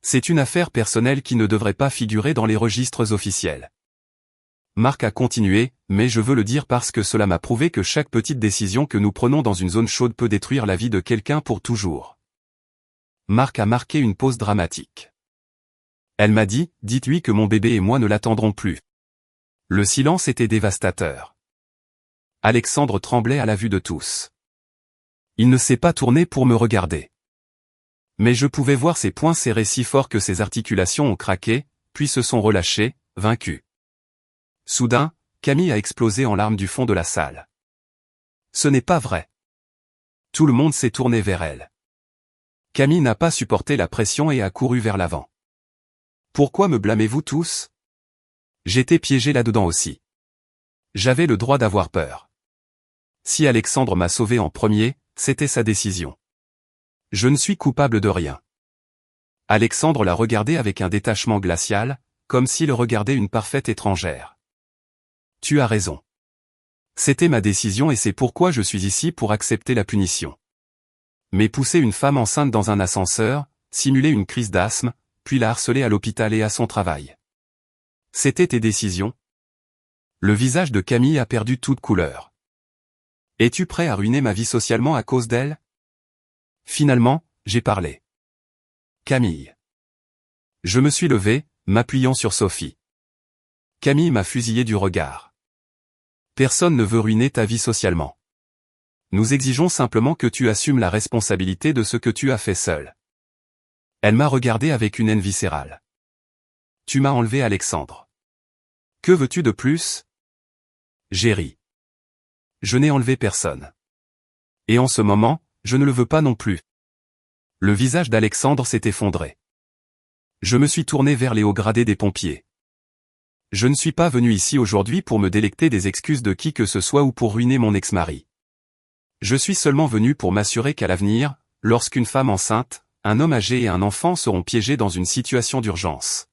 C'est une affaire personnelle qui ne devrait pas figurer dans les registres officiels. Marc a continué, mais je veux le dire parce que cela m'a prouvé que chaque petite décision que nous prenons dans une zone chaude peut détruire la vie de quelqu'un pour toujours. Marc a marqué une pause dramatique. Elle m'a dit, dites-lui que mon bébé et moi ne l'attendrons plus. Le silence était dévastateur. Alexandre tremblait à la vue de tous. Il ne s'est pas tourné pour me regarder. Mais je pouvais voir ses poings serrés si fort que ses articulations ont craqué, puis se sont relâchées, vaincues. Soudain, Camille a explosé en larmes du fond de la salle. Ce n'est pas vrai. Tout le monde s'est tourné vers elle. Camille n'a pas supporté la pression et a couru vers l'avant. Pourquoi me blâmez-vous tous? J'étais piégé là-dedans aussi. J'avais le droit d'avoir peur. Si Alexandre m'a sauvé en premier, c'était sa décision. Je ne suis coupable de rien. Alexandre l'a regardé avec un détachement glacial, comme s'il regardait une parfaite étrangère. Tu as raison. C'était ma décision et c'est pourquoi je suis ici pour accepter la punition. Mais pousser une femme enceinte dans un ascenseur, simuler une crise d'asthme, puis la harceler à l'hôpital et à son travail. C'était tes décisions? Le visage de Camille a perdu toute couleur. Es-tu prêt à ruiner ma vie socialement à cause d'elle? Finalement, j'ai parlé. Camille. Je me suis levé, m'appuyant sur Sophie. Camille m'a fusillé du regard. Personne ne veut ruiner ta vie socialement. Nous exigeons simplement que tu assumes la responsabilité de ce que tu as fait seul. Elle m'a regardé avec une haine viscérale. Tu m'as enlevé Alexandre. Que veux-tu de plus? J'ai ri. Je n'ai enlevé personne. Et en ce moment, je ne le veux pas non plus. Le visage d'Alexandre s'est effondré. Je me suis tourné vers les hauts gradés des pompiers. Je ne suis pas venu ici aujourd'hui pour me délecter des excuses de qui que ce soit ou pour ruiner mon ex-mari. Je suis seulement venu pour m'assurer qu'à l'avenir, lorsqu'une femme enceinte, un homme âgé et un enfant seront piégés dans une situation d'urgence,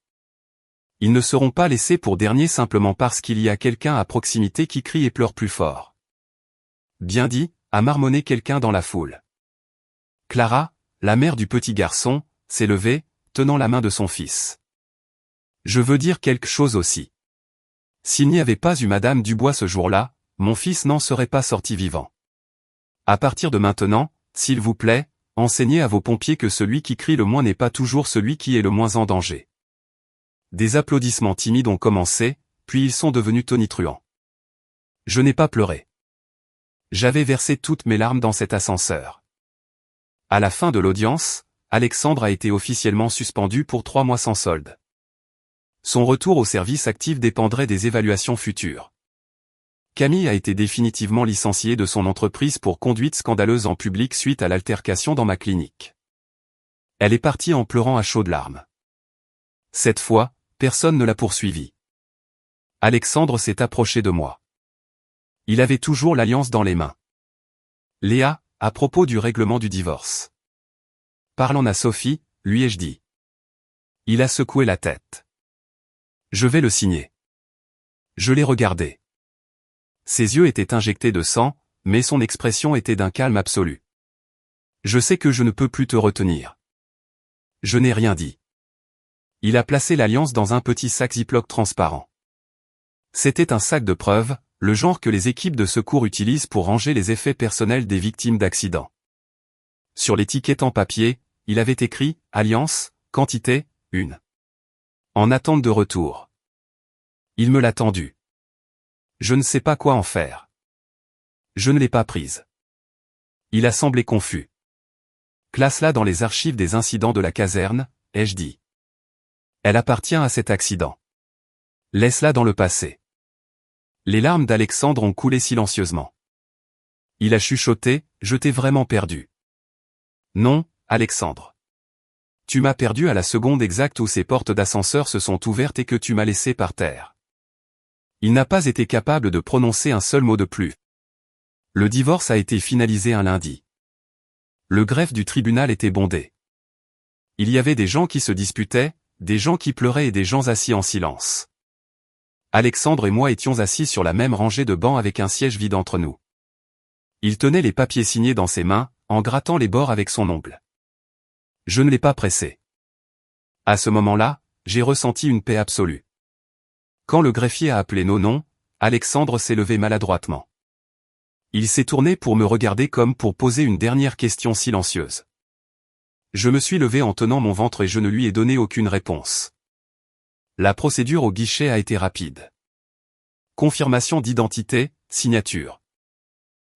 ils ne seront pas laissés pour derniers simplement parce qu'il y a quelqu'un à proximité qui crie et pleure plus fort. Bien dit, a marmonné quelqu'un dans la foule. Clara, la mère du petit garçon, s'est levée, tenant la main de son fils. Je veux dire quelque chose aussi. S'il n'y avait pas eu Madame Dubois ce jour-là, mon fils n'en serait pas sorti vivant. À partir de maintenant, s'il vous plaît, enseignez à vos pompiers que celui qui crie le moins n'est pas toujours celui qui est le moins en danger. Des applaudissements timides ont commencé, puis ils sont devenus tonitruants. Je n'ai pas pleuré. J'avais versé toutes mes larmes dans cet ascenseur. À la fin de l'audience, Alexandre a été officiellement suspendu pour 3 mois sans solde. Son retour au service actif dépendrait des évaluations futures. Camille a été définitivement licenciée de son entreprise pour conduite scandaleuse en public suite à l'altercation dans ma clinique. Elle est partie en pleurant à chaudes larmes. Cette fois, personne ne l'a poursuivie. Alexandre s'est approché de moi. Il avait toujours l'alliance dans les mains. Léa, à propos du règlement du divorce. Parlant à Sophie, lui ai-je dit. Il a secoué la tête. Je vais le signer. Je l'ai regardé. Ses yeux étaient injectés de sang, mais son expression était d'un calme absolu. Je sais que je ne peux plus te retenir. Je n'ai rien dit. Il a placé l'alliance dans un petit sac Ziploc transparent. C'était un sac de preuves, le genre que les équipes de secours utilisent pour ranger les effets personnels des victimes d'accidents. Sur l'étiquette en papier, il avait écrit « Alliance, quantité, 1. En attente de retour. » Il me l'a tendu. Je ne sais pas quoi en faire. Je ne l'ai pas prise. Il a semblé confus. Classe-la dans les archives des incidents de la caserne, ai-je dit. Elle appartient à cet accident. Laisse-la dans le passé. Les larmes d'Alexandre ont coulé silencieusement. Il a chuchoté, je t'ai vraiment perdu. Non, Alexandre. Tu m'as perdu à la seconde exacte où ces portes d'ascenseur se sont ouvertes et que tu m'as laissé par terre. Il n'a pas été capable de prononcer un seul mot de plus. Le divorce a été finalisé un lundi. Le greffe du tribunal était bondé. Il y avait des gens qui se disputaient, des gens qui pleuraient et des gens assis en silence. Alexandre et moi étions assis sur la même rangée de bancs avec un siège vide entre nous. Il tenait les papiers signés dans ses mains, en grattant les bords avec son ongle. Je ne l'ai pas pressé. À ce moment-là, j'ai ressenti une paix absolue. Quand le greffier a appelé nos noms, Alexandre s'est levé maladroitement. Il s'est tourné pour me regarder comme pour poser une dernière question silencieuse. Je me suis levé en tenant mon ventre et je ne lui ai donné aucune réponse. La procédure au guichet a été rapide. Confirmation d'identité, signature.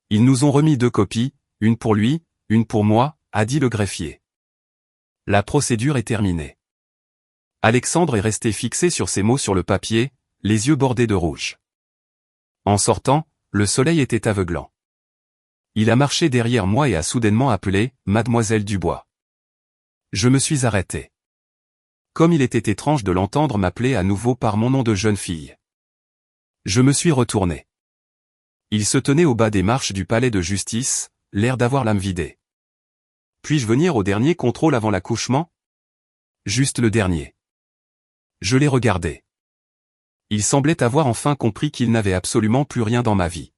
Ils nous ont remis 2 copies, une pour lui, une pour moi, a dit le greffier. La procédure est terminée. Alexandre est resté fixé sur ces mots sur le papier, les yeux bordés de rouge. En sortant, le soleil était aveuglant. Il a marché derrière moi et a soudainement appelé « Mademoiselle Dubois ». Je me suis arrêté. Comme il était étrange de l'entendre m'appeler à nouveau par mon nom de jeune fille. Je me suis retourné. Il se tenait au bas des marches du palais de justice, l'air d'avoir l'âme vidée. Puis-je venir au dernier contrôle avant l'accouchement? Juste le dernier. Je l'ai regardé. Il semblait avoir enfin compris qu'il n'avait absolument plus rien dans ma vie.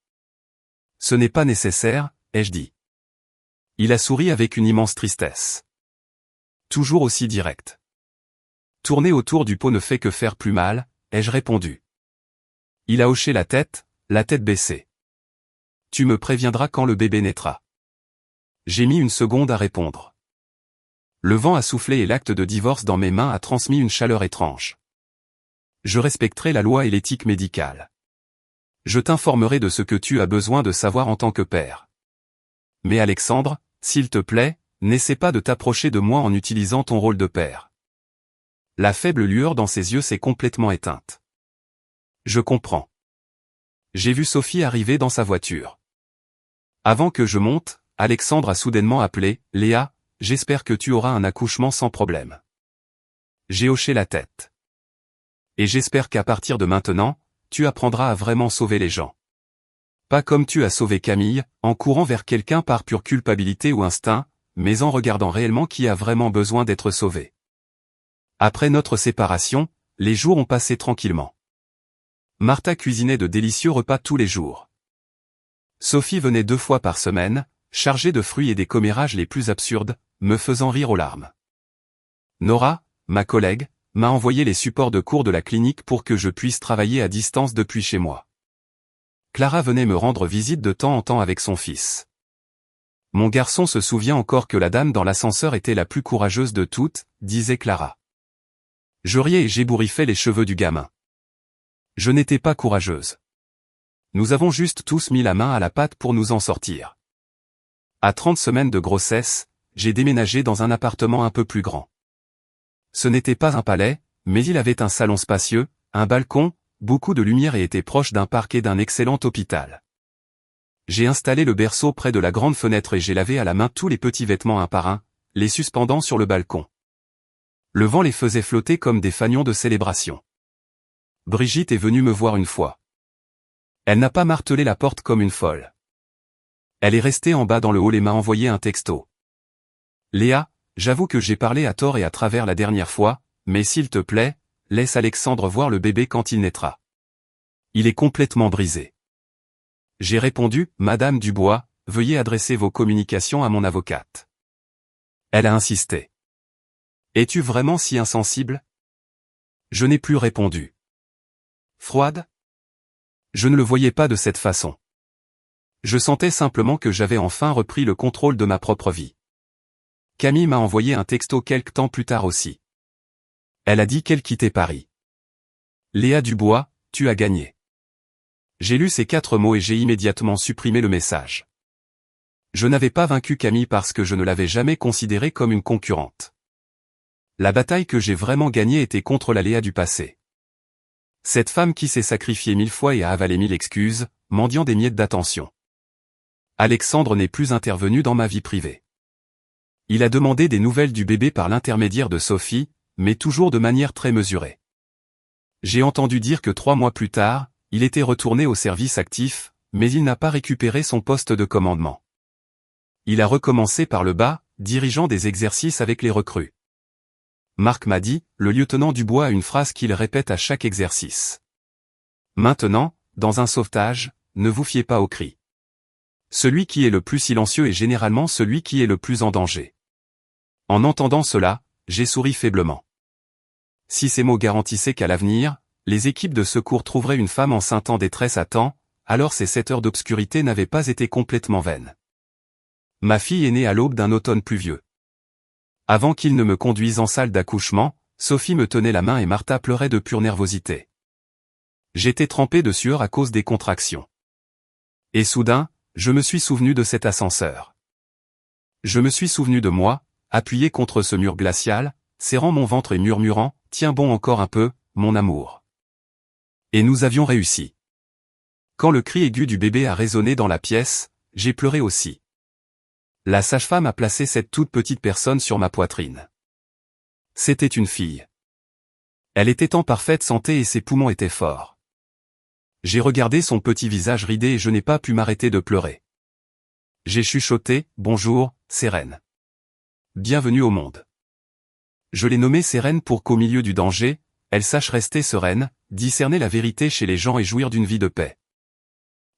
Ce n'est pas nécessaire, ai-je dit. Il a souri avec une immense tristesse. Toujours aussi direct. Tourner autour du pot ne fait que faire plus mal, ai-je répondu. Il a hoché la tête baissée. Tu me préviendras quand le bébé naîtra. J'ai mis une seconde à répondre. Le vent a soufflé et l'acte de divorce dans mes mains a transmis une chaleur étrange. Je respecterai la loi et l'éthique médicale. Je t'informerai de ce que tu as besoin de savoir en tant que père. Mais Alexandre, s'il te plaît, n'essaie pas de t'approcher de moi en utilisant ton rôle de père. La faible lueur dans ses yeux s'est complètement éteinte. Je comprends. J'ai vu Sophie arriver dans sa voiture. Avant que je monte, Alexandre a soudainement appelé « Léa, j'espère que tu auras un accouchement sans problème. » J'ai hoché la tête. Et j'espère qu'à partir de maintenant, tu apprendras à vraiment sauver les gens. Pas comme tu as sauvé Camille, en courant vers quelqu'un par pure culpabilité ou instinct, mais en regardant réellement qui a vraiment besoin d'être sauvé. Après notre séparation, les jours ont passé tranquillement. Martha cuisinait de délicieux repas tous les jours. Sophie venait 2 fois par semaine, chargée de fruits et des commérages les plus absurdes, me faisant rire aux larmes. Nora, ma collègue, m'a envoyé les supports de cours de la clinique pour que je puisse travailler à distance depuis chez moi. Clara venait me rendre visite de temps en temps avec son fils. Mon garçon se souvient encore que la dame dans l'ascenseur était la plus courageuse de toutes, disait Clara. Je riais et j'ébouriffais les cheveux du gamin. Je n'étais pas courageuse. Nous avons juste tous mis la main à la pâte pour nous en sortir. À 30 semaines de grossesse, j'ai déménagé dans un appartement un peu plus grand. Ce n'était pas un palais, mais il avait un salon spacieux, un balcon, beaucoup de lumière et était proche d'un parc et d'un excellent hôpital. J'ai installé le berceau près de la grande fenêtre et j'ai lavé à la main tous les petits vêtements un par un, les suspendant sur le balcon. Le vent les faisait flotter comme des fanions de célébration. Brigitte est venue me voir une fois. Elle n'a pas martelé la porte comme une folle. Elle est restée en bas dans le hall et m'a envoyé un texto. Léa, j'avoue que j'ai parlé à tort et à travers la dernière fois, mais s'il te plaît, laisse Alexandre voir le bébé quand il naîtra. Il est complètement brisé. J'ai répondu, Madame Dubois, veuillez adresser vos communications à mon avocate. Elle a insisté. Es-tu vraiment si insensible? Je n'ai plus répondu. Froide? Je ne le voyais pas de cette façon. Je sentais simplement que j'avais enfin repris le contrôle de ma propre vie. Camille m'a envoyé un texto quelque temps plus tard aussi. Elle a dit qu'elle quittait Paris. Léa Dubois, tu as gagné. J'ai lu ces 4 mots et j'ai immédiatement supprimé le message. Je n'avais pas vaincu Camille parce que je ne l'avais jamais considérée comme une concurrente. La bataille que j'ai vraiment gagnée était contre la Léa du passé. Cette femme qui s'est sacrifiée 1000 fois et a avalé 1000 excuses, mendiant des miettes d'attention. Alexandre n'est plus intervenu dans ma vie privée. Il a demandé des nouvelles du bébé par l'intermédiaire de Sophie, mais toujours de manière très mesurée. J'ai entendu dire que 3 mois plus tard, il était retourné au service actif, mais il n'a pas récupéré son poste de commandement. Il a recommencé par le bas, dirigeant des exercices avec les recrues. Marc m'a dit, le lieutenant Dubois a une phrase qu'il répète à chaque exercice. Maintenant, dans un sauvetage, ne vous fiez pas aux cris. Celui qui est le plus silencieux est généralement celui qui est le plus en danger. En entendant cela, j'ai souri faiblement. Si ces mots garantissaient qu'à l'avenir, les équipes de secours trouveraient une femme enceinte en détresse à temps, alors ces 7 heures d'obscurité n'avaient pas été complètement vaines. Ma fille est née à l'aube d'un automne pluvieux. Avant qu'il ne me conduise en salle d'accouchement, Sophie me tenait la main et Martha pleurait de pure nervosité. J'étais trempé de sueur à cause des contractions. Et soudain, je me suis souvenu de cet ascenseur. Je me suis souvenu de moi, appuyé contre ce mur glacial, serrant mon ventre et murmurant « Tiens bon encore un peu, mon amour ». Et nous avions réussi. Quand le cri aigu du bébé a résonné dans la pièce, j'ai pleuré aussi. La sage-femme a placé cette toute petite personne sur ma poitrine. C'était une fille. Elle était en parfaite santé et ses poumons étaient forts. J'ai regardé son petit visage ridé et je n'ai pas pu m'arrêter de pleurer. J'ai chuchoté « Bonjour, Sérène. Bienvenue au monde. » Je l'ai nommée Sérène pour qu'au milieu du danger, elle sache rester sereine, discerner la vérité chez les gens et jouir d'une vie de paix.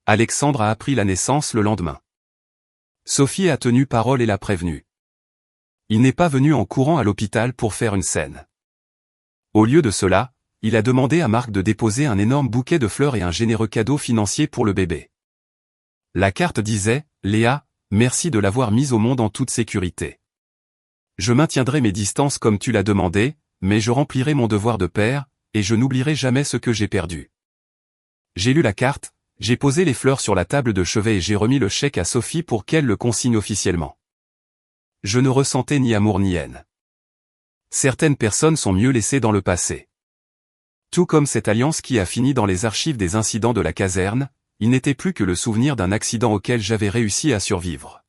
Alexandre a appris la naissance le lendemain. Sophie a tenu parole et l'a prévenu. Il n'est pas venu en courant à l'hôpital pour faire une scène. Au lieu de cela, il a demandé à Marc de déposer un énorme bouquet de fleurs et un généreux cadeau financier pour le bébé. La carte disait « Léa, merci de l'avoir mise au monde en toute sécurité. Je maintiendrai mes distances comme tu l'as demandé, mais je remplirai mon devoir de père, et je n'oublierai jamais ce que j'ai perdu. » J'ai lu la carte, j'ai posé les fleurs sur la table de chevet et j'ai remis le chèque à Sophie pour qu'elle le consigne officiellement. Je ne ressentais ni amour ni haine. Certaines personnes sont mieux laissées dans le passé. Tout comme cette alliance qui a fini dans les archives des incidents de la caserne, il n'était plus que le souvenir d'un accident auquel j'avais réussi à survivre.